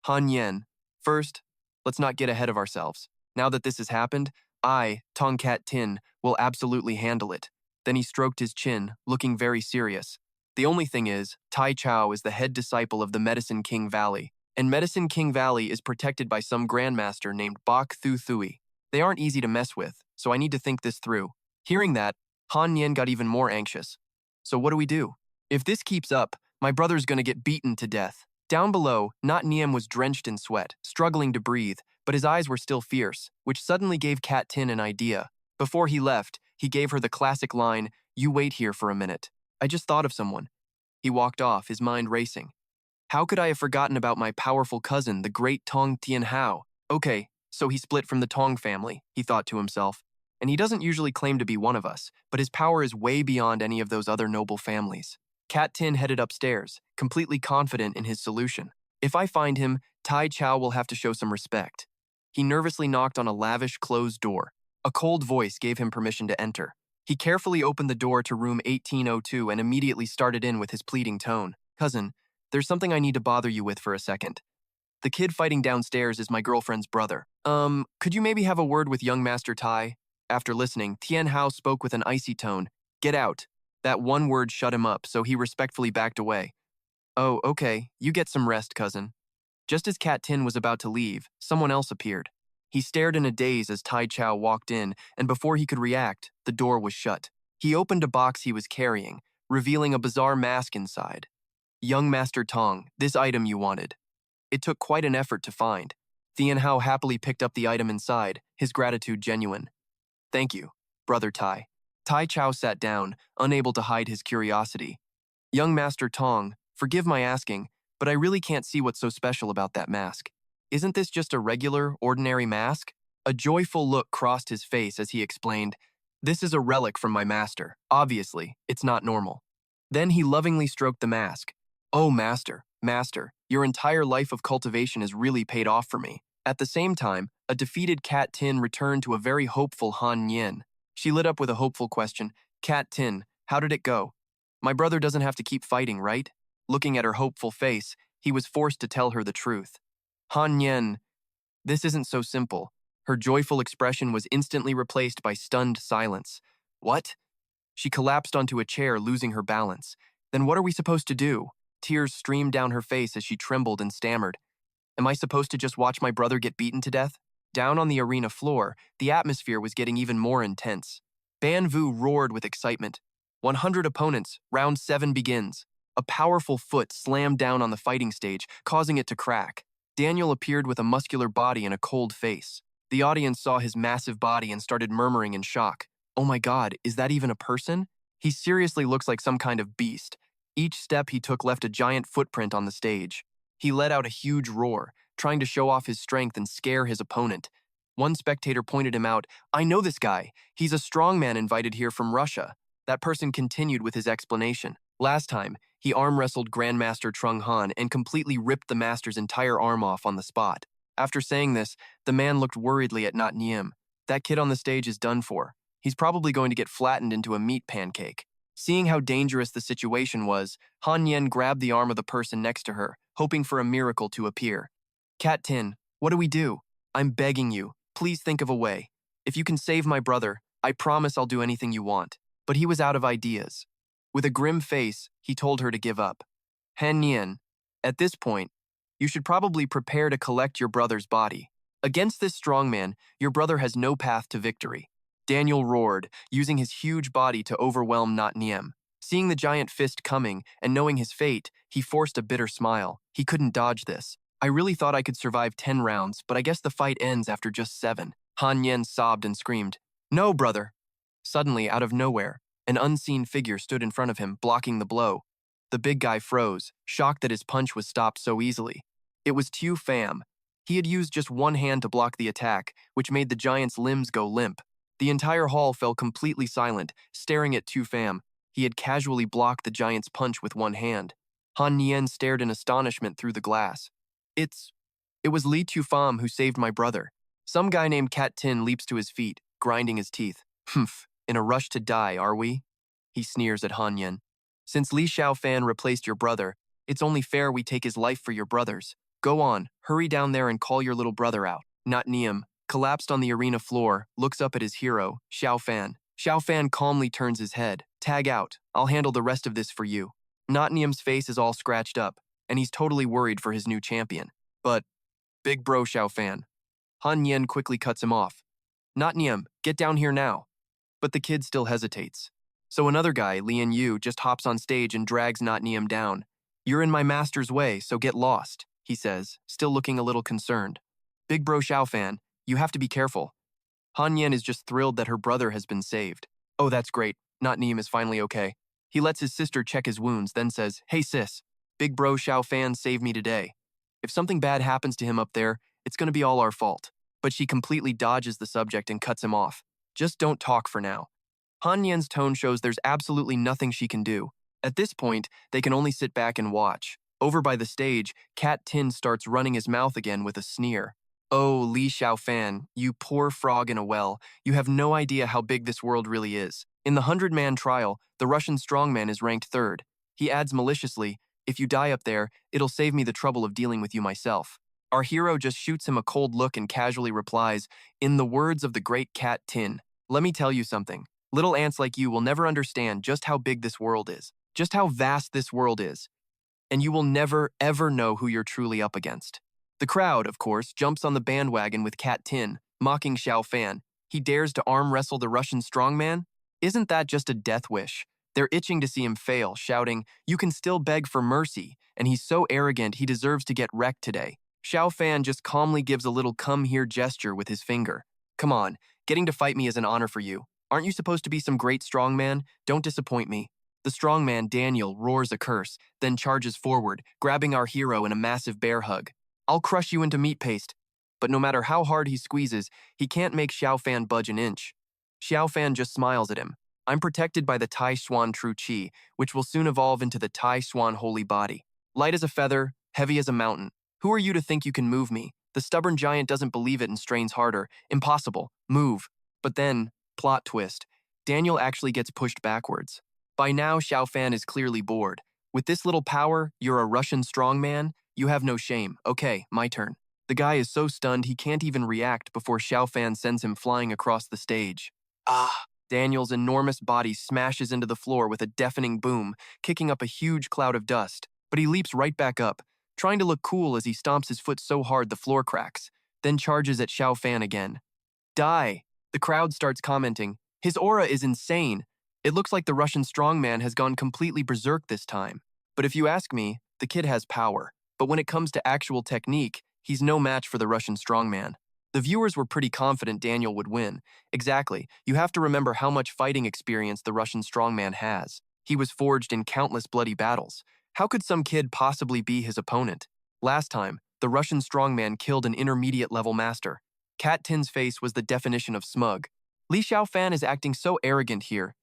Speaker 1: Han Yen, first, let's not get ahead of ourselves. Now that this has happened, I, Tong Cat Tin, will absolutely handle it. Then he stroked his chin, looking very serious. The only thing is, Tai Chao is the head disciple of the Medicine King Valley, and Medicine King Valley is protected by some grandmaster named Bok Thu Thui. They aren't easy to mess with, so I need to think this through. Hearing that, Han Yen got even more anxious. So what do we do? If this keeps up, my brother's gonna get beaten to death. Down below, Not Niem was drenched in sweat, struggling to breathe, but his eyes were still fierce, which suddenly gave Cat Tin an idea. Before he left, he gave her the classic line, "You wait here for a minute. I just thought of someone." He walked off, his mind racing. How could I have forgotten about my powerful cousin, the great Tong Tianhao? Okay, so he split from the Tong family, he thought to himself. and he doesn't usually claim to be one of us, but his power is way beyond any of those other noble families. Cat Tin headed upstairs, completely confident in his solution. If I find him, Tai Chao will have to show some respect. He nervously knocked on a lavish, closed door. A cold voice gave him permission to enter. He carefully opened the door to room 1802 and immediately started in with his pleading tone. Cousin, there's something I need to bother you with for a second. The kid fighting downstairs is my girlfriend's brother. Could you maybe have a word with young Master Tai? After listening, Tian Hao spoke with an icy tone. Get out. That one word shut him up, so he respectfully backed away. Oh, okay, you get some rest, cousin. Just as Cat Tin was about to leave, someone else appeared. He stared in a daze as Tai Chao walked in, and before he could react, the door was shut. He opened a box he was carrying, revealing a bizarre mask inside. Young Master Tong, this item you wanted. It took quite an effort to find. Tian Hao happily picked up the item inside, his gratitude genuine. Thank you, Brother Tai. Tai Chao sat down, unable to hide his curiosity. Young Master Tong, forgive my asking, but I really can't see what's so special about that mask. Isn't this just a regular, ordinary mask? A joyful look crossed his face as he explained, This is a relic from my master. Obviously, it's not normal. Then he lovingly stroked the mask. Oh, Master, your entire life of cultivation has really paid off for me. At the same time, a defeated Cat Tin returned to a very hopeful Han Yin. She lit up with a hopeful question. Cat Tin, how did it go? My brother doesn't have to keep fighting, right? Looking at her hopeful face, he was forced to tell her the truth. Han Yin, this isn't so simple. Her joyful expression was instantly replaced by stunned silence. What? She collapsed onto a chair, losing her balance. Then what are we supposed to do? Tears streamed down her face as she trembled and stammered. Am I supposed to just watch my brother get beaten to death? Down on the arena floor, the atmosphere was getting even more intense. Ban Vu roared with excitement. 100 opponents, round 7 begins. A powerful foot slammed down on the fighting stage, causing it to crack. Daniel appeared with a muscular body and a cold face. The audience saw his massive body and started murmuring in shock. Oh my god, is that even a person? He seriously looks like some kind of beast. Each step he took left a giant footprint on the stage. He let out a huge roar, trying to show off his strength and scare his opponent. One spectator pointed him out. I know this guy. He's a strongman invited here from Russia. That person continued with his explanation. Last time, he arm-wrestled Grandmaster Trung Han and completely ripped the master's entire arm off on the spot. After saying this, the man looked worriedly at Not Niem. That kid on the stage is done for. He's probably going to get flattened into a meat pancake. Seeing how dangerous the situation was, Han Yen grabbed the arm of the person next to her, hoping for a miracle to appear. Cat Tin, what do we do? I'm begging you, please think of a way. If you can save my brother, I promise I'll do anything you want. But he was out of ideas. With a grim face, he told her to give up. Han Yen, at this point, you should probably prepare to collect your brother's body. Against this strongman, your brother has no path to victory. Daniel roared, using his huge body to overwhelm Not Niem. Seeing the giant fist coming and knowing his fate, he forced a bitter smile. He couldn't dodge this. I really thought I could survive 10 rounds, but I guess the fight ends after just 7. Han Yen sobbed and screamed, No, brother! Suddenly, out of nowhere, an unseen figure stood in front of him, blocking the blow. The big guy froze, shocked that his punch was stopped so easily. It was Tu Pham. He had used just one hand to block the attack, which made the giant's limbs go limp. The entire hall fell completely silent, staring at Tu Pham. He had casually blocked the giant's punch with one hand. Han Nien stared in astonishment through the glass. It was Li Taixuan who saved my brother. Some guy named Cat Tin leaps to his feet, grinding his teeth. Humph, in a rush to die, are we? He sneers at Han Yen. Since Li Xiaofan replaced your brother, it's only fair we take his life for your brother's. Go on, hurry down there and call your little brother out. Not Niem, collapsed on the arena floor, looks up at his hero, Xiaofan. Xiaofan calmly turns his head. Tag out, I'll handle the rest of this for you. Not Niem's face is all scratched up, and he's totally worried for his new champion. But, big bro Xiaofan. Han Yen quickly cuts him off. Not Niem, get down here now. But the kid still hesitates. So another guy, Lian Yu, just hops on stage and drags Not Niem down. You're in my master's way, so get lost, he says, still looking a little concerned. Big bro Xiaofan, you have to be careful. Han Yen is just thrilled that her brother has been saved. Oh, that's great. Not Niem is finally okay. He lets his sister check his wounds, then says, Hey sis, big bro Xiaofan saved me today. If something bad happens to him up there, it's going to be all our fault. But she completely dodges the subject and cuts him off. Just don't talk for now. Han Yan's tone shows there's absolutely nothing she can do. At this point, they can only sit back and watch. Over by the stage, Cat Tin starts running his mouth again with a sneer. Oh, Li Xiaofan, you poor frog in a well, you have no idea how big this world really is. In the 100-man trial, the Russian strongman is ranked third. He adds maliciously, if you die up there, it'll save me the trouble of dealing with you myself. Our hero just shoots him a cold look and casually replies, in the words of the great Cat Tin, let me tell you something. Little ants like you will never understand just how big this world is, just how vast this world is, and you will never, ever know who you're truly up against. The crowd, of course, jumps on the bandwagon with Cat Tin, mocking Xiaofan. He dares to arm wrestle the Russian strongman? Isn't that just a death wish? They're itching to see him fail, shouting, you can still beg for mercy, and he's so arrogant he deserves to get wrecked today. Xiaofan just calmly gives a little come here gesture with his finger. Come on, getting to fight me is an honor for you. Aren't you supposed to be some great strongman? Don't disappoint me. The strongman, Daniel, roars a curse, then charges forward, grabbing our hero in a massive bear hug. I'll crush you into meat paste. But no matter how hard he squeezes, he can't make Xiaofan budge an inch. Xiaofan just smiles at him. I'm protected by the Taixuan true qi, which will soon evolve into the Taixuan holy body. Light as a feather, heavy as a mountain. Who are you to think you can move me? The stubborn giant doesn't believe it and strains harder. Impossible. Move. But then, plot twist, Daniel actually gets pushed backwards. By now, Xiaofan is clearly bored. With this little power, you're a Russian strongman? You have no shame. Okay, my turn. The guy is so stunned he can't even react before Xiaofan sends him flying across the stage. Ah! Daniel's enormous body smashes into the floor with a deafening boom, kicking up a huge cloud of dust. But he leaps right back up, trying to look cool as he stomps his foot so hard the floor cracks, then charges at Xiaofan again. Die! The crowd starts commenting. His aura is insane. It looks like the Russian strongman has gone completely berserk this time. But if you ask me, the kid has power. But when it comes to actual technique, he's no match for the Russian strongman. The viewers were pretty confident Daniel would win. Exactly, you have to remember how much fighting experience the Russian strongman has. He was forged in countless bloody battles. How could some kid possibly be his opponent? Last time, the Russian strongman killed an intermediate-level master. Cat Tin's face was the definition of smug. Li Xiaofan is acting so arrogant here.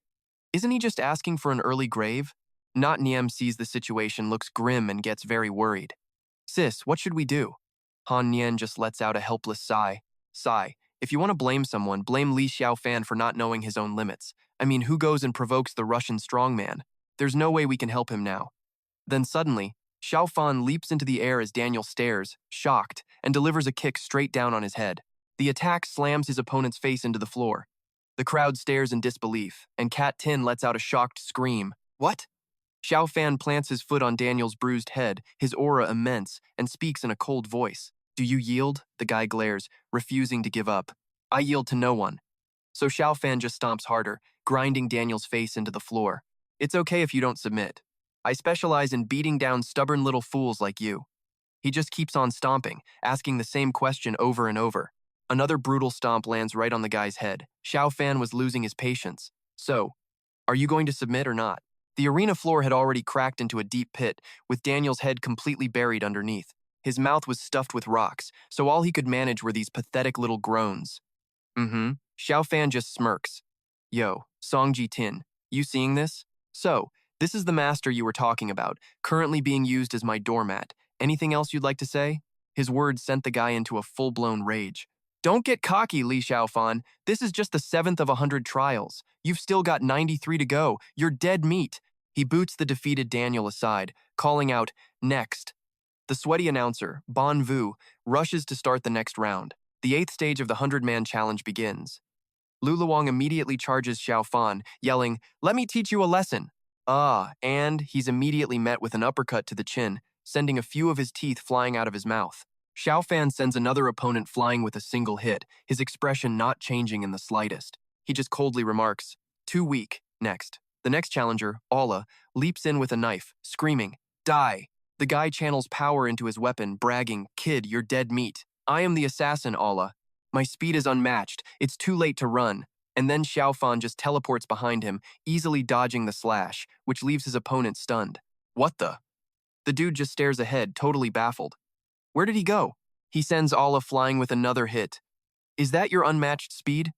Speaker 1: Isn't he just asking for an early grave? Not Niem sees the situation, looks grim, and gets very worried. Sis, what should we do? Han Nian just lets out a helpless sigh. Sigh. If you want to blame someone, blame Li Xiaofan for not knowing his own limits. I mean, who goes and provokes the Russian strongman? There's no way we can help him now. Then suddenly, Xiaofan leaps into the air as Daniel stares, shocked, and delivers a kick straight down on his head. The attack slams his opponent's face into the floor. The crowd stares in disbelief, and Cat Tin lets out a shocked scream. What? Xiaofan plants his foot on Daniel's bruised head, his aura immense, and speaks in a cold voice. Do you yield? The guy glares, refusing to give up. I yield to no one. So Xiaofan just stomps harder, grinding Daniel's face into the floor. It's okay if you don't submit. I specialize in beating down stubborn little fools like you. He just keeps on stomping, asking the same question over and over. Another brutal stomp lands right on the guy's head. Xiaofan was losing his patience. So, are you going to submit or not? The arena floor had already cracked into a deep pit, with Daniel's head completely buried underneath. His mouth was stuffed with rocks, so all he could manage were these pathetic little groans. Xiaofan just smirks. Yo, Songji Tin, you seeing this? So, this is the master you were talking about, currently being used as my doormat. Anything else you'd like to say? His words sent the guy into a full-blown rage. Don't get cocky, Li Xiaofan. This is just the 7th of 100 trials. You've still got 93 to go. You're dead meat. He boots the defeated Daniel aside, calling out, next. The sweaty announcer, Bon Vu, rushes to start the next round. The 8th stage of the 100-man challenge begins. Lu Luang immediately charges Xiaofan, yelling, let me teach you a lesson. And he's immediately met with an uppercut to the chin, sending a few of his teeth flying out of his mouth. Xiaofan sends another opponent flying with a single hit, his expression not changing in the slightest. He just coldly remarks, too weak, next. The next challenger, Allah, leaps in with a knife, screaming, die. The guy channels power into his weapon, bragging, kid, you're dead meat. I am the assassin, Allah. My speed is unmatched, it's too late to run. And then Xiaofan just teleports behind him, easily dodging the slash, which leaves his opponent stunned. What the? The dude just stares ahead, totally baffled. Where did he go? He sends Allah flying with another hit. Is that your unmatched speed?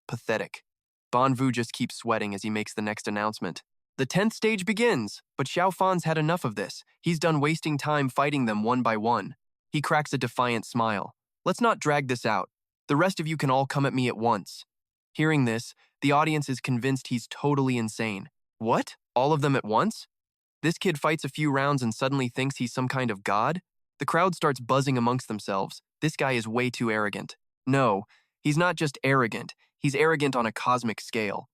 Speaker 1: Pathetic. Banvu just keeps sweating as he makes the next announcement. The 10th stage begins, but Xiaofan's had enough of this. He's done wasting time fighting them one by one. He cracks a defiant smile. Let's not drag this out. The rest of you can all come at me at once. Hearing this, the audience is convinced he's totally insane. What? All of them at once? This kid fights a few rounds and suddenly thinks he's some kind of god? The crowd starts buzzing amongst themselves. This guy is way too arrogant. No, he's not just arrogant. He's arrogant on a cosmic scale.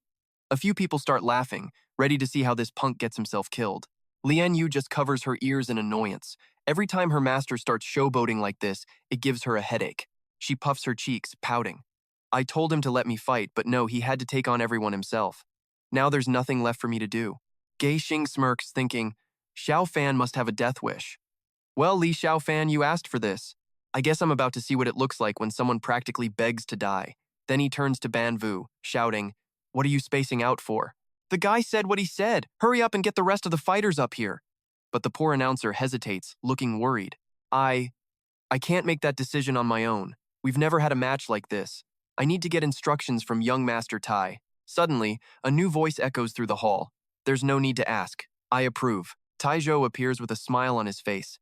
Speaker 1: A few people start laughing, ready to see how this punk gets himself killed. Lian Yu just covers her ears in annoyance. Every time her master starts showboating like this, it gives her a headache. She puffs her cheeks, pouting. I told him to let me fight, but no, he had to take on everyone himself. Now there's nothing left for me to do. Gei Xing smirks, thinking, Xiaofan must have a death wish. Well, Li Xiaofan, you asked for this. I guess I'm about to see what it looks like when someone practically begs to die. Then he turns to Banvu, shouting, What are you spacing out for? The guy said what he said. Hurry up and get the rest of the fighters up here. But the poor announcer hesitates, looking worried. I can't make that decision on my own. We've never had a match like this. I need to get instructions from young Master Tai. Suddenly, a new voice echoes through the hall. There's no need to ask. I approve. Taizhou appears with a smile on his face.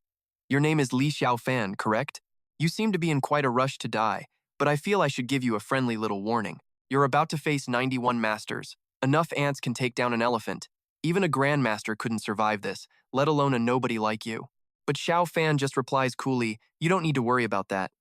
Speaker 1: Your name is Li Xiaofan, correct? You seem to be in quite a rush to die, but I feel I should give you a friendly little warning. You're about to face 91 masters. Enough ants can take down an elephant. Even a grandmaster couldn't survive this, let alone a nobody like you. But Xiaofan just replies coolly, You don't need to worry about that.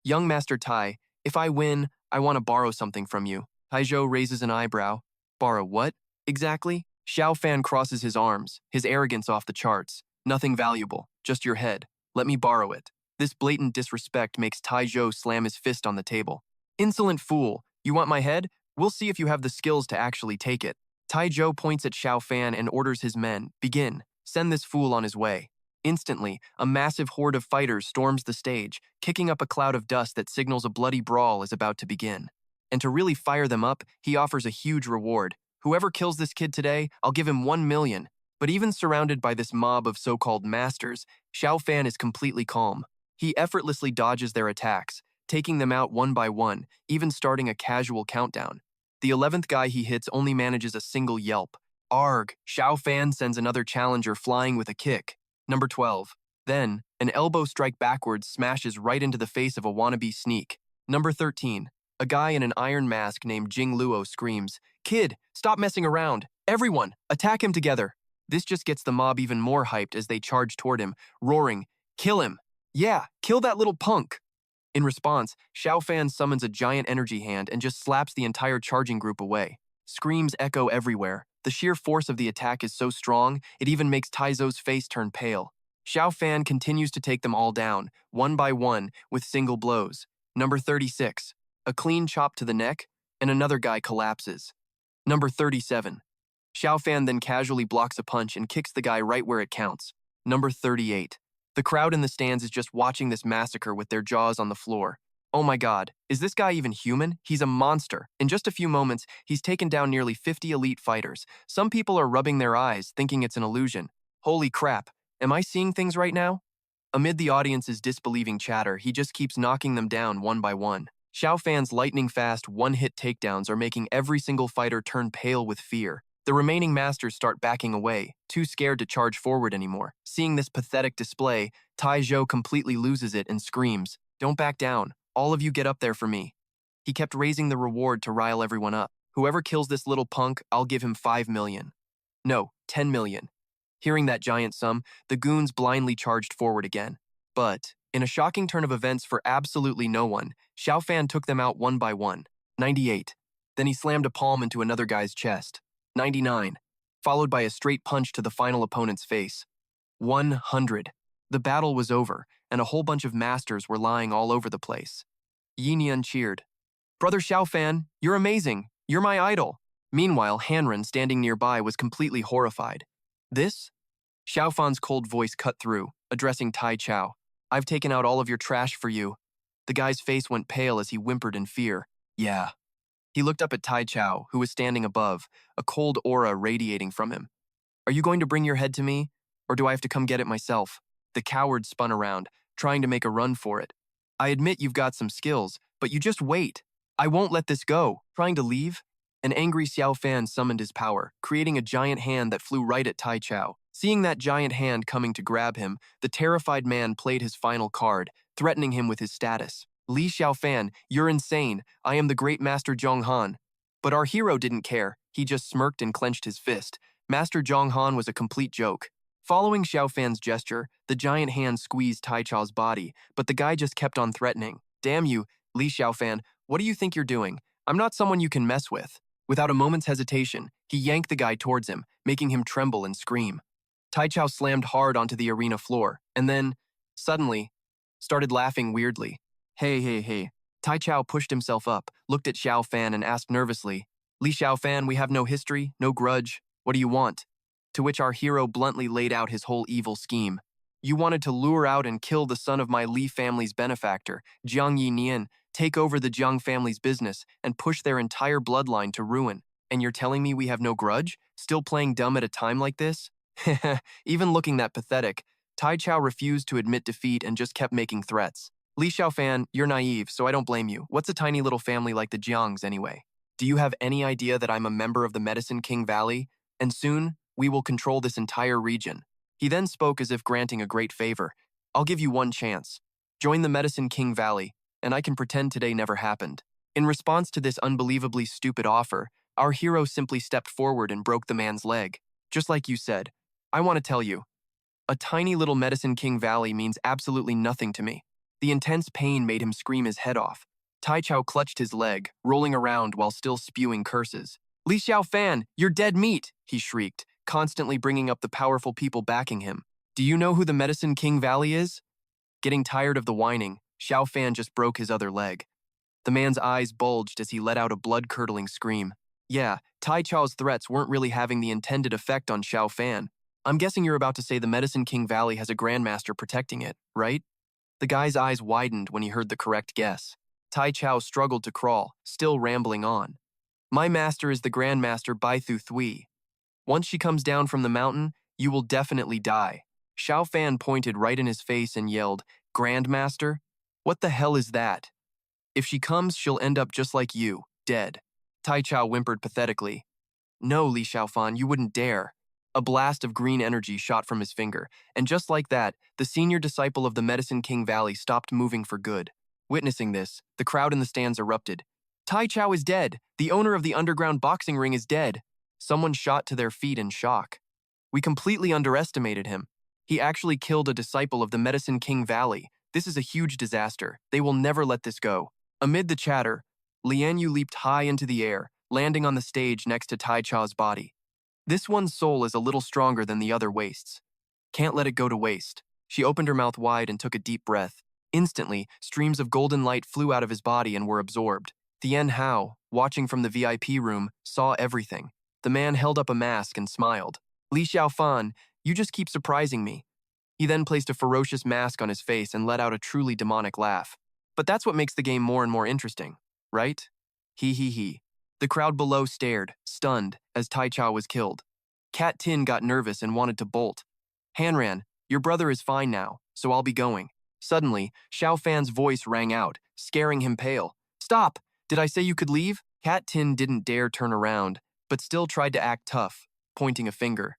Speaker 1: Young Master Tai, if I win, I want to borrow something from you. Taizhou raises an eyebrow. Borrow what? Exactly? Xiaofan crosses his arms, his arrogance off the charts. Nothing valuable, just your head. Let me borrow it. This blatant disrespect makes Taizhou slam his fist on the table. Insolent fool, you want my head? We'll see if you have the skills to actually take it. Taizhou points at Xiaofan and orders his men, begin, send this fool on his way. Instantly, a massive horde of fighters storms the stage, kicking up a cloud of dust that signals a bloody brawl is about to begin. And to really fire them up, he offers a huge reward. Whoever kills this kid today, I'll give him 1 million. But even surrounded by this mob of so-called masters, Xiaofan is completely calm. He effortlessly dodges their attacks, taking them out one by one, even starting a casual countdown. The 11th guy he hits only manages a single yelp. Arg! Xiaofan sends another challenger flying with a kick. Number 12. Then, an elbow strike backwards smashes right into the face of a wannabe sneak. Number 13. A guy in an iron mask named Jing Luo screams, Kid, stop messing around! Everyone, attack him together! This just gets the mob even more hyped as they charge toward him, roaring, Kill him! Yeah, kill that little punk! In response, Xiaofan summons a giant energy hand and just slaps the entire charging group away. Screams echo everywhere. The sheer force of the attack is so strong, it even makes Taizhou's face turn pale. Xiaofan continues to take them all down, one by one, with single blows. Number 36. A clean chop to the neck, and another guy collapses. Number 37. Xiaofan then casually blocks a punch and kicks the guy right where it counts. Number 38. The crowd in the stands is just watching this massacre with their jaws on the floor. Oh my god, is this guy even human? He's a monster. In just a few moments, he's taken down nearly 50 elite fighters. Some people are rubbing their eyes, thinking it's an illusion. Holy crap, am I seeing things right now? Amid the audience's disbelieving chatter, he just keeps knocking them down one by one. Xiaofan's lightning-fast one-hit takedowns are making every single fighter turn pale with fear. The remaining masters start backing away, too scared to charge forward anymore. Seeing this pathetic display, Taizhou completely loses it and screams, Don't back down. All of you get up there for me. He kept raising the reward to rile everyone up. Whoever kills this little punk, I'll give him 5 million. No, 10 million. Hearing that giant sum, the goons blindly charged forward again. But, in a shocking turn of events for absolutely no one, Xiaofan took them out one by one. 98. Then he slammed a palm into another guy's chest. 99. Followed by a straight punch to the final opponent's face. 100. The battle was over, and a whole bunch of masters were lying all over the place. Yinyan cheered. Brother Xiaofan, you're amazing. You're my idol. Meanwhile, Hanren, standing nearby, was completely horrified. This? Xiaofan's cold voice cut through, addressing Tai Chao. I've taken out all of your trash for you. The guy's face went pale as he whimpered in fear. Yeah. He looked up at Tai Chao, who was standing above, a cold aura radiating from him. Are you going to bring your head to me, or do I have to come get it myself? The coward spun around, trying to make a run for it. I admit you've got some skills, but you just wait. I won't let this go. Trying to leave? An angry Xiaofan summoned his power, creating a giant hand that flew right at Taichao. Seeing that giant hand coming to grab him, the terrified man played his final card, threatening him with his status. Li Xiaofan, you're insane. I am the great Master Zhonghan. But our hero didn't care. He just smirked and clenched his fist. Master Zhonghan was a complete joke. Following Xiaofan's gesture, the giant hand squeezed Taichao's body, but the guy just kept on threatening. Damn you, Li Xiaofan, what do you think you're doing? I'm not someone you can mess with. Without a moment's hesitation, he yanked the guy towards him, making him tremble and scream. Taichao slammed hard onto the arena floor, and then, suddenly, started laughing weirdly. Hey. Taichao pushed himself up, looked at Xiaofan and asked nervously, Li Xiaofan, we have no history, no grudge. What do you want? To which our hero bluntly laid out his whole evil scheme. You wanted to lure out and kill the son of my Li family's benefactor, Jiang Yi Nian, take over the Jiang family's business, and push their entire bloodline to ruin. And you're telling me we have no grudge? Still playing dumb at a time like this? Even looking that pathetic, Taichao refused to admit defeat and just kept making threats. Li Xiaofan, you're naive, so I don't blame you. What's a tiny little family like the Jiangs anyway? Do you have any idea that I'm a member of the Medicine King Valley? And soon, we will control this entire region. He then spoke as if granting a great favor. I'll give you one chance. Join the Medicine King Valley, and I can pretend today never happened. In response to this unbelievably stupid offer, our hero simply stepped forward and broke the man's leg. Just like you said, I want to tell you, a tiny little Medicine King Valley means absolutely nothing to me. The intense pain made him scream his head off. Taichao clutched his leg, rolling around while still spewing curses. Li Xiaofan, you're dead meat, he shrieked, constantly bringing up the powerful people backing him. Do you know who the Medicine King Valley is? Getting tired of the whining, Xiaofan just broke his other leg. The man's eyes bulged as he let out a blood-curdling scream. Yeah, Taichao's threats weren't really having the intended effect on Xiaofan. I'm guessing you're about to say the Medicine King Valley has a grandmaster protecting it, right? The guy's eyes widened when he heard the correct guess. Taichao struggled to crawl, still rambling on. My master is the Grandmaster Baithu Thui. Once she comes down from the mountain, you will definitely die. Xiaofan pointed right in his face and yelled, Grandmaster? What the hell is that? If she comes, she'll end up just like you, dead. Taichao whimpered pathetically. No, Li Xiaofan, you wouldn't dare. A blast of green energy shot from his finger, and just like that, the senior disciple of the Medicine King Valley stopped moving for good. Witnessing this, the crowd in the stands erupted. Taichao is dead! The owner of the underground boxing ring is dead! Someone shot to their feet in shock. We completely underestimated him. He actually killed a disciple of the Medicine King Valley. This is a huge disaster. They will never let this go. Amid the chatter, Lianyu leaped high into the air, landing on the stage next to Taichao's body. This one's soul is a little stronger than the other wastes. Can't let it go to waste. She opened her mouth wide and took a deep breath. Instantly, streams of golden light flew out of his body and were absorbed. Tien Hao, watching from the VIP room, saw everything. The man held up a mask and smiled. Li Xiaofan, you just keep surprising me. He then placed a ferocious mask on his face and let out a truly demonic laugh. But that's what makes the game more and more interesting, right? He. The crowd below stared, stunned, as Taichao was killed. Cat Tin got nervous and wanted to bolt. Hanran, your brother is fine now, so I'll be going. Suddenly, Xiaofan's voice rang out, scaring him pale. Stop! Did I say you could leave? Cat Tin didn't dare turn around, but still tried to act tough, pointing a finger.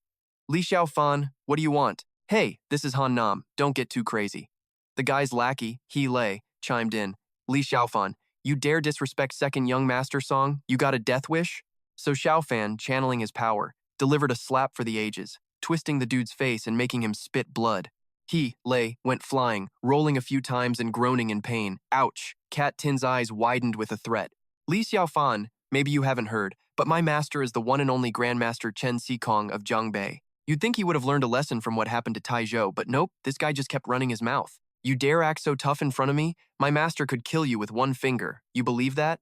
Speaker 1: Li Xiaofan, what do you want? Hey, this is Han Nam, don't get too crazy. The guy's lackey, He Lei, chimed in. Li Xiaofan, you dare disrespect second young master song? You got a death wish? So Xiaofan, channeling his power, delivered a slap for the ages, twisting the dude's face and making him spit blood. He, Lei, went flying, rolling a few times and groaning in pain. Ouch! Cat Tin's eyes widened with a threat. Li Xiaofan, maybe you haven't heard, but my master is the one and only Grandmaster Chen Xikong of Zhangbei. You'd think he would have learned a lesson from what happened to Taizhou, but nope, this guy just kept running his mouth. You dare act so tough in front of me? My master could kill you with one finger. You believe that?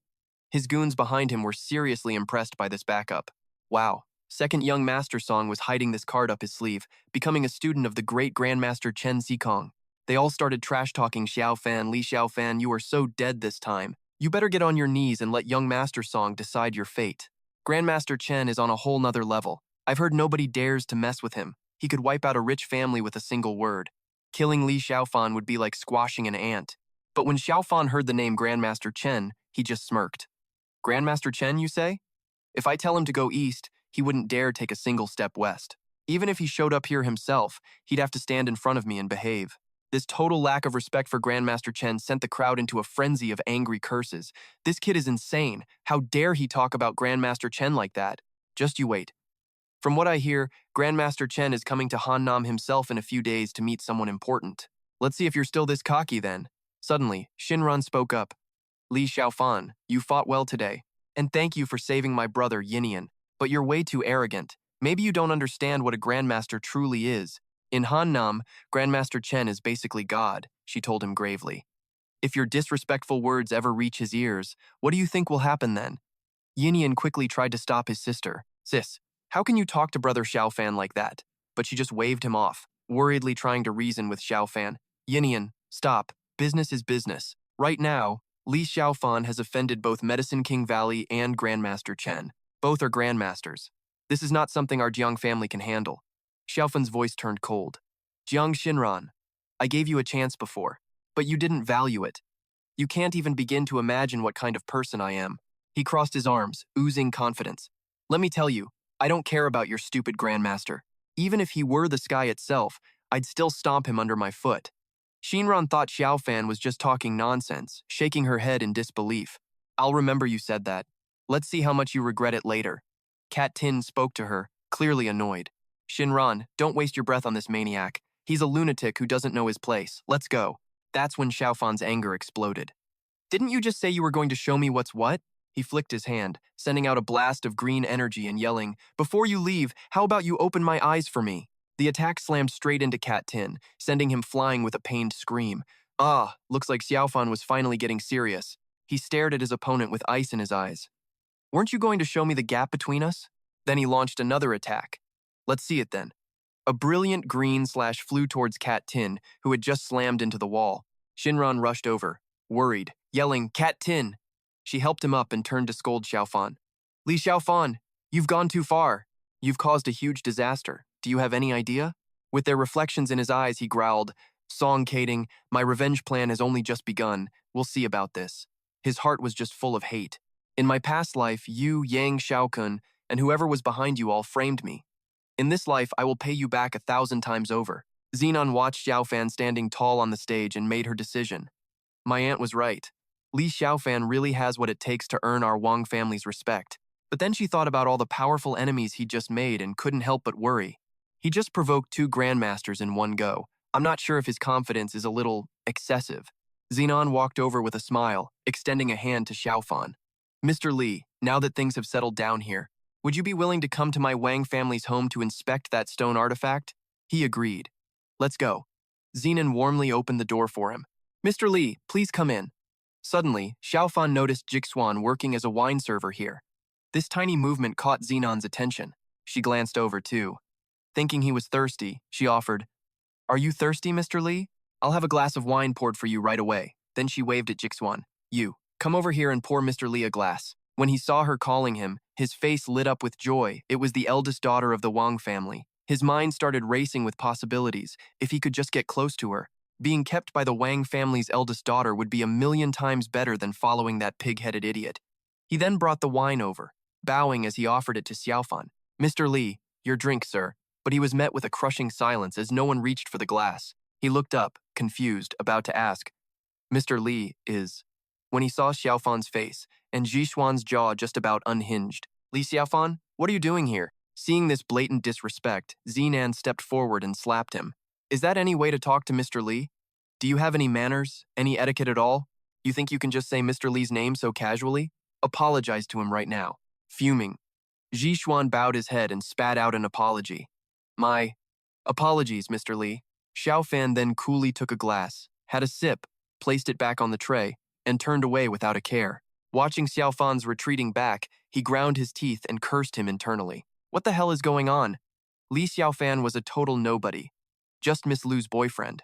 Speaker 1: His goons behind him were seriously impressed by this backup. Wow. Second young master song was hiding this card up his sleeve, becoming a student of the great Grandmaster Chen Xikong. They all started trash-talking Xiaofan, Li Xiaofan, you are so dead this time. You better get on your knees and let young master song decide your fate. Grandmaster Chen is on a whole nother level. I've heard nobody dares to mess with him. He could wipe out a rich family with a single word. Killing Li Xiaofan would be like squashing an ant. But when Xiaofan heard the name Grandmaster Chen, he just smirked. Grandmaster Chen, you say? If I tell him to go east, he wouldn't dare take a single step west. Even if he showed up here himself, he'd have to stand in front of me and behave. This total lack of respect for Grandmaster Chen sent the crowd into a frenzy of angry curses. This kid is insane. How dare he talk about Grandmaster Chen like that? Just you wait. From what I hear, Grandmaster Chen is coming to Hannam himself in a few days to meet someone important. Let's see if you're still this cocky then. Suddenly, Shinran spoke up. Li Xiaofan, you fought well today. And thank you for saving my brother Yinian. But you're way too arrogant. Maybe you don't understand what a Grandmaster truly is. In Hannam, Grandmaster Chen is basically God, she told him gravely. If your disrespectful words ever reach his ears, what do you think will happen then? Yinian quickly tried to stop his sister. Sis, how can you talk to Brother Xiaofan like that? But she just waved him off, worriedly trying to reason with Xiaofan. Yinian, stop. Business is business. Right now, Li Xiaofan has offended both Medicine King Valley and Grandmaster Chen. Both are Grandmasters. This is not something our Jiang family can handle. Xiaofan's voice turned cold. Jiang Xinran, I gave you a chance before, but you didn't value it. You can't even begin to imagine what kind of person I am. He crossed his arms, oozing confidence. Let me tell you, I don't care about your stupid Grandmaster. Even if he were the sky itself, I'd still stomp him under my foot. Xinran thought Xiaofan was just talking nonsense, shaking her head in disbelief. I'll remember you said that. Let's see how much you regret it later. Cat Tin spoke to her, clearly annoyed. Xinran, don't waste your breath on this maniac. He's a lunatic who doesn't know his place. Let's go. That's when Xiaofan's anger exploded. Didn't you just say you were going to show me what's what? He flicked his hand, sending out a blast of green energy and yelling, Before you leave, how about you open my eyes for me? The attack slammed straight into Cat Tin, sending him flying with a pained scream. Ah, looks like Xiaofan was finally getting serious. He stared at his opponent with ice in his eyes. Weren't you going to show me the gap between us? Then he launched another attack. Let's see it then. A brilliant green slash flew towards Cat Tin, who had just slammed into the wall. Shinran rushed over, worried, yelling, Cat Tin! She helped him up and turned to scold Xiaofan. Li Xiaofan, you've gone too far. You've caused a huge disaster. Do you have any idea? With their reflections in his eyes, he growled, Song-cating, my revenge plan has only just begun. We'll see about this. His heart was just full of hate. In my past life, you, Yang Xiaokun, and whoever was behind you all framed me. In this life, I will pay you back 1,000 times over. Xenon watched Xiaofan standing tall on the stage and made her decision. My aunt was right. Li Xiaofan really has what it takes to earn our Wang family's respect. But then she thought about all the powerful enemies he'd just made and couldn't help but worry. He just provoked 2 Grandmasters in one go. I'm not sure if his confidence is a little excessive. Xenon walked over with a smile, extending a hand to Xiaofan. Mr. Li, now that things have settled down here, would you be willing to come to my Wang family's home to inspect that stone artifact? He agreed. Let's go. Xenon warmly opened the door for him. Mr. Li, please come in. Suddenly, Xiaofan noticed Jixuan working as a wine server here. This tiny movement caught Xenon's attention. She glanced over too. Thinking he was thirsty, she offered, Are you thirsty, Mr. Li? I'll have a glass of wine poured for you right away. Then she waved at Jixuan. You, come over here and pour Mr. Li a glass. When he saw her calling him, his face lit up with joy. It was the eldest daughter of the Wang family. His mind started racing with possibilities, if he could just get close to her. Being kept by the Wang family's eldest daughter would be 1,000,000 times better than following that pig-headed idiot. He then brought the wine over, bowing as he offered it to Xiaofan. Mr. Li, your drink, sir. But he was met with a crushing silence as no one reached for the glass. He looked up, confused, about to ask, Mr. Li is... When he saw Xiaofan's face, and Jixuan's jaw just about unhinged. Li Xiaofan, what are you doing here? Seeing this blatant disrespect, Xenan stepped forward and slapped him. Is that any way to talk to Mr. Li? Do you have any manners, any etiquette at all? You think you can just say Mr. Li's name so casually? Apologize to him right now. Fuming, Jixuan bowed his head and spat out an apology. My apologies, Mr. Li. Xiaofan then coolly took a glass, had a sip, placed it back on the tray, and turned away without a care. Watching Xiaofan's retreating back, he ground his teeth and cursed him internally. What the hell is going on? Li Xiaofan was a total nobody. Just Miss Lu's boyfriend.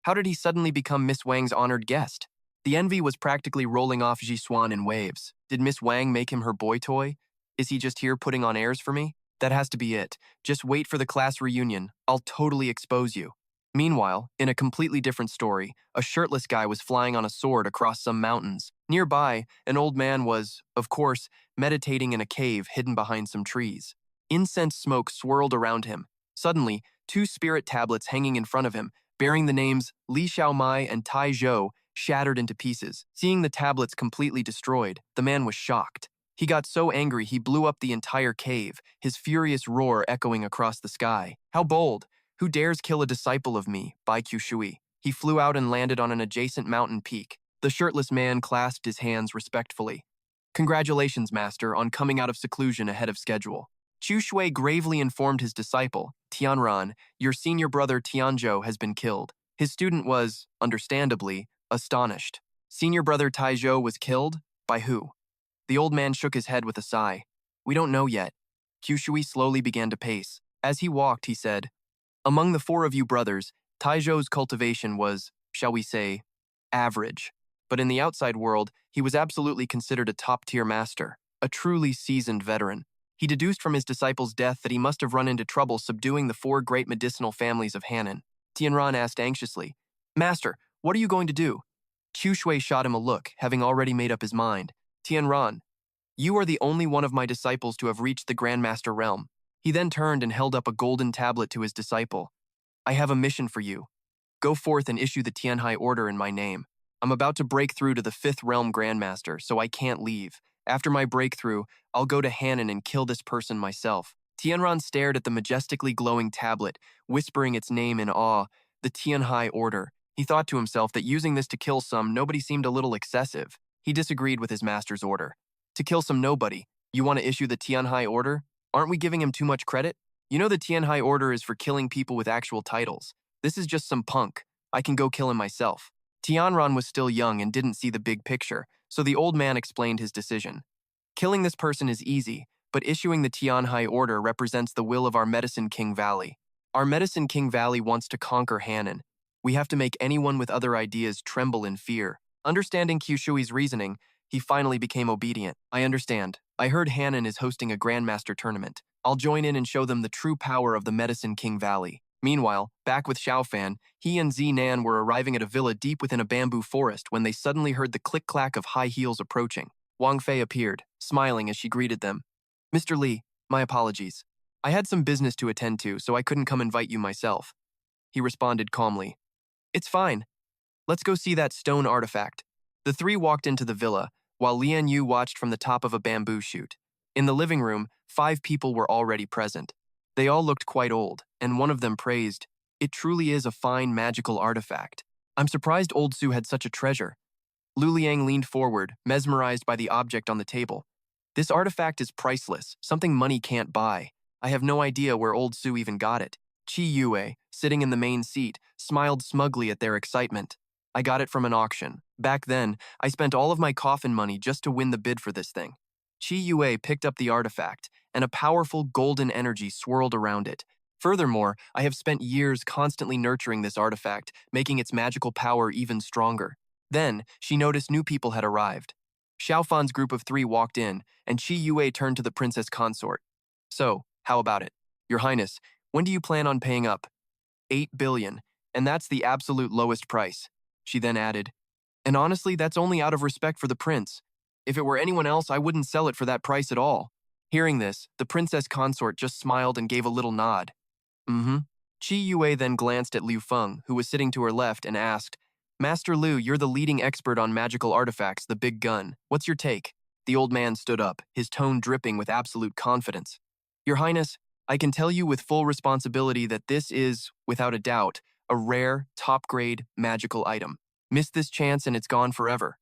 Speaker 1: How did he suddenly become Miss Wang's honored guest? The envy was practically rolling off Jixuan in waves. Did Miss Wang make him her boy toy? Is he just here putting on airs for me? That has to be it. Just wait for the class reunion. I'll totally expose you. Meanwhile, in a completely different story, a shirtless guy was flying on a sword across some mountains. Nearby, an old man was, of course, meditating in a cave hidden behind some trees. Incense smoke swirled around him. Suddenly, two spirit tablets hanging in front of him, bearing the names Li Xiaomai and Tai Zhou, shattered into pieces. Seeing the tablets completely destroyed, the man was shocked. He got so angry he blew up the entire cave, his furious roar echoing across the sky. How bold! Who dares kill a disciple of me? Bai Shui. He flew out and landed on an adjacent mountain peak. The shirtless man clasped his hands respectfully. Congratulations, master, on coming out of seclusion ahead of schedule. Chu Shui gravely informed his disciple, Tianran, your senior brother Tianzhou has been killed. His student was, understandably, astonished. Senior brother Taizhou was killed? By who? The old man shook his head with a sigh. We don't know yet. Qushui slowly began to pace. As he walked, he said, among the four of you brothers, Taizhou's cultivation was, shall we say, average. But in the outside world, he was absolutely considered a top-tier master, a truly seasoned veteran. He deduced from his disciple's death that he must have run into trouble subduing the four great medicinal families of Hannan. Tianran asked anxiously, Master, what are you going to do? Qushui shot him a look, having already made up his mind. Tianran, you are the only one of my disciples to have reached the Grandmaster realm. He then turned and held up a golden tablet to his disciple. I have a mission for you. Go forth and issue the Tianhai order in my name. I'm about to break through to the 5th realm Grandmaster, so I can't leave. After my breakthrough, I'll go to Hannan and kill this person myself. Tianran stared at the majestically glowing tablet, whispering its name in awe, the Tianhai order. He thought to himself that using this to kill some nobody seemed a little excessive. He disagreed with his master's order. To kill some nobody, you want to issue the Tianhai order? Aren't we giving him too much credit? You know the Tianhai order is for killing people with actual titles. This is just some punk. I can go kill him myself. Tianran was still young and didn't see the big picture, so the old man explained his decision. Killing this person is easy, but issuing the Tianhai order represents the will of our Medicine King Valley. Our Medicine King Valley wants to conquer Hannan. We have to make anyone with other ideas tremble in fear. Understanding Qushui's reasoning, he finally became obedient. I understand. I heard Hannan is hosting a Grandmaster tournament. I'll join in and show them the true power of the Medicine King Valley. Meanwhile, back with Xiaofan, he and Zinan were arriving at a villa deep within a bamboo forest when they suddenly heard the click-clack of high heels approaching. Wang Fei appeared, smiling as she greeted them. Mr. Li, my apologies. I had some business to attend to, so I couldn't come invite you myself. He responded calmly. It's fine. Let's go see that stone artifact. The three walked into the villa, while Lian Yu watched from the top of a bamboo shoot. In the living room, 5 people were already present. They all looked quite old, and one of them praised, it truly is a fine magical artifact. I'm surprised old Su had such a treasure. Lu Liang leaned forward, mesmerized by the object on the table. This artifact is priceless, something money can't buy. I have no idea where old Su even got it. Qi Yue, sitting in the main seat, smiled smugly at their excitement. I got it from an auction. Back then, I spent all of my coffin money just to win the bid for this thing. Qi Yue picked up the artifact, and a powerful golden energy swirled around it. Furthermore, I have spent years constantly nurturing this artifact, making its magical power even stronger. Then, she noticed new people had arrived. Xiaofan's group of 3 walked in, and Qi Yue turned to the princess consort. So, how about it? Your Highness, when do you plan on paying up? 8 billion, and that's the absolute lowest price. She then added, and honestly, that's only out of respect for the prince. If it were anyone else, I wouldn't sell it for that price at all. Hearing this, the princess consort just smiled and gave a little nod. Qi Yue then glanced at Liu Feng, who was sitting to her left, and asked, Master Liu, you're the leading expert on magical artifacts, the big gun. What's your take? The old man stood up, his tone dripping with absolute confidence. Your Highness, I can tell you with full responsibility that this is, without a doubt, a rare, top-grade, magical item. Miss this chance and it's gone forever.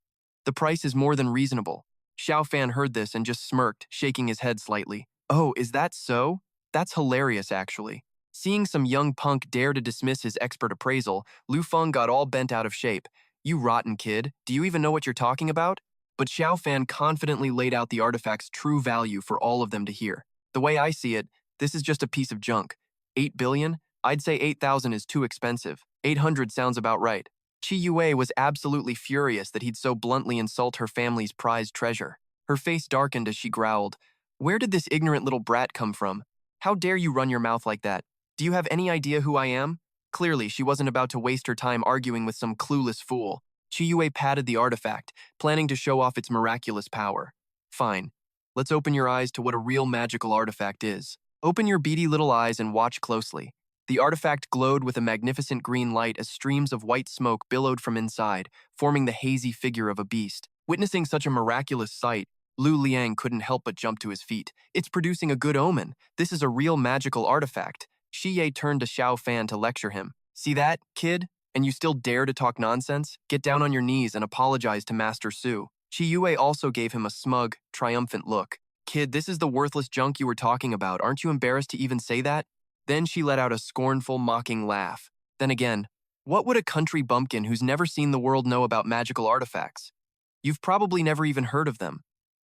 Speaker 1: The price is more than reasonable. Xiaofan heard this and just smirked, shaking his head slightly. Oh, is that so? That's hilarious, actually. Seeing some young punk dare to dismiss his expert appraisal, Lu Feng got all bent out of shape. You rotten kid, do you even know what you're talking about? But Xiaofan confidently laid out the artifact's true value for all of them to hear. The way I see it, this is just a piece of junk. 8 billion? I'd say 8,000 is too expensive. 800 sounds about right. Qi Yue was absolutely furious that he'd so bluntly insult her family's prized treasure. Her face darkened as she growled, Where did this ignorant little brat come from? How dare you run your mouth like that? Do you have any idea who I am? Clearly, she wasn't about to waste her time arguing with some clueless fool. Qiyue patted the artifact, planning to show off its miraculous power. Fine. Let's open your eyes to what a real magical artifact is. Open your beady little eyes and watch closely. The artifact glowed with a magnificent green light as streams of white smoke billowed from inside, forming the hazy figure of a beast. Witnessing such a miraculous sight, Lu Liang couldn't help but jump to his feet. It's producing a good omen. This is a real magical artifact. Shi Ye turned to Xiaofan to lecture him. See that, kid? And you still dare to talk nonsense? Get down on your knees and apologize to Master Su. Qiyue also gave him a smug, triumphant look. Kid, this is the worthless junk you were talking about. Aren't you embarrassed to even say that? Then she let out a scornful, mocking laugh. Then again, what would a country bumpkin who's never seen the world know about magical artifacts? You've probably never even heard of them.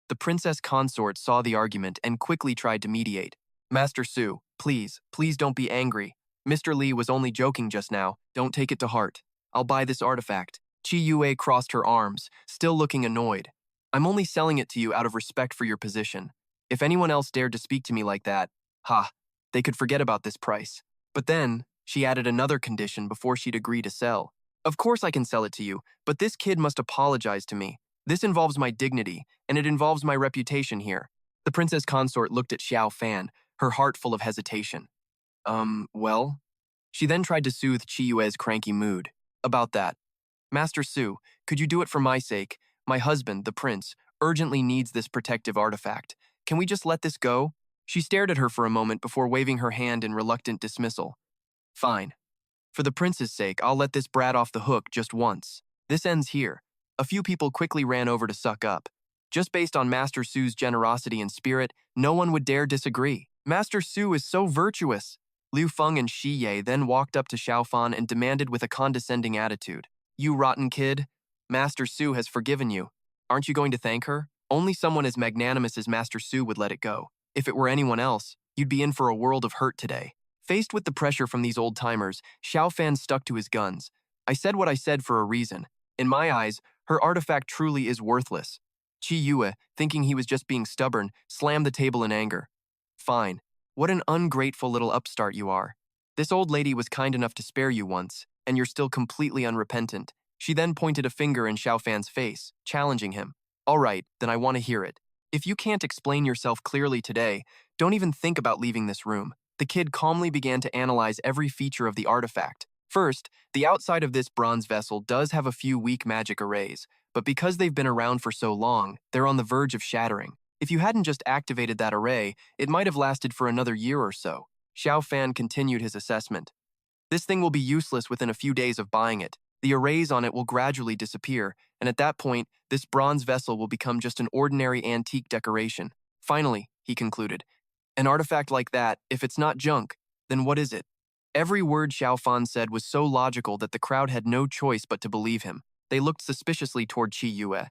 Speaker 1: The princess consort saw the argument and quickly tried to mediate. Master Su, please don't be angry. Mr. Li was only joking just now. Don't take it to heart. I'll buy this artifact. Qiyue crossed her arms, still looking annoyed. I'm only selling it to you out of respect for your position. If anyone else dared to speak to me like that, they could forget about this price. But then, she added another condition before she'd agree to sell. Of course I can sell it to you, but this kid must apologize to me. This involves my dignity, and it involves my reputation here. The princess consort looked at Xiaofan, her heart full of hesitation. Well? She then tried to soothe Qiyue's cranky mood. About that. Master Su, could you do it for my sake? My husband, the prince, urgently needs this protective artifact. Can we just let this go? She stared at her for a moment before waving her hand in reluctant dismissal. Fine. For the prince's sake, I'll let this brat off the hook just once. This ends here. A few people quickly ran over to suck up. Just based on Master Su's generosity and spirit, no one would dare disagree. Master Su is so virtuous. Liu Feng and Shi Ye then walked up to Xiaofan and demanded with a condescending attitude. You rotten kid. Master Su has forgiven you. Aren't you going to thank her? Only someone as magnanimous as Master Su would let it go. If it were anyone else, you'd be in for a world of hurt today. Faced with the pressure from these old-timers, Xiaofan stuck to his guns. I said what I said for a reason. In my eyes, her artifact truly is worthless. Qiyue, thinking he was just being stubborn, slammed the table in anger. Fine. What an ungrateful little upstart you are. This old lady was kind enough to spare you once, and you're still completely unrepentant. She then pointed a finger in Xiaofan's face, challenging him. All right, then I want to hear it. If you can't explain yourself clearly today, don't even think about leaving this room. The kid calmly began to analyze every feature of the artifact. First, the outside of this bronze vessel does have a few weak magic arrays, but because they've been around for so long, they're on the verge of shattering. If you hadn't just activated that array, it might have lasted for another year or so. Xiaofan continued his assessment. This thing will be useless within a few days of buying it. The arrays on it will gradually disappear, and at that point, this bronze vessel will become just an ordinary antique decoration. Finally, he concluded, an artifact like that, if it's not junk, then what is it? Every word Xiaofan said was so logical that the crowd had no choice but to believe him. They looked suspiciously toward Qiyue.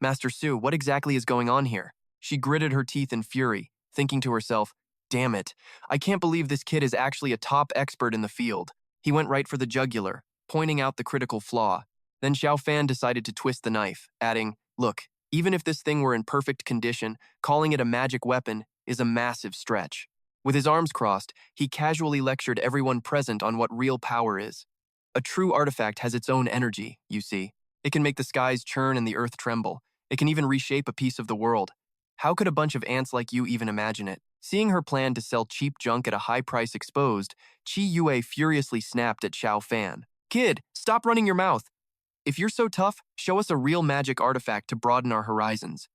Speaker 1: Master Su, what exactly is going on here? She gritted her teeth in fury, thinking to herself, damn it, I can't believe this kid is actually a top expert in the field. He went right for the jugular, pointing out the critical flaw. Then Xiaofan decided to twist the knife, adding, look, even if this thing were in perfect condition, calling it a magic weapon is a massive stretch. With his arms crossed, he casually lectured everyone present on what real power is. A true artifact has its own energy, you see. It can make the skies churn and the earth tremble. It can even reshape a piece of the world. How could a bunch of ants like you even imagine it? Seeing her plan to sell cheap junk at a high price exposed, Qiyue furiously snapped at Xiaofan. Kid, stop running your mouth. If you're so tough, show us a real magic artifact to broaden our horizons.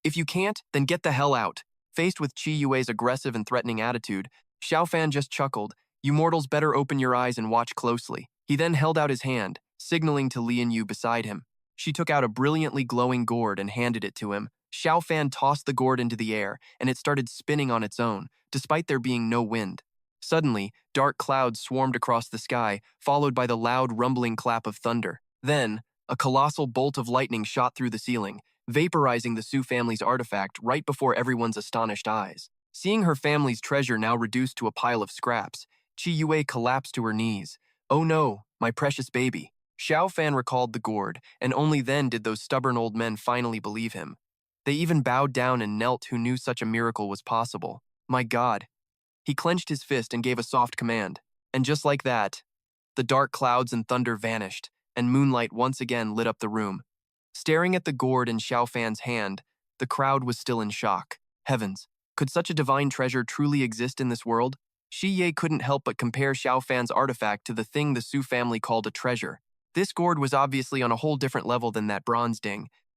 Speaker 1: If you can't, then get the hell out. Faced with Qiyue's aggressive and threatening attitude, Xiaofan just chuckled. You mortals better open your eyes and watch closely. He then held out his hand, signaling to Li Yu beside him. She took out a brilliantly glowing gourd and handed it to him. Xiaofan tossed the gourd into the air, and it started spinning on its own, despite there being no wind. Suddenly, dark clouds swarmed across the sky, followed by the loud rumbling clap of thunder. Then, a colossal bolt of lightning shot through the ceiling, vaporizing the Su family's artifact right before everyone's astonished eyes. Seeing her family's treasure now reduced to a pile of scraps, Qiyue collapsed to her knees. Oh no, my precious baby. Xiaofan recalled the gourd, and only then did those stubborn old men finally believe him. They even bowed down and knelt who knew such a miracle was possible. My God. He clenched his fist and gave a soft command. And just like that, The dark clouds and thunder vanished, and moonlight once again lit up the room. Staring at the gourd in Xiaofan's hand, the crowd was still in shock. Heavens, could such a divine treasure truly exist in this world? Shi Ye couldn't help but compare Xiaofan's artifact to the thing the Su family called a treasure. This gourd was obviously on a whole different level than that bronze ding,